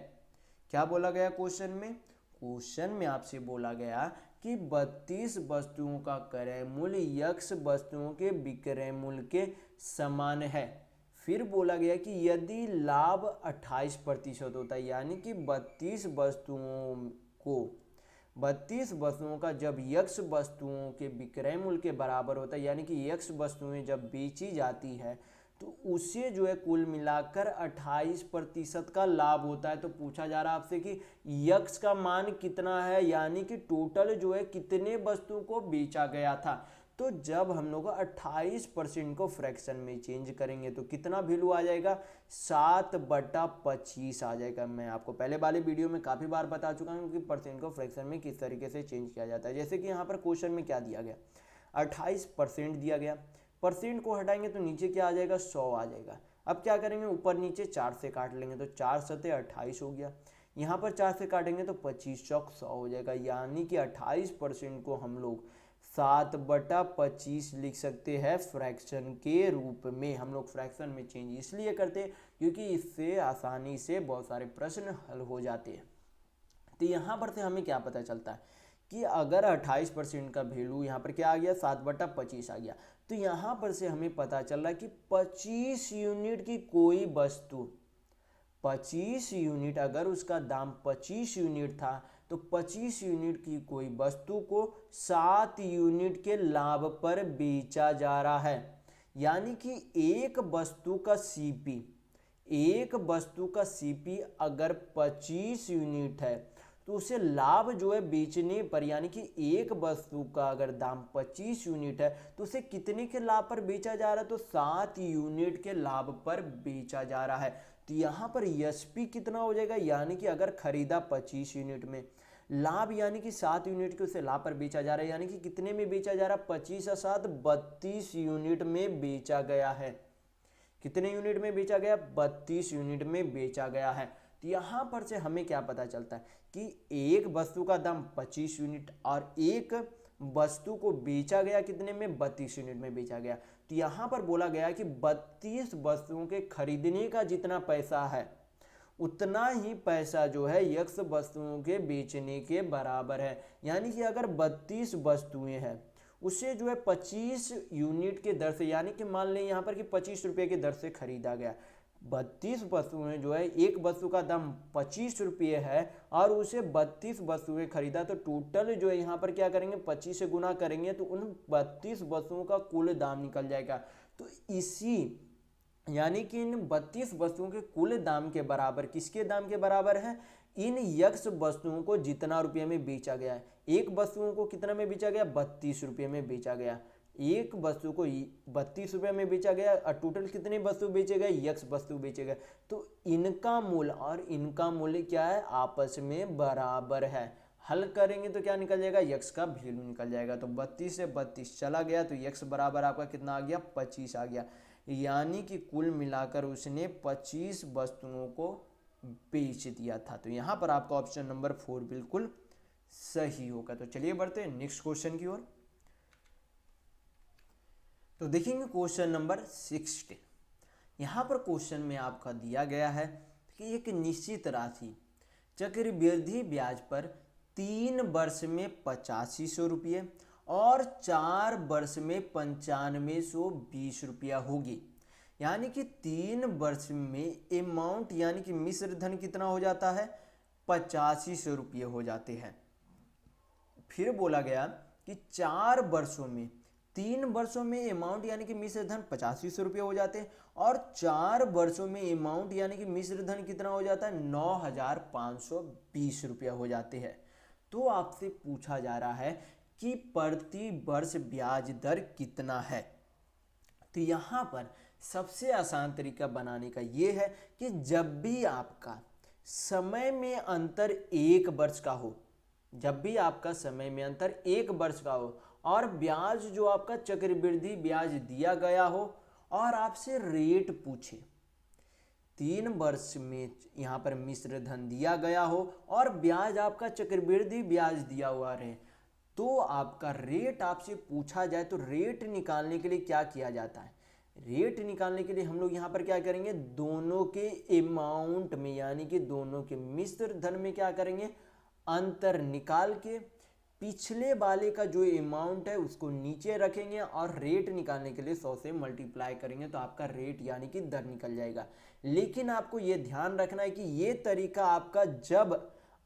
क्या बोला गया क्वेश्चन में, क्वेश्चन में आपसे बोला गया कि 32 वस्तुओं का क्रय मूल्य यक्ष वस्तुओं के विक्रय मूल्य के समान है। फिर बोला गया कि यदि लाभ 28% होता है, यानी कि 32 वस्तुओं का जब यक्ष वस्तुओं के विक्रय मूल्य के बराबर होता है, यानी कि यक्ष वस्तुएं जब बेची जाती है तो उसे जो है कुल मिलाकर 28% का लाभ होता है। तो पूछा जा रहा है आपसे कि यक्ष का मान कितना है, यानी कि टोटल जो है कितने वस्तुओं को बेचा गया था। तो जब हम लोग 28% को फ्रैक्शन में चेंज करेंगे तो कितना वैल्यू आ जाएगा, 7/25 आ जाएगा। मैं आपको पहले वाले वीडियो में काफ़ी बार बता चुका हूँ कि परसेंट को फ्रैक्शन में किस तरीके से चेंज किया जाता है। जैसे कि यहाँ पर क्वेश्चन में क्या दिया गया, 28% दिया गया, परसेंट को हटाएंगे तो नीचे क्या आ जाएगा, 100 आ जाएगा। अब क्या करेंगे, ऊपर नीचे 4 से काट लेंगे तो 4 सते 28 हो गया। यहाँ पर 4 से काटेंगे तो 25 चौक 100 हो जाएगा, यानी कि 28% को हम लोग 7/25 लिख सकते हैं फ्रैक्शन के रूप में। हम लोग फ्रैक्शन में चेंज इसलिए करते हैं क्योंकि इससे आसानी से बहुत सारे प्रश्न हल हो जाते हैं। तो यहाँ पर से हमें क्या पता चलता है कि अगर 28% का वैल्यू यहाँ पर क्या आ गया, 7/25 आ गया, तो यहाँ पर से हमें पता चल रहा है कि 25 यूनिट की कोई वस्तु, 25 यूनिट अगर उसका दाम 25 यूनिट था तो 25 यूनिट की कोई वस्तु को 7 यूनिट के लाभ पर बेचा जा रहा है। यानी कि एक वस्तु का सीपी अगर 25 यूनिट है तो उसे लाभ जो है बेचने पर, यानी कि एक वस्तु का अगर दाम 25 यूनिट है तो उसे कितने के लाभ पर बेचा जा रहा है, तो 7 यूनिट के लाभ पर बेचा जा रहा है। तो यहाँ पर एसपी कितना हो जाएगा, यानी कि अगर खरीदा 25 यूनिट में, लाभ यानी कि 7 यूनिट के उसे लाभ पर बेचा जा रहा है, यानी कि कितने में बेचा जा रहा है, 25 और 7 32 यूनिट में बेचा गया है। कितने यूनिट में बेचा गया, 32 यूनिट में बेचा गया है। तो यहाँ पर से हमें क्या पता चलता है कि एक वस्तु का दाम 25 यूनिट और एक वस्तु को बेचा गया कितने में, 32 यूनिट में बेचा गया। तो यहाँ पर बोला गया कि 32 वस्तुओं के खरीदने का जितना पैसा है उतना ही पैसा जो है यक्ष वस्तुओं के बेचने के बराबर है। यानी कि अगर 32 वस्तुएं हैं उसे जो है 25 यूनिट के दर से, यानी कि मान लें यहाँ पर कि 25 रुपये के दर से खरीदा गया, 32 वस्तुएं जो है, एक वस्तु का दाम 25 रुपये है और उसे 32 वस्तुएं खरीदा, तो टोटल जो है यहाँ पर क्या करेंगे, 25 से गुना करेंगे तो उन 32 वस्तुओं का कुल दाम निकल जाएगा। तो इसी यानी कि इन 32 वस्तुओं के कुल दाम के बराबर किसके दाम के बराबर है, इन यक्ष वस्तुओं को जितना रुपये में बेचा गया है। एक वस्तुओं को कितना में बेचा गया, 32 रुपये में बेचा गया। एक वस्तु को 32 रुपये में बेचा गया और टोटल कितने वस्तु बेचे गए, यक्स वस्तु बेचे गए। तो इनका मूल्य और इनका मूल्य क्या है, आपस में बराबर है। हल करेंगे तो क्या निकल जाएगा, यक्स का वैल्यू निकल जाएगा। तो 32 से 32 चला गया तो यक्स बराबर आपका कितना आ गया, 25 आ गया। यानी कि कुल मिलाकर उसने 25 वस्तुओं को बेच दिया था। तो यहाँ पर आपका ऑप्शन नंबर 4 बिल्कुल सही होगा। तो चलिए बढ़ते हैं नेक्स्ट क्वेश्चन की ओर। तो देखेंगे क्वेश्चन नंबर 16। यहाँ पर क्वेश्चन में आपका दिया गया है कि एक निश्चित राशि चक्रवृद्धि ब्याज पर 3 वर्ष में 8500 रुपये और 4 वर्ष में 9520 रुपया होगी। यानी कि 3 वर्ष में अमाउंट यानी कि मिश्र धन कितना हो जाता है, 8500 रुपये हो जाते हैं। फिर बोला गया कि 4 वर्षों में, 3 वर्षों में अमाउंट यानी कि मिश्र धन 8500 रुपये हो जाते हैं और 4 वर्षों में अमाउंट यानी कि मिश्र धन कितना हो जाता है, 9520 रुपया हो जाते हैं। तो आपसे पूछा जा रहा है कि प्रति वर्ष ब्याज दर कितना है। तो यहाँ पर सबसे आसान तरीका बनाने का ये है कि जब भी आपका समय में अंतर 1 वर्ष का हो, जब भी आपका समय में अंतर 1 वर्ष का हो और ब्याज जो आपका चक्रवृद्धि ब्याज दिया गया हो और आपसे रेट पूछे, 3 वर्ष में यहाँ पर मिश्र धन दिया गया हो और ब्याज आपका चक्रवृद्धि ब्याज दिया हुआ रहे, तो आपका रेट आपसे पूछा जाए तो रेट निकालने के लिए क्या किया जाता है, रेट निकालने के लिए हम लोग यहाँ पर क्या करेंगे, दोनों के अमाउंट में यानी कि दोनों के मिश्र धन में क्या करेंगे, अंतर निकाल के पिछले वाले का जो अमाउंट है उसको नीचे रखेंगे और रेट निकालने के लिए 100 से मल्टीप्लाई करेंगे तो आपका रेट यानी कि दर निकल जाएगा। लेकिन आपको ये ध्यान रखना है कि ये तरीका आपका जब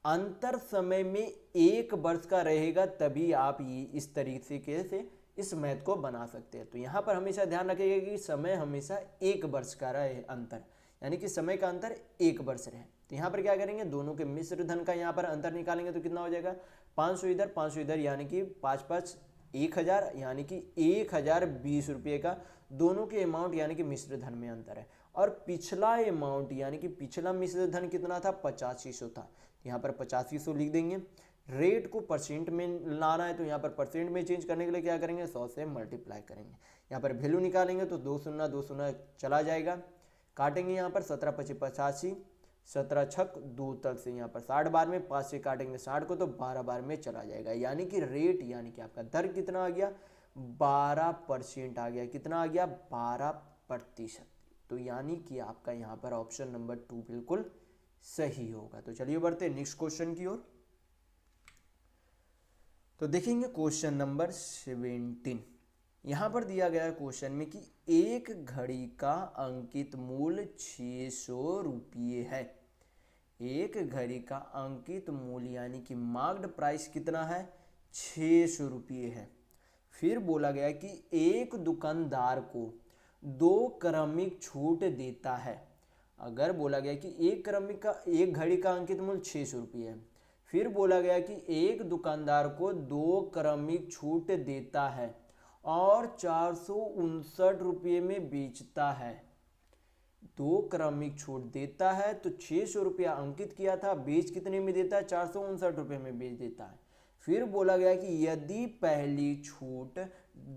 अंतर समय में 1 वर्ष का रहेगा तभी आप ये इस तरीके से इस मैथ को बना सकते हैं। तो यहाँ पर हमेशा ध्यान रखिएगा कि समय हमेशा 1 वर्ष का रहे अंतर, यानी कि समय का अंतर 1 वर्ष रहे। तो यहाँ पर क्या करेंगे, दोनों के मिश्र धन का यहाँ पर अंतर निकालेंगे तो कितना हो जाएगा, 500 इधर 500 इधर, यानी कि 5 5 1000, यानी कि 1020 रुपये का दोनों के अमाउंट यानी कि मिश्र धन में अंतर है। और पिछला अमाउंट यानी कि पिछला मिश्र धन कितना था, 8500 था, यहाँ पर 8500 लिख देंगे। रेट को परसेंट में लाना है तो यहाँ पर परसेंट में चेंज करने के लिए क्या करेंगे, 100 से मल्टीप्लाई करेंगे। यहाँ पर वैल्यू निकालेंगे तो 2 शून्य 2 शून्य चला जाएगा, काटेंगे यहाँ पर 17 25 85, 17 छक 2 तक से यहाँ पर 60 बार में 5 से काटेंगे 60 को तो 12 बार में चला जाएगा। यानी कि रेट यानी कि आपका दर कितना आ गया, 12% आ गया। कितना आ गया, 12%। तो यानी कि आपका यहाँ पर ऑप्शन नंबर 2 बिल्कुल सही होगा। तो चलिए बढ़ते हैं नेक्स्ट क्वेश्चन की ओर। तो देखेंगे क्वेश्चन नंबर 17। यहाँ पर दिया गया है क्वेश्चन में कि एक घड़ी का अंकित मूल्य 600 रुपये है। एक घड़ी का अंकित मूल्य यानी कि मार्क्ड प्राइस कितना है, 600 रुपये है। फिर बोला गया कि एक दुकानदार को 2 क्रमिक छूट देता है। अगर बोला गया कि एक घड़ी का अंकित मूल्य 600 रुपये है, फिर बोला गया कि एक दुकानदार को 2 क्रमिक छूट देता है और 459 रुपये में बेचता है। 2 क्रमिक छूट देता है तो 600 रुपया अंकित किया था, बेच कितने में देता है, 459 रुपये में बेच देता है। फिर बोला गया कि यदि पहली छूट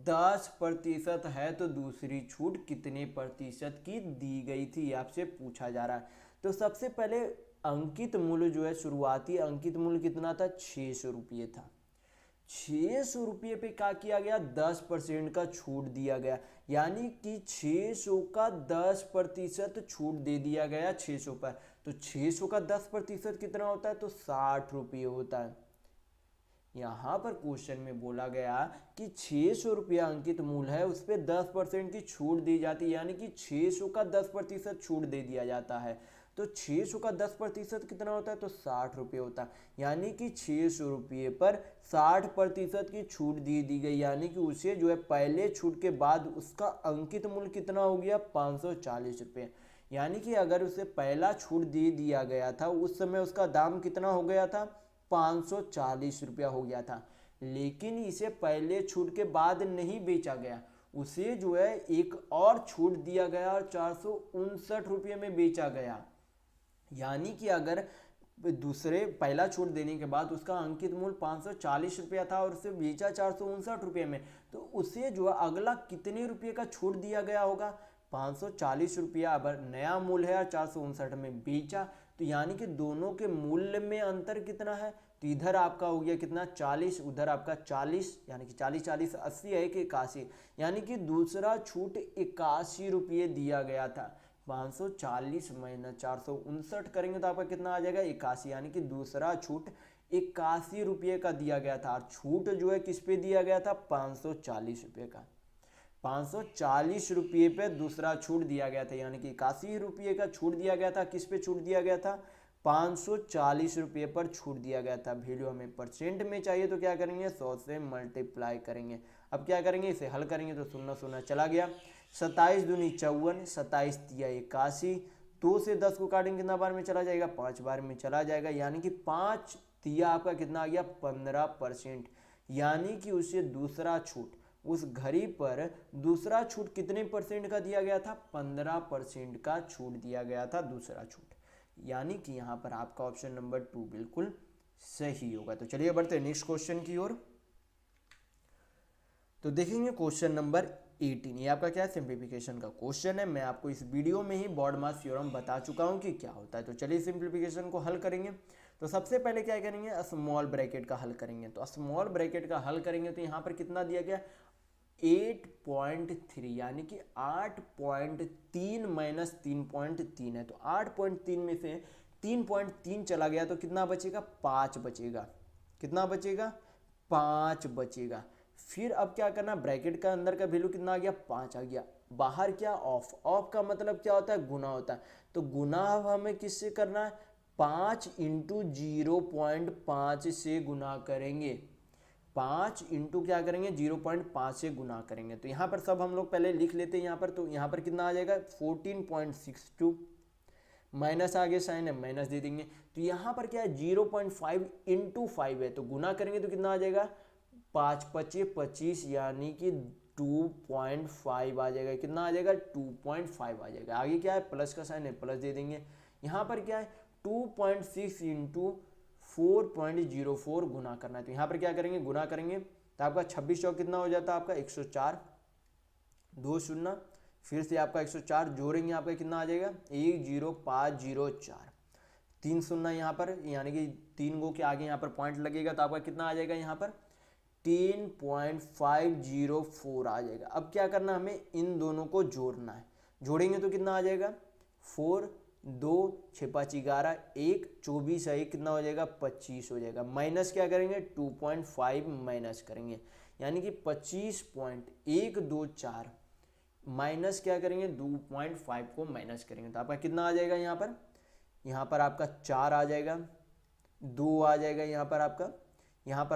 10% है तो दूसरी छूट कितने प्रतिशत की दी गई थी, आपसे पूछा जा रहा है। तो सबसे पहले अंकित मूल्य जो है, शुरुआती अंकित मूल्य कितना था, 600 रुपये था। 600 रुपये पे क्या किया गया, 10% का छूट दिया गया, यानी कि 600 का 10% छूट दे दिया गया 600 पर। तो 600 का 10% कितना होता है, तो 60 रुपये होता है। यहाँ पर क्वेश्चन में बोला गया कि 600 रुपया अंकित मूल्य है, उस पर 10% की छूट दी जाती है, यानी कि 600 का 10% छूट दे दिया जाता है। तो 600 का 10% कितना होता है, तो 60 रुपये होता है। यानी कि 600 रुपये पर 60% की छूट दी गई, यानी कि उसे जो है पहले छूट के बाद उसका अंकित मूल्य कितना हो गया, 540 रुपये। यानी कि अगर उसे पहला छूट दे दिया गया था उस समय उसका दाम कितना हो गया था, 540 रुपया हो गया था। लेकिन इसे पहले छूट के बाद नहीं बेचा गया, उसे जो है एक और छूट दिया गया और 459 रुपये में बेचा गया। यानी कि अगर दूसरे पहला छूट देने के बाद उसका अंकित मूल्य 540 रुपया था और उसे बेचा 459 रुपये में, तो उसे जो है अगला कितने रुपये का छूट दिया गया होगा? 540 रुपया अगर नया मूल्य है और 459 में बेचा, तो यानी कि दोनों के मूल्य में अंतर कितना है? तो इधर आपका हो गया कितना? 40, उधर आपका 40, यानी कि 40 40 80 है कि 81, यानी कि दूसरा छूट 81 रुपये दिया गया था। 540 माइनस 459 करेंगे तो आपका कितना आ जाएगा? 81, यानी कि दूसरा छूट 81 रुपये का दिया गया था। छूट जो है किस पे दिया गया था? 540 रुपये का। 540 रुपये पे दूसरा छूट दिया गया था, यानी कि 81 रुपये का छूट दिया गया था। किस पे छूट दिया गया था? 540 रुपये पर छूट दिया गया था। वैल्यू हमें परसेंट में चाहिए तो क्या करेंगे? 100 से मल्टीप्लाई करेंगे। अब क्या करेंगे? इसे हल करेंगे तो 0 0 चला गया। 27 दूनी 54, 27 तिया 81, 2 से 10 को काटेंगे कितना बार में चला जाएगा? 5 बार में चला जाएगा, यानी कि 5 तिया आपका कितना आ गया? 15%। यानी कि उसे दूसरा छूट, उस घड़ी पर दूसरा छूट कितने परसेंट का दिया गया था? 15% का छूट दिया गया था, दूसरा छूट। यानी कि यहाँ पर आपका ऑप्शन नंबर 2 बिल्कुल सही होगा। तो चलिए बढ़ते हैं नेक्स्ट क्वेश्चन की ओर। तो देखेंगे क्वेश्चन नंबर 18। ये आपका क्या है? सिंप्लीफिकेशन का क्वेश्चन है। मैं आपको इस वीडियो में ही बॉड मास थ्योरम बता चुका हूँ कि क्या होता है। तो चलिए सिंप्लीफिकेशन को हल करेंगे। तो सबसे पहले क्या करेंगे? स्मॉल ब्रैकेट का हल करेंगे। तो स्मॉल ब्रैकेट का हल करेंगे तो यहाँ पर कितना दिया गया? 8.3, यानी कि 8.3 माइनस 3.3 है। तो 8.3 में से 3.3 चला गया तो कितना बचेगा? 5 बचेगा। कितना बचेगा? 5 बचेगा। फिर अब क्या करना? ब्रैकेट का अंदर का वैल्यू कितना आ गया? 5 आ गया। बाहर क्या? ऑफ। ऑफ का मतलब क्या होता है? गुना होता है। तो गुना हमें किससे करना है? 5 इंटू 0.5 से गुना करेंगे। 5 इंटू क्या करेंगे? 0.5 से गुना करेंगे। तो यहाँ पर सब हम लोग पहले लिख लेते हैं यहाँ पर। तो यहाँ पर कितना आ जाएगा? 14.62, माइनस आगे साइन है, माइनस दे देंगे। तो यहाँ पर क्या है? 0.5 इंटू 5 है, तो गुना करेंगे तो कितना आ जाएगा? 5 पचे 25, यानी कि 2.5 आ जाएगा। कितना आ जाएगा? 2.5 आ जाएगा। आगे क्या है? प्लस का साइन है, प्लस दे देंगे। यहाँ पर क्या है? 2.6 इंटू 4.04 गुना करना है। तो यहाँ पर क्या करेंगे? गुना करेंगे तो आपका 26 चौक कितना हो जाता है? आपका 104, 2 शून्य, फिर से आपका 104 जोड़ेंगे, आपका कितना आ जाएगा? 10504, 3 शून्य यहाँ पर, यानी कि 3 गो के आगे यहाँ पर पॉइंट लगेगा तो आपका कितना आ जाएगा? यहाँ पर 10.504 आ जाएगा। अब क्या करना? हमें इन दोनों को जोड़ना है। जोड़ेंगे तो कितना आ जाएगा? 4 2 6 5 11, 1 24 है, 1 कितना हो जाएगा? 25 हो जाएगा। माइनस क्या करेंगे? 2.5 माइनस करेंगे, यानी कि 25.124 माइनस क्या करेंगे? 2.5 को माइनस करेंगे तो आपका कितना आ जाएगा? यहाँ पर आपका 4 आ जाएगा, 2 आ जाएगा, यहाँ पर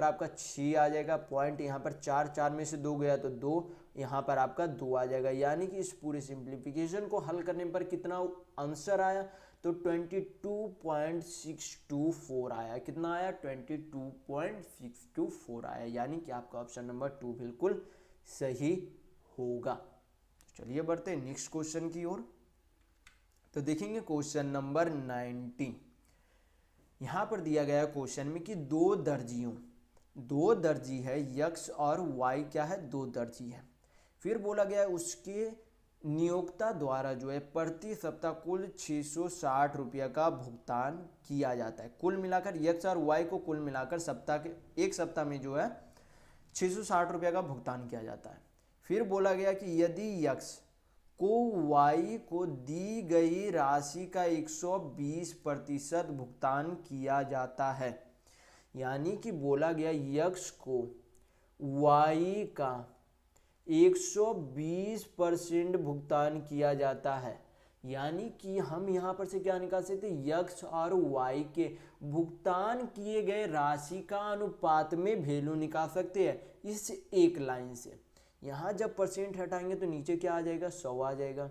आपका 6 आ जाएगा। पॉइंट यहाँ पर 4, 4 में से 2 गया तो 2, यहाँ पर आपका 2 आ जाएगा। यानी कि इस पूरे सिंप्लीफिकेशन को हल करने पर कितना आंसर आया? तो 22.624 आया। कितना आया? 22.624 आया। यानी कि आपका ऑप्शन नंबर 2 बिल्कुल सही होगा। चलिए बढ़ते हैं नेक्स्ट क्वेश्चन की ओर। तो देखेंगे क्वेश्चन नंबर 19। यहाँ पर दिया गया क्वेश्चन में कि दो दर्जी है, यक्स और वाई क्या है? 2 दर्जी है। फिर बोला गया उसके नियोक्ता द्वारा जो है प्रति सप्ताह कुल 660 रुपया का भुगतान किया जाता है। कुल मिलाकर यक्स और वाई को कुल मिलाकर एक सप्ताह में जो है 660 रुपया का भुगतान किया जाता है। फिर बोला गया कि यदि यक्स को वाई को दी गई राशि का 120% भुगतान किया जाता है, यानी कि बोला गया यक्स को वाई का 120% भुगतान किया जाता है। यानी कि हम यहाँ पर से क्या निकाल सकते हैं? यक्स और वाई के भुगतान किए गए राशि का अनुपात में वैल्यू निकाल सकते हैं इस एक लाइन से। यहाँ जब परसेंट हटाएंगे तो नीचे क्या आ जाएगा? 100 आ जाएगा।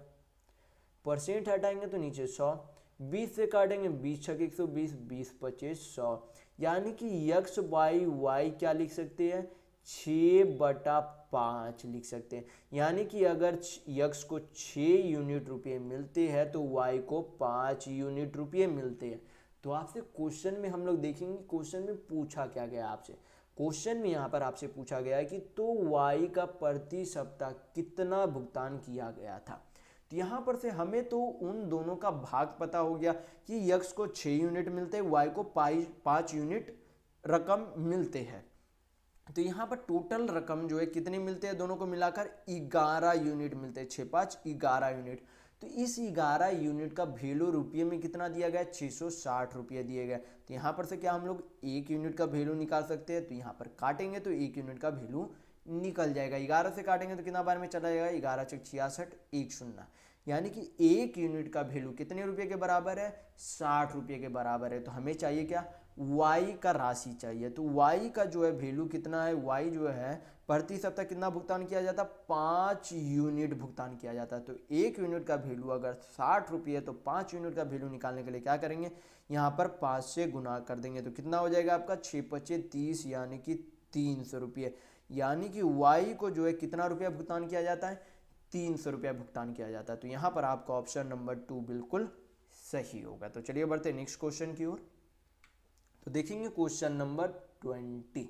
परसेंट हटाएंगे तो नीचे 100, 20 से काटेंगे 20 छक 120, 20 25 100, यानी कि यक्स बाई वाई क्या लिख सकते हैं, 6/5 लिख सकते हैं। यानी कि अगर यक्स को 6 यूनिट रुपये मिलते हैं तो वाई को 5 यूनिट रुपये मिलते हैं। तो आपसे क्वेश्चन में हम लोग देखेंगे क्वेश्चन में पूछा क्या गया आपसे। क्वेश्चन में यहाँ पर आपसे पूछा गया है कि तो वाई का प्रति सप्ताह कितना भुगतान किया गया था। तो यहाँ पर से हमें तो उन दोनों का भाग पता हो गया कि यक्स को 6 यूनिट मिलते हैं, वाई को 5 यूनिट रकम मिलते हैं। तो यहाँ पर टोटल रकम जो है कितने मिलते हैं, दोनों को मिलाकर 11 यूनिट मिलते हैं, 6 5 11 यूनिट। तो इस 11 यूनिट का वैल्यू रुपये में कितना दिया गया, 660 रुपये दिए गए। तो यहाँ पर से क्या हम लोग 1 यूनिट का वैल्यू निकाल सकते हैं। तो यहाँ पर काटेंगे तो 1 यूनिट का वैल्यू निकल जाएगा। 11 से काटेंगे तो कितना बार में चला जाएगा, 11 × 66 1 0। यानी कि 1 यूनिट का वैल्यू कितने रुपये के बराबर है, 60 रुपये के बराबर है। तो हमें चाहिए क्या, वाई का राशि चाहिए। तो वाई का जो है वैल्यू कितना है, वाई जो है प्रति सप्ताह कितना भुगतान किया जाता है, 5 यूनिट भुगतान किया जाता है। तो 1 यूनिट का वैल्यू अगर 60 रुपये है तो 5 यूनिट का वैल्यू निकालने के लिए क्या करेंगे, यहाँ पर 5 से गुना कर देंगे। तो कितना हो जाएगा आपका, 6 5 30 यानी कि 300 रुपये। यानी कि वाई को जो है कितना रुपया भुगतान किया जाता है, 300 रुपया भुगतान किया जाता है। तो यहाँ पर आपका ऑप्शन नंबर 2 बिल्कुल सही होगा। तो चलिए बढ़ते नेक्स्ट क्वेश्चन की ओर। तो देखेंगे क्वेश्चन नंबर 20।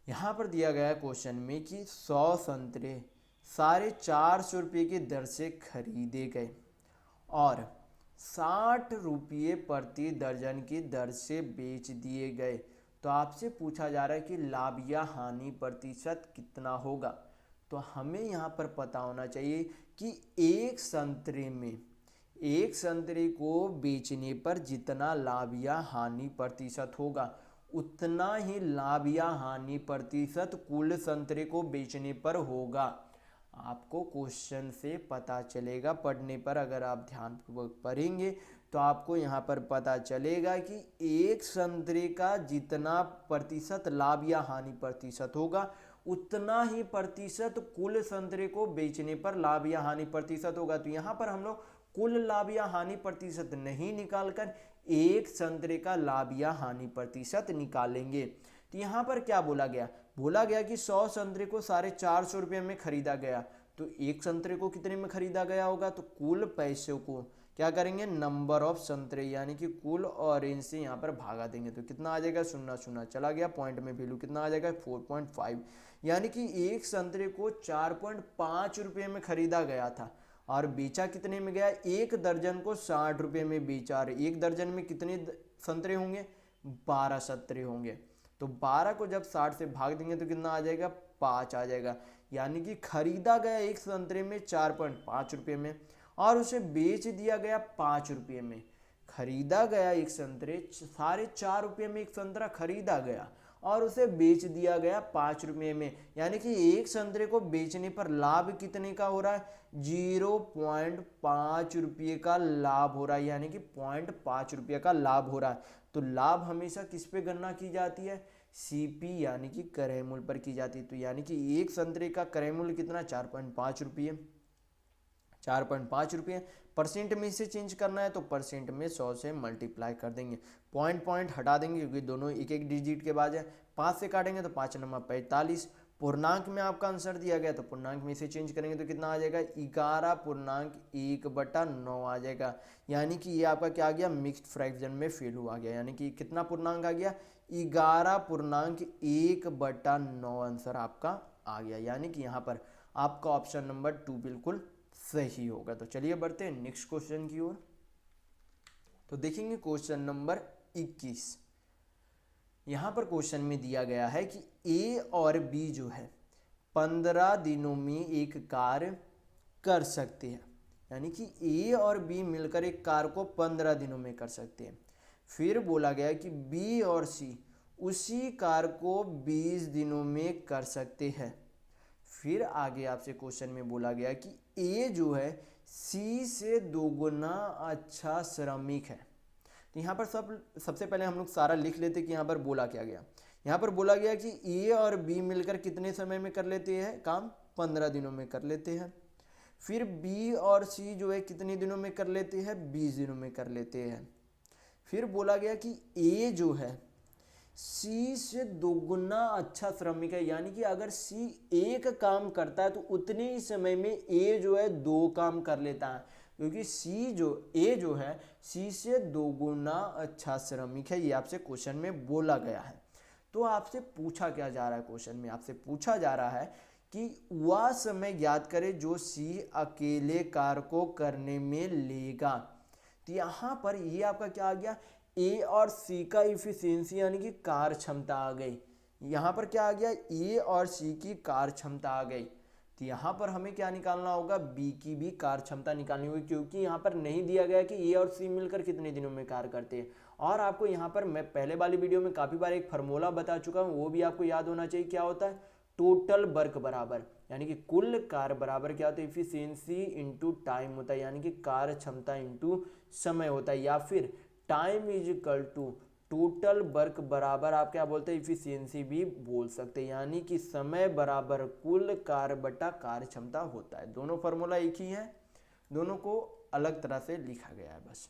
यहाँ पर दिया गया है क्वेश्चन में कि 100 संतरे 450 रुपये की दर से खरीदे गए और 60 रुपये प्रति दर्जन की दर से बेच दिए गए। तो आपसे पूछा जा रहा है कि लाभ या हानि प्रतिशत कितना होगा। तो हमें यहाँ पर पता होना चाहिए कि एक संतरे को बेचने पर जितना लाभ या हानि प्रतिशत होगा उतना ही लाभ या हानि प्रतिशत कुल संतरे को बेचने पर होगा। आपको क्वेश्चन से पता चलेगा, पढ़ने पर अगर आप ध्यानपूर्वक पढ़ेंगे तो आपको यहाँ पर पता चलेगा कि एक संतरे का जितना प्रतिशत लाभ या हानि प्रतिशत होगा उतना ही प्रतिशत कुल संतरे को बेचने पर लाभ या हानि प्रतिशत होगा। तो यहाँ पर हम लोग कुल लाभ या हानि प्रतिशत नहीं निकालकर एक संतरे का लाभ या हानि प्रतिशत निकालेंगे। तो यहाँ पर क्या बोला गया, बोला गया कि 100 संतरे को 450 रुपये में खरीदा गया। तो एक संतरे को कितने में खरीदा गया होगा, तो कुल पैसे को क्या करेंगे, नंबर ऑफ संतरे यानी कि कुल ऑरेंज से यहाँ पर भागा देंगे। तो कितना आ जाएगा, 0 0 चला गया, पॉइंट में वैल्यू कितना आ जाएगा, 4.5। यानी कि एक संतरे को 4.5 रुपये में खरीदा गया था और बेचा कितने में गया, एक दर्जन को 60 रुपये में बेचा। और एक दर्जन में कितने संतरे होंगे, 12 संतरे होंगे। तो 12 को जब 60 से भाग देंगे तो कितना आ जाएगा, 5 आ जाएगा। यानी कि खरीदा गया एक संतरे में 4.5 रुपये में और उसे बेच दिया गया 5 रुपये में। खरीदा गया एक संतरे 4.5 रुपये में, एक संतरा खरीदा गया और उसे बेच दिया गया 5 रुपये में। यानी कि एक संतरे को बेचने पर लाभ कितने का हो रहा है, 0.5 रुपये का लाभ हो रहा है। यानी कि 0.5 रुपये का लाभ हो रहा है। तो लाभ हमेशा किस पे गणना की जाती है, सीपी यानी कि क्रय मूल्य पर की जाती है। तो यानी कि एक संतरे का क्रय मूल्य कितना, 4.5 रुपये। 4.5 रुपये परसेंट में इसे चेंज करना है तो परसेंट में 100 से मल्टीप्लाई कर देंगे। पॉइंट हटा देंगे क्योंकि दोनों एक एक डिजिट के बाद है। 5 से काटेंगे तो 5 नंबर 45। पूर्णांक में आपका आंसर दिया गया तो पूर्णांक में इसे चेंज करेंगे तो कितना आ जाएगा, 11.1/9 आ जाएगा। यानी कि ये आपका क्या आ गया, मिक्स्ड फ्रैक्शन में फेल हुआ गया। यानी कि कितना पूर्णांक आ गया, 11.1/9 आंसर आपका आ गया। यानी कि यहाँ पर आपका ऑप्शन नंबर 2 बिल्कुल सही होगा। तो चलिए बढ़ते हैं नेक्स्ट क्वेश्चन की ओर। तो देखेंगे क्वेश्चन नंबर 21। यहाँ पर क्वेश्चन में दिया गया है कि ए और बी जो है 15 दिनों में एक कार्य कर सकते हैं। यानी कि ए और बी मिलकर एक कार्य को 15 दिनों में कर सकते हैं। फिर बोला गया कि बी और सी उसी कार्य को 20 दिनों में कर सकते हैं। फिर आगे आपसे क्वेश्चन में बोला गया कि ए जो है सी से 2 गुना अच्छा श्रमिक है। तो यहाँ पर सबसे पहले हम लोग सारा लिख लेते कि यहाँ पर बोला क्या गया। यहाँ पर बोला गया कि ए और बी मिलकर कितने समय में कर लेते हैं काम, 15 दिनों में कर लेते हैं। फिर बी और सी जो है कितने दिनों में कर लेते हैं, 20 दिनों में कर लेते हैं। फिर बोला गया कि ए जो है सी से दोगुना अच्छा श्रमिक है, यानी कि अगर सी एक काम करता है तो उतने ही समय में ए जो है दो काम कर लेता है, क्योंकि ए जो है सी से दोगुना अच्छा श्रमिक है। ये आपसे क्वेश्चन में बोला गया है। तो आपसे पूछा क्या जा रहा है, क्वेश्चन में आपसे पूछा जा रहा है कि वह समय ज्ञात करे जो सी अकेले कार्य को करने में लेगा। तो यहाँ पर ये आपका क्या आ गया, ए और सी का इफिशियंसी यानी कि कार्य क्षमता आ गई। यहाँ पर क्या आ गया, ए और सी की कार्य क्षमता आ गई। तो यहाँ पर हमें क्या निकालना होगा, बी की भी कार्य क्षमता निकालनी होगी, क्योंकि यहाँ पर नहीं दिया गया कि ए और सी मिलकर कितने दिनों में कार्य करते हैं। और आपको यहाँ पर मैं पहले वाली वीडियो में काफ़ी बार एक फार्मूला बता चुका हूँ, वो भी आपको याद होना चाहिए। क्या होता है, टोटल वर्क बराबर, यानी कि कुल कार्य बराबर क्या होता है, इफिशियंसी इंटू टाइम होता है, यानी कि कार्य क्षमता इंटू समय होता है। या फिर time is equal to total work बराबर आप क्या बोलते हैं, इफिशियंसी भी बोल सकते हैं, यानी कि समय बराबर कुल कार्य बटा कार्य क्षमता होता है। दोनों फार्मूला एक ही है, दोनों को अलग तरह से लिखा गया है बस।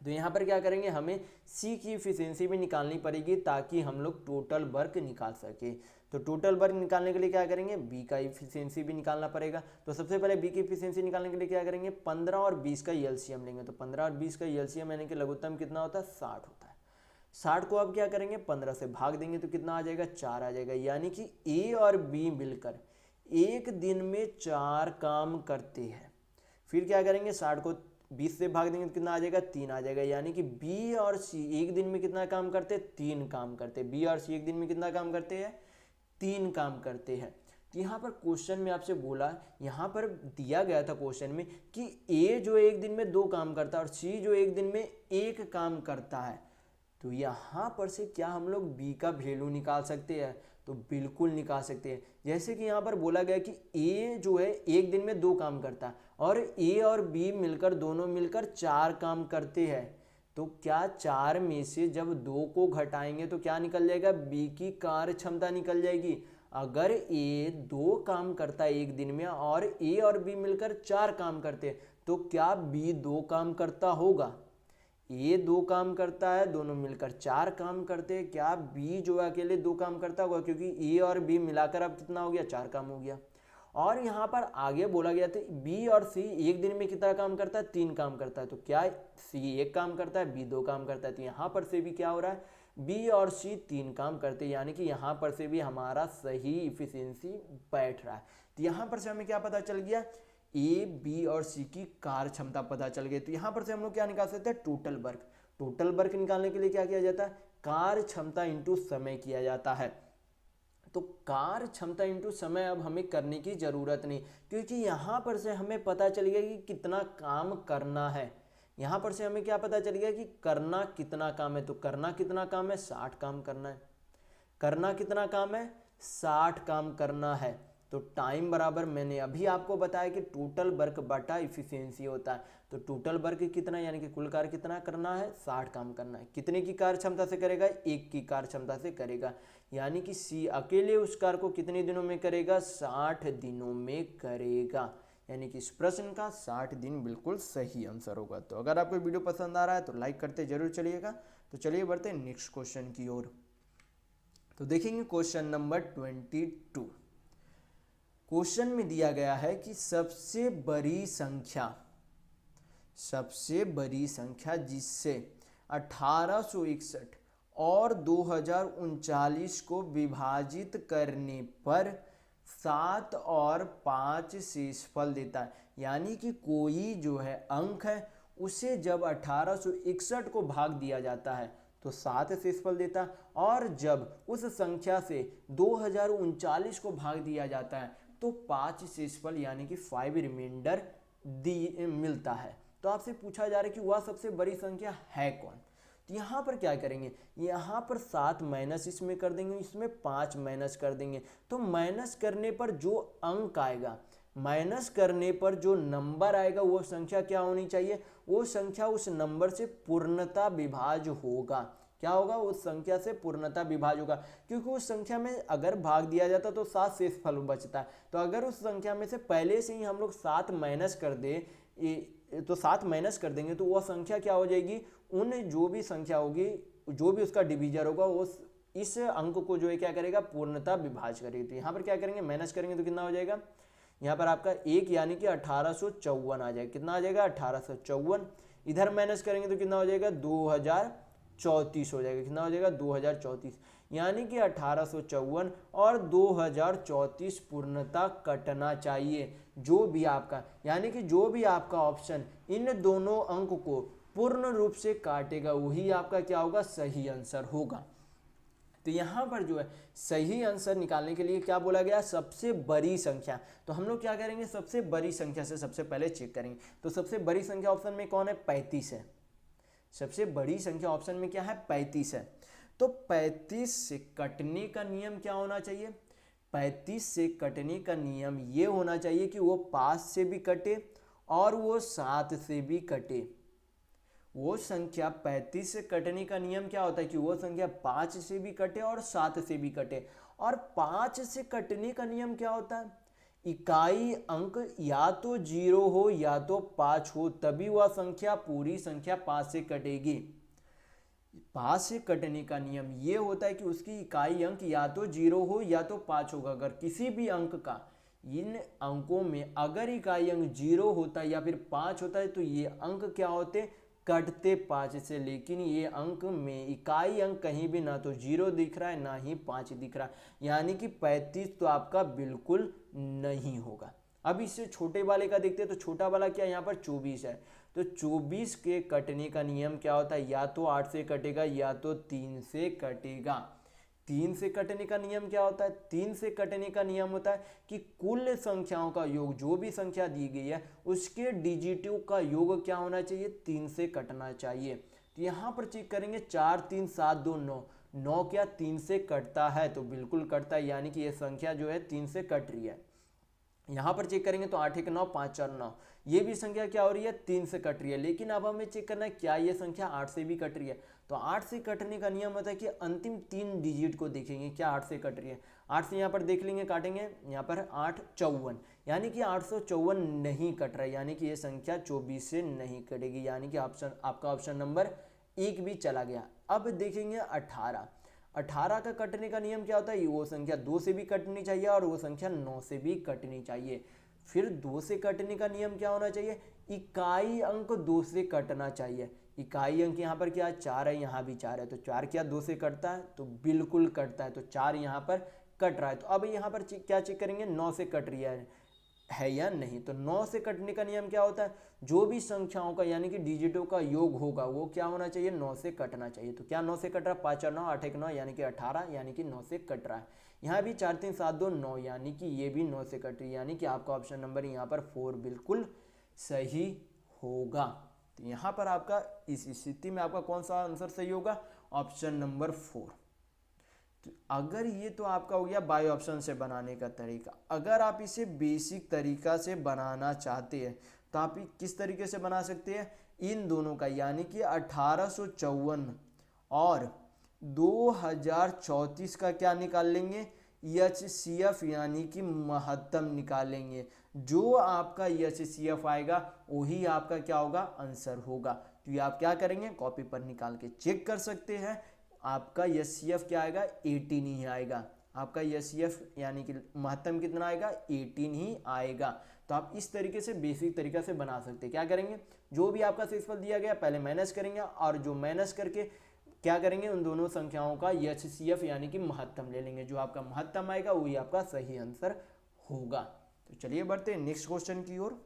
तो यहाँ पर क्या करेंगे, हमें सी की इफिशियंसी भी निकालनी पड़ेगी ताकि हम लोग टोटल वर्क निकाल सके। तो टोटल वर्क निकालने के लिए क्या करेंगे, बी का इफिशियंसी भी निकालना पड़ेगा। तो सबसे पहले बी की इफिशियंसी निकालने के लिए क्या करेंगे, 15 और 20 का एलसीएम लेंगे। तो 15 और 20 का एलसीएम यानी कि लघुत्तम कितना होता है, 60 होता है। 60 को अब क्या करेंगे, 15 से भाग देंगे तो कितना आ जाएगा, 4 आ जाएगा। यानी कि ए और बी मिलकर एक दिन में 4 काम करते हैं। फिर क्या करेंगे, 60 को 20 से भाग देंगे तो कितना आ जाएगा, 3 आ जाएगा। यानी कि बी और सी एक दिन में कितना काम करते हैं, 3 काम करते हैं। बी और सी एक दिन में कितना काम करते हैं, 3 काम करते हैं। तो यहाँ पर क्वेश्चन में आपसे बोला, यहाँ पर दिया गया था क्वेश्चन में कि ए जो एक दिन में 2 काम करता है और सी जो एक दिन में 1 काम करता है। तो यहाँ पर से क्या हम लोग बी का वैल्यू निकाल सकते हैं, तो बिल्कुल निकाल सकते हैं। जैसे कि यहाँ पर बोला गया कि ए जो है एक दिन में 2 काम करता है और ए और बी मिलकर दोनों मिलकर 4 काम करते हैं। तो क्या 4 में से जब 2 को घटाएंगे तो क्या निकल जाएगा, बी की कार्य क्षमता निकल जाएगी। अगर ए 2 काम करता है एक दिन में और ए और बी मिलकर 4 काम करते हैं तो क्या बी 2 काम करता होगा, ए 2 काम करता है, दोनों मिलकर 4 काम करते हैं। क्या बी जो है अकेले 2 काम करता होगा, क्योंकि ए और बी मिलाकर अब कितना हो गया, 4 काम हो गया। और यहाँ पर आगे बोला गया था बी और सी एक दिन में कितना काम करता है, 3 काम करता है। तो क्या सी 1 काम करता है, बी 2 काम करता है। तो यहाँ पर से भी क्या हो रहा है, बी और सी 3 काम करते हैं, यानी कि यहाँ पर से भी हमारा सही इफिशियंसी बैठ रहा है। तो यहाँ पर से हमें क्या पता चल गया, ए बी और सी की कार्य क्षमता पता चल गई। तो यहाँ पर से हम लोग क्या निकाल सकते हैं, टोटल वर्क। टोटल वर्क निकालने के लिए क्या किया जाता है, कार्य क्षमता इंटू समय किया जाता है। तो कार्य क्षमता इंटू समय अब हमें करने की जरूरत नहीं, क्योंकि यहाँ पर से हमें पता चल गया कि कितना काम करना है। यहाँ पर से हमें क्या पता चल गया कि करना कितना काम है। तो करना कितना काम है, 60 काम करना है। करना कितना काम है, 60 काम करना है। तो टाइम बराबर मैंने अभी आपको बताया कि टोटल वर्क बटा इफिशियंसी होता है। तो टोटल वर्क कितना, यानी कि कुल कार्य कितना करना है, 60 काम करना है। कितने की कार्य क्षमता से करेगा, 1 की कार्य क्षमता से करेगा। यानी कि सी अकेले उस कार्य को कितने दिनों में करेगा, 60 दिनों में करेगा। यानी कि इस प्रश्न का 60 दिन बिल्कुल सही आंसर होगा। तो अगर आपको वीडियो पसंद आ रहा है तो लाइक करते जरूर चलिएगा। तो चलिए बढ़ते हैं नेक्स्ट क्वेश्चन की ओर। तो देखेंगे क्वेश्चन नंबर 22। क्वेश्चन में दिया गया है कि सबसे बड़ी संख्या जिससे 1861 और 2039 को विभाजित करने पर 7 और 5 शेषफल देता है। यानी कि कोई जो है अंक है उसे जब 1861 को भाग दिया जाता है तो 7 शेषफल देता है, और जब उस संख्या से 2039 को भाग दिया जाता है तो 5 शेषफल यानी कि 5 रिमाइंडर मिलता है। तो आपसे पूछा जा रहा है कि वह सबसे बड़ी संख्या है कौन। तो यहाँ पर क्या करेंगे, यहाँ पर 7 माइनस इसमें कर देंगे, इसमें 5 माइनस कर देंगे। तो माइनस करने पर जो अंक आएगा, माइनस करने पर जो नंबर आएगा वो संख्या क्या होनी चाहिए, वो संख्या उस नंबर से पूर्णता विभाज्य होगा। क्या होगा, उस संख्या से पूर्णता विभाज्य होगा, क्योंकि उस संख्या में अगर भाग दिया जाता तो 7 शेषफल बचता है। तो अगर उस संख्या में से पहले से ही हम लोग 7 माइनस कर दे तो 7 माइनस कर देंगे तो वह संख्या क्या हो जाएगी, उन जो भी संख्या होगी, जो भी उसका डिवीजर होगा वो इस अंक को जो है क्या करेगा, पूर्णतः विभाज्य करेगा। तो यहाँ पर क्या करेंगे, माइनस करेंगे तो कितना हो जाएगा, यहाँ पर आपका 1 यानी कि 1854 आ जाएगा। कितना आ जाएगा, 1854। इधर माइनस करेंगे तो कितना हो जाएगा, 2034 हो जाएगा। कितना हो जाएगा, 2034। यानी कि 1854 और 2034 पूर्णतः कटना चाहिए। जो भी आपका, यानी कि जो भी आपका ऑप्शन इन दोनों अंक को पूर्ण रूप से काटेगा वही आपका क्या होगा, सही आंसर होगा। तो यहाँ पर जो है सही आंसर निकालने के लिए क्या बोला गया, सबसे बड़ी संख्या। तो हम लोग क्या करेंगे, सबसे बड़ी संख्या से सबसे पहले चेक करेंगे। तो सबसे बड़ी संख्या ऑप्शन में कौन है, 35 है। सबसे बड़ी संख्या ऑप्शन में क्या है, 35 है। तो 35 से कटने का नियम क्या होना चाहिए, 35 से कटने का नियम ये होना चाहिए कि वो 5 से भी कटे और वो 7 से भी कटे। वो संख्या 35 से कटने का नियम क्या होता है कि वो संख्या 5 से भी कटे और 7 से भी कटे। और 5 से कटने का नियम क्या होता है, इकाई अंक या तो 0 हो या तो 5 हो, तभी वह संख्या पूरी संख्या 5 से कटेगी। 5 से कटने का नियम ये होता है कि उसकी इकाई अंक या तो 0 हो या तो 5 होगा। अगर किसी भी अंक का इन अंकों में अगर इकाई अंक 0 होता है या फिर 5 होता है तो ये अंक क्या होते, कटते 5 से। लेकिन ये अंक में इकाई अंक कहीं भी ना तो 0 दिख रहा है ना ही 5 दिख रहा है, यानी कि 35 तो आपका बिल्कुल नहीं होगा। अब इससे छोटे वाले का देखते हैं। तो छोटा वाला क्या, यहाँ पर 24 है। तो 24 के कटने का नियम क्या होता है, या तो 8 से कटेगा या तो 3 से कटेगा। 3 से कटने का नियम क्या होता है, 3 से कटने का नियम होता है कि कुल संख्याओं का योग, जो भी संख्या दी गई है उसके डिजिटों का योग क्या होना चाहिए, 3 से कटना चाहिए। तो यहाँ पर चेक करेंगे 4 3 7 2 9, 9 क्या 3 से कटता है, तो बिल्कुल कटता है, यानी कि ये संख्या जो है 3 से कट रही है। यहाँ पर चेक करेंगे तो 8 1 9 5 4 9, ये भी संख्या क्या हो रही है, 3 से कट रही है। लेकिन अब हमें चेक करना है क्या ये संख्या 8 से भी कट रही है। तो 8 से कटने का नियम होता है कि अंतिम 3 डिजिट को देखेंगे क्या 8 से कट रही है। 8 से यहाँ पर देख लेंगे, काटेंगे यहाँ पर 8 54, यानी कि 854 नहीं कट रहा है, यानी कि ये संख्या 24 से नहीं कटेगी, यानी कि ऑप्शन आपका ऑप्शन नंबर 1 भी चला गया। अब देखेंगे 18। 18 का कटने का नियम क्या होता है, वो संख्या 2 से भी कटनी चाहिए और वो संख्या 9 से भी कटनी चाहिए। फिर 2 से कटने का नियम क्या होना चाहिए, इकाई अंक 2 से कटना चाहिए। इकाई अंक यहाँ पर क्या 4 है, यहाँ भी 4 है, तो 4 क्या 2 से कटता है, तो बिल्कुल कटता है। तो 4 यहाँ पर कट रहा है। तो अब यहाँ पर क्या चेक करेंगे, 9 से कट रही है या नहीं। तो 9 से कटने का नियम क्या होता है, जो भी संख्याओं का यानी कि डिजिटों का योग होगा वो क्या होना चाहिए, 9 से कटना चाहिए। तो क्या 9 से कट रहा है, 5 4 9 8 1 9, यानी कि 18, यानी कि 9 से कट रहा है। यहाँ भी 4 3 7 2 9, यानी कि ये भी 9 से कट रही है, यानी कि आपका ऑप्शन नंबर यहाँ पर 4 बिल्कुल सही होगा। तो यहाँ पर आपका इस स्थिति में आपका कौन सा आंसर सही होगा, ऑप्शन नंबर 4। तो अगर ये तो आपका हो गया बाय ऑप्शन से बनाने का तरीका। अगर आप इसे बेसिक तरीका से बनाना चाहते हैं तो आप किस तरीके से बना सकते हैं, इन दोनों का यानी कि 1854 और 2034 का क्या निकाल लेंगे, HCF यानी कि महत्तम निकालेंगे। जो आपका HCF आएगा वही आपका क्या होगा, आंसर होगा। तो ये आप क्या करेंगे, कॉपी पर निकाल के चेक कर सकते हैं। आपका HCF क्या आएगा, 18 ही आएगा। आपका HCF यानी कि महत्तम कितना आएगा, 18 ही आएगा। तो आप इस तरीके से बेसिक तरीका से बना सकते हैं। क्या करेंगे, जो भी आपका शेषफल दिया गया पहले माइनस करेंगे और जो माइनस करके क्या करेंगे, उन दोनों संख्याओं का HCF यानी कि महत्तम ले लेंगे। जो आपका महत्तम आएगा वही आपका सही आंसर होगा। तो चलिए बढ़ते हैं नेक्स्ट क्वेश्चन की ओर।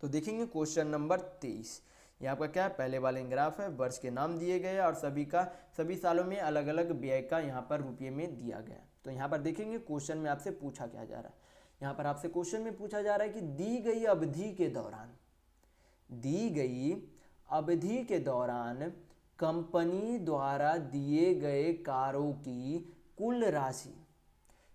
तो देखेंगे क्वेश्चन नंबर 23। ये आपका क्या है, पहले वाले ग्राफ है, वर्ष के नाम दिए गए और सभी सालों में अलग अलग व्यय का यहाँ पर रुपये में दिया गया। तो यहाँ पर देखेंगे क्वेश्चन में आपसे पूछा क्या जा रहा है। यहाँ पर आपसे क्वेश्चन में पूछा जा रहा है कि दी गई अवधि के दौरान कंपनी द्वारा दिए गए कार्यों की कुल राशि,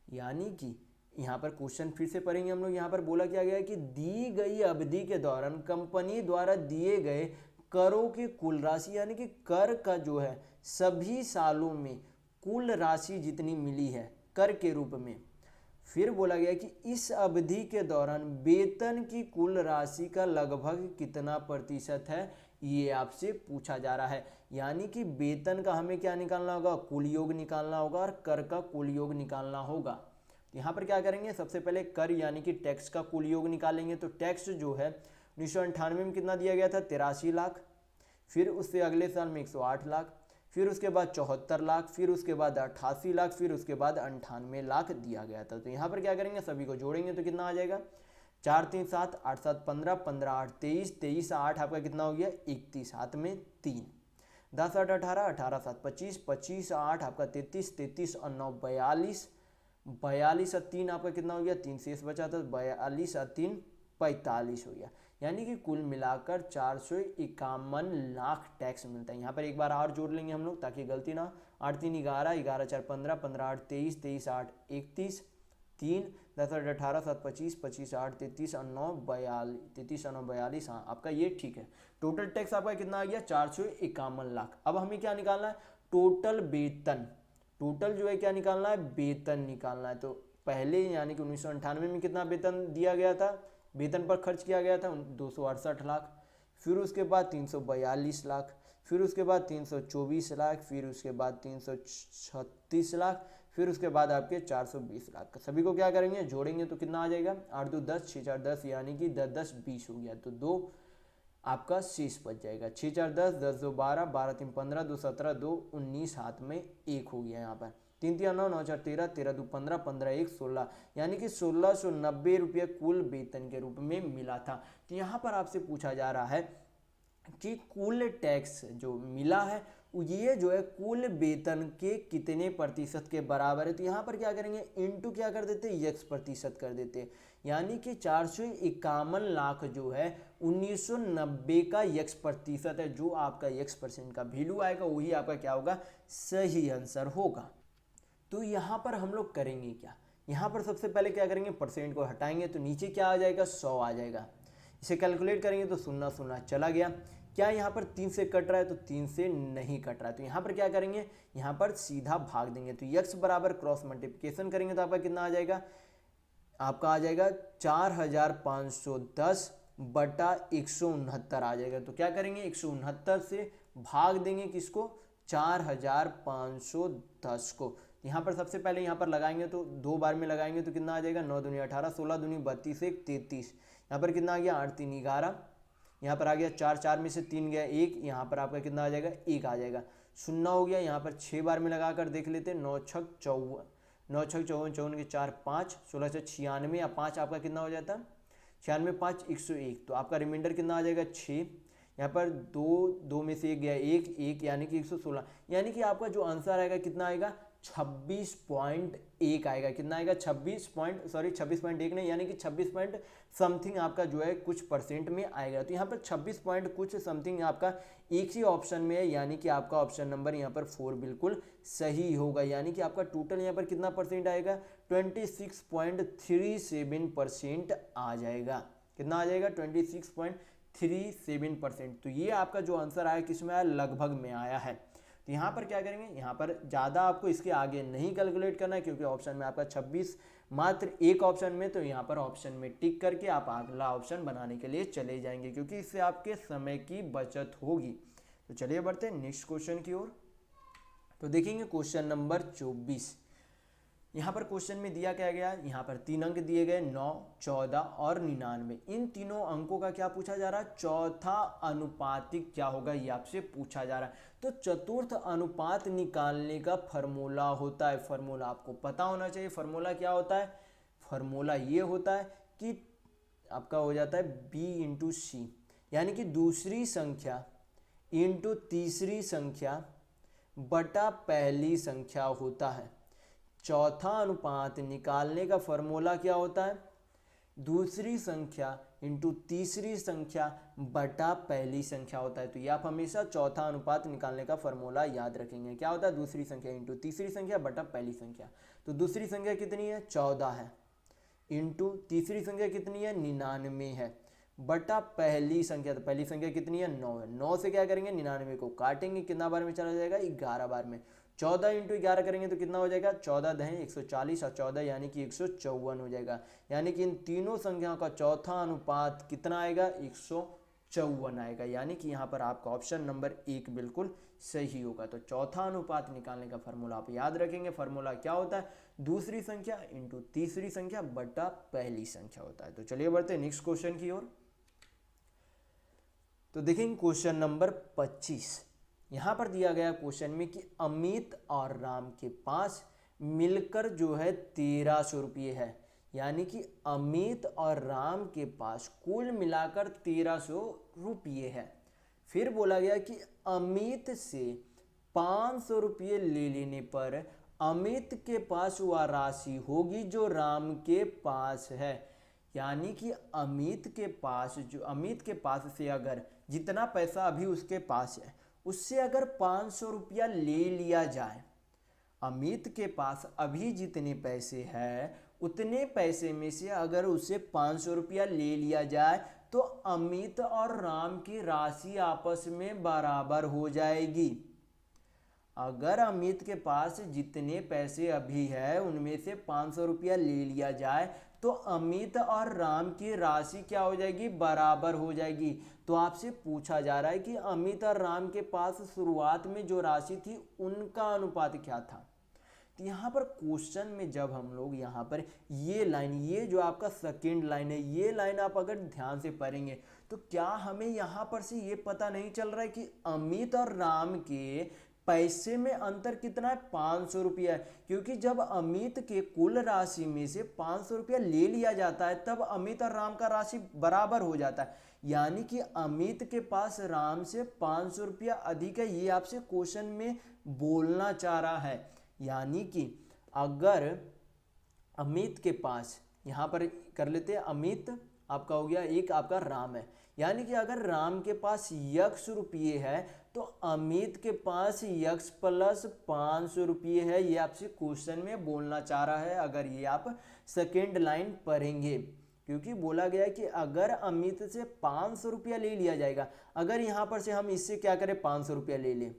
यानी कि यहाँ पर क्वेश्चन फिर से पढ़ेंगे हम लोग। यहाँ पर बोला क्या गया है कि दी गई अवधि के दौरान कंपनी द्वारा दिए गए करों की कुल राशि, यानी कि कर का जो है सभी सालों में कुल राशि जितनी मिली है कर के रूप में। फिर बोला गया कि इस अवधि के दौरान वेतन की कुल राशि का लगभग कितना प्रतिशत है ये आपसे पूछा जा रहा है। यानी कि वेतन का हमें क्या निकालना होगा, कुल योग निकालना होगा और कर का कुल योग निकालना होगा। यहाँ पर क्या करेंगे, सबसे पहले कर यानी कि टैक्स का कुल योग निकालेंगे। तो टैक्स जो है 1998 में कितना दिया गया था, 83 लाख, फिर उससे अगले साल में 108 लाख, फिर उसके बाद 74 लाख, फिर उसके बाद 88 लाख, फिर उसके बाद 98 लाख दिया गया था। तो यहाँ पर क्या करेंगे, सभी को जोड़ेंगे तो कितना आ जाएगा, 4 3 7 8 7 15, 15 8 23, 23 8 आपका कितना हो गया 31, हाथ में 3, 10 8 18, 18 7 25, 25 8 आपका 33, 33 और 9 42, 42 और 3 आपका कितना हो गया 3 शेष बचा था, 42 और 3 45 हो गया। यानी कि कुल मिलाकर 451 लाख टैक्स मिलता है। यहाँ पर एक बार और जोड़ लेंगे हम लोग ताकि गलती ना, 8 3 11, 11 4 15, 15 8 23, 23 8 31, 3 10 8 18 7 25, 25 8 33 और 9 42, 33 और 9 42, हाँ आपका ये ठीक है। टोटल टैक्स आपका कितना आ गया 451 लाख। अब हमें क्या निकालना है, टोटल वेतन, टोटल जो है क्या निकालना है, वेतन निकालना है। तो पहले यानी कि 1998 में कितना वेतन दिया गया था, वेतन पर खर्च किया गया था 268 लाख, फिर उसके बाद 342 लाख, फिर उसके बाद 324 लाख, फिर उसके बाद 336 लाख, फिर उसके बाद आपके 420 लाख। सभी को क्या करेंगे, जोड़ेंगे तो कितना आ जाएगा, 8 2 10, 6 4 10, यानी कि 10 10 20 हो गया। तो 2 आपका शेष बच जाएगा, 6 4 10, 10 2 12, 12 3 15, 2 17, 2 19, हाथ में 1 हो गया। यहाँ पर 3 3 9, 9 4 13, 13 2 15, 15 1 16, यानी कि 1690 रुपये कुल वेतन के रूप में मिला था। तो यहाँ पर आपसे पूछा जा रहा है कि कुल टैक्स जो मिला है ये जो है कुल वेतन के कितने प्रतिशत के बराबर है। तो यहाँ पर क्या करेंगे, इनटू क्या कर देते हैं, x प्रतिशत कर देते हैं। यानी कि 451 लाख जो है 1990 का x प्रतिशत है, जो आपका x% का वैल्यू आएगा वही आपका क्या होगा, सही आंसर होगा। तो यहाँ पर हम लोग करेंगे क्या, यहाँ पर सबसे पहले क्या करेंगे, परसेंट को हटाएंगे तो नीचे क्या आ जाएगा, 100 आ जाएगा। इसे कैलकुलेट करेंगे तो 0 0 चला गया। क्या यहाँ पर 3 से कट रहा है, तो 3 से नहीं कट रहा है। तो यहाँ पर क्या करेंगे, यहाँ पर सीधा भाग देंगे। तो x बराबर क्रॉस मल्टीप्लिकेशन करेंगे तो आपका कितना आ जाएगा, आपका आ जाएगा 4510 बटा 169 आ जाएगा। तो क्या करेंगे, 169 से भाग देंगे किसको, 4510 को। यहाँ पर सबसे पहले यहाँ पर लगाएंगे तो 2 बार में लगाएंगे तो कितना आ जाएगा, 9 दूनी 18, 16 दूनी 32, 1 33, यहाँ पर कितना आ गया 8 3 11, यहाँ पर आ गया 4 4 में से 3 गया 1, यहाँ पर आपका कितना आ जाएगा 1 आ जाएगा, 0 हो गया। यहाँ पर 6 बार में लगा कर देख लेते, 9 6 54, 9 6 54, 54 के 4 5, 16 से 96, या 5 आपका कितना हो जाता है 96, 5 101। तो आपका रिमाइंडर कितना आ जाएगा 6, यहाँ पर 2 में से 1 गया 1 1, यानी कि 116, यानी कि आपका जो आंसर आएगा कितना आएगा 26.1 आएगा। कितना आएगा 26.1 नहीं, यानी कि 26 पॉइंट समथिंग आपका जो है कुछ परसेंट में आएगा। तो यहाँ पर 26 पॉइंट कुछ समथिंग आपका एक ही ऑप्शन में है, यानी कि आपका ऑप्शन नंबर यहाँ पर 4 बिल्कुल सही होगा। यानी कि आपका टोटल यहाँ पर कितना परसेंट आएगा, 26.37% आ जाएगा। कितना आ जाएगा 26.37%। तो ये आपका जो आंसर आया किसमें आया, लगभग में आया है। तो यहाँ पर क्या करेंगे, यहाँ पर ज़्यादा आपको इसके आगे नहीं कैलकुलेट करना है क्योंकि ऑप्शन में आपका 26 मात्र एक ऑप्शन में, तो यहाँ पर ऑप्शन में टिक करके आप अगला ऑप्शन बनाने के लिए चले जाएंगे क्योंकि इससे आपके समय की बचत होगी। तो चलिए बढ़ते हैं नेक्स्ट क्वेश्चन की ओर। तो देखेंगे क्वेश्चन नंबर 24। यहाँ पर क्वेश्चन में दिया क्या गया, यहाँ पर 3 अंक दिए गए 9, 14 और 99। इन तीनों अंकों का क्या पूछा जा रहा है, चौथा अनुपातिक क्या होगा ये आपसे पूछा जा रहा है। तो चतुर्थ अनुपात निकालने का फॉर्मूला होता है, फॉर्मूला आपको पता होना चाहिए। फॉर्मूला क्या होता है, फॉर्मूला ये होता है कि आपका हो जाता है b इंटू सी, यानी कि दूसरी संख्या इंटू तीसरी संख्या बटा पहली संख्या होता है। चौथा अनुपात निकालने का फॉर्मूला क्या होता है, दूसरी संख्या इंटू तीसरी संख्या बटा पहली संख्या होता है। तो ये आप हमेशा चौथा अनुपात निकालने का फॉर्मूला याद रखेंगे। क्या होता है, दूसरी संख्या इंटू तीसरी संख्या बटा पहली संख्या। तो दूसरी संख्या कितनी है 14 है, इंटू तीसरी संख्या कितनी है 99 है, बटा पहली संख्या, तो पहली संख्या कितनी है 9 है। 9 से क्या करेंगे 99 को काटेंगे, कितना बार में चला जाएगा 11 बार में। 14 इंटू 11 करेंगे तो कितना हो जाएगा, 14 दहें 140 और 14 यानी कि 154 हो जाएगा। यानी कि इन तीनों संख्याओं का चौथा अनुपात कितना आएगा 154 54 आएगा, यानी कि यहाँ पर आपका ऑप्शन नंबर 1 बिल्कुल सही होगा। तो चौथा अनुपात निकालने का फॉर्मूला आप याद रखेंगे। फॉर्मूला क्या होता है? दूसरी संख्या इंटू तीसरी संख्या बटा पहली संख्या होता है। तो चलिए बढ़ते हैं नेक्स्ट क्वेश्चन की ओर। तो देखेंगे क्वेश्चन नंबर 25। यहाँ पर दिया गया क्वेश्चन में कि अमित और राम के पास मिलकर जो है 1300 रुपये है, यानी कि अमित और राम के पास कुल मिलाकर 1300 रुपये है। फिर बोला गया कि अमित से 500 रुपये ले लेने पर अमित के पास वह राशि होगी जो राम के पास है, यानी कि अमित के पास से अगर जितना पैसा अभी उसके पास है उससे अगर 500 रुपया ले लिया जाए, अमित के पास अभी जितने पैसे हैं उतने पैसे में से अगर उसे 500 रुपया ले लिया जाए तो अमित और राम की राशि आपस में बराबर हो जाएगी। अगर अमित के पास जितने पैसे अभी है उनमें से 500 रुपया ले लिया जाए तो अमित और राम की राशि क्या हो जाएगी? बराबर हो जाएगी। तो आपसे पूछा जा रहा है कि अमित और राम के पास शुरुआत में जो राशि थी उनका अनुपात क्या था। तो यहाँ पर क्वेश्चन में जब हम लोग यहाँ पर ये लाइन, ये जो आपका सेकेंड लाइन है, ये लाइन आप अगर ध्यान से पढ़ेंगे तो क्या हमें यहाँ पर से ये पता नहीं चल रहा है कि अमित और राम के पैसे में अंतर कितना है? 500 रुपया है। क्योंकि जब अमित के कुल राशि में से 500 रुपया ले लिया जाता है तब अमित और राम का राशि बराबर हो जाता है, यानी कि अमित के पास राम से 500 रुपया अधिक है। ये आपसे क्वेश्चन में बोलना चाह रहा है, यानी कि अगर अमित के पास, यहाँ पर कर लेते हैं, अमित आपका हो गया, एक आपका राम है, यानी कि अगर राम के पास यक्स रुपये है तो अमित के पास यक्स प्लस 500 रुपये है। ये आपसे क्वेश्चन में बोलना चाह रहा है अगर ये आप सेकेंड लाइन पढ़ेंगे, क्योंकि बोला गया है कि अगर अमित से 500 रुपया ले लिया जाएगा, अगर यहाँ पर से हम इससे क्या करें 500 रुपया ले लें,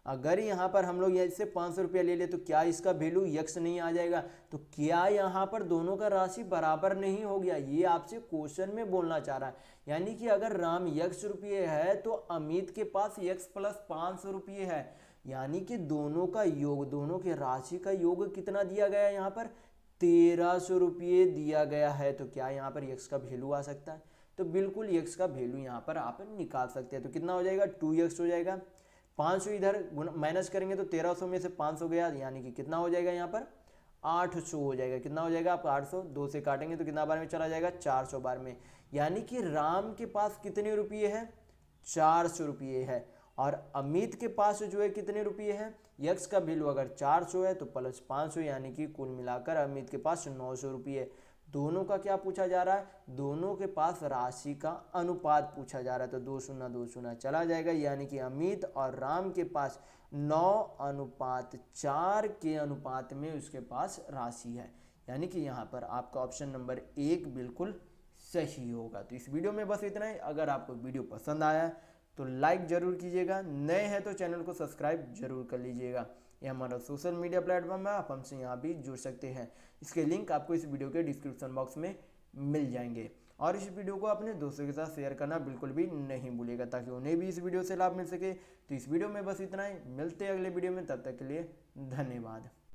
अगर यहाँ पर हम लोग इससे 500 रुपया ले ले तो क्या इसका वैल्यू यक्स नहीं आ जाएगा? तो क्या यहाँ पर दोनों का राशि बराबर नहीं हो गया? ये आपसे क्वेश्चन में बोलना चाह रहा है, यानी कि अगर राम यक्स रुपये है तो अमित के पास यक्स प्लस 500 रुपये है, यानी कि दोनों का योग, दोनों के राशि का योग कितना दिया गया है? यहाँ पर 1300 रुपये दिया गया है। तो क्या यहाँ पर यक्स का वैल्यू आ सकता है? तो बिल्कुल यक्स का वैल्यू यहाँ पर आप निकाल सकते हैं। तो कितना हो जाएगा? 2x हो जाएगा। 500 इधर माइनस करेंगे तो 1300 में से 500 गया, यानी कि कितना हो जाएगा? यहाँ पर 800 हो जाएगा। कितना हो जाएगा? आप 800 2 से काटेंगे तो कितना बार में चला जाएगा? 400 बार में, यानी कि राम के पास कितने रुपये है? 400 रुपये है। और अमित के पास जो है कितने रुपये है? यक्स का वैल्यू अगर 400 है तो प्लस 500, यानी कि कुल मिलाकर अमित के पास 900 रुपये है। दोनों का क्या पूछा जा रहा है? दोनों के पास राशि का अनुपात पूछा जा रहा है। तो 2 शून्य 2 शून्य चला जाएगा, यानी कि अमित और राम के पास 9:4 के अनुपात में उसके पास राशि है, यानी कि यहाँ पर आपका ऑप्शन नंबर 1 बिल्कुल सही होगा। तो इस वीडियो में बस इतना ही। अगर आपको वीडियो पसंद आया तो लाइक जरूर कीजिएगा, नए हैं तो चैनल को सब्सक्राइब जरूर कर लीजिएगा। ये हमारा सोशल मीडिया प्लेटफॉर्म है, आप हमसे यहाँ भी जुड़ सकते हैं। इसके लिंक आपको इस वीडियो के डिस्क्रिप्शन बॉक्स में मिल जाएंगे। और इस वीडियो को अपने दोस्तों के साथ शेयर करना बिल्कुल भी नहीं भूलिएगा, ताकि उन्हें भी इस वीडियो से लाभ मिल सके। तो इस वीडियो में बस इतना ही, मिलते हैं अगले वीडियो में, तब तक के लिए धन्यवाद।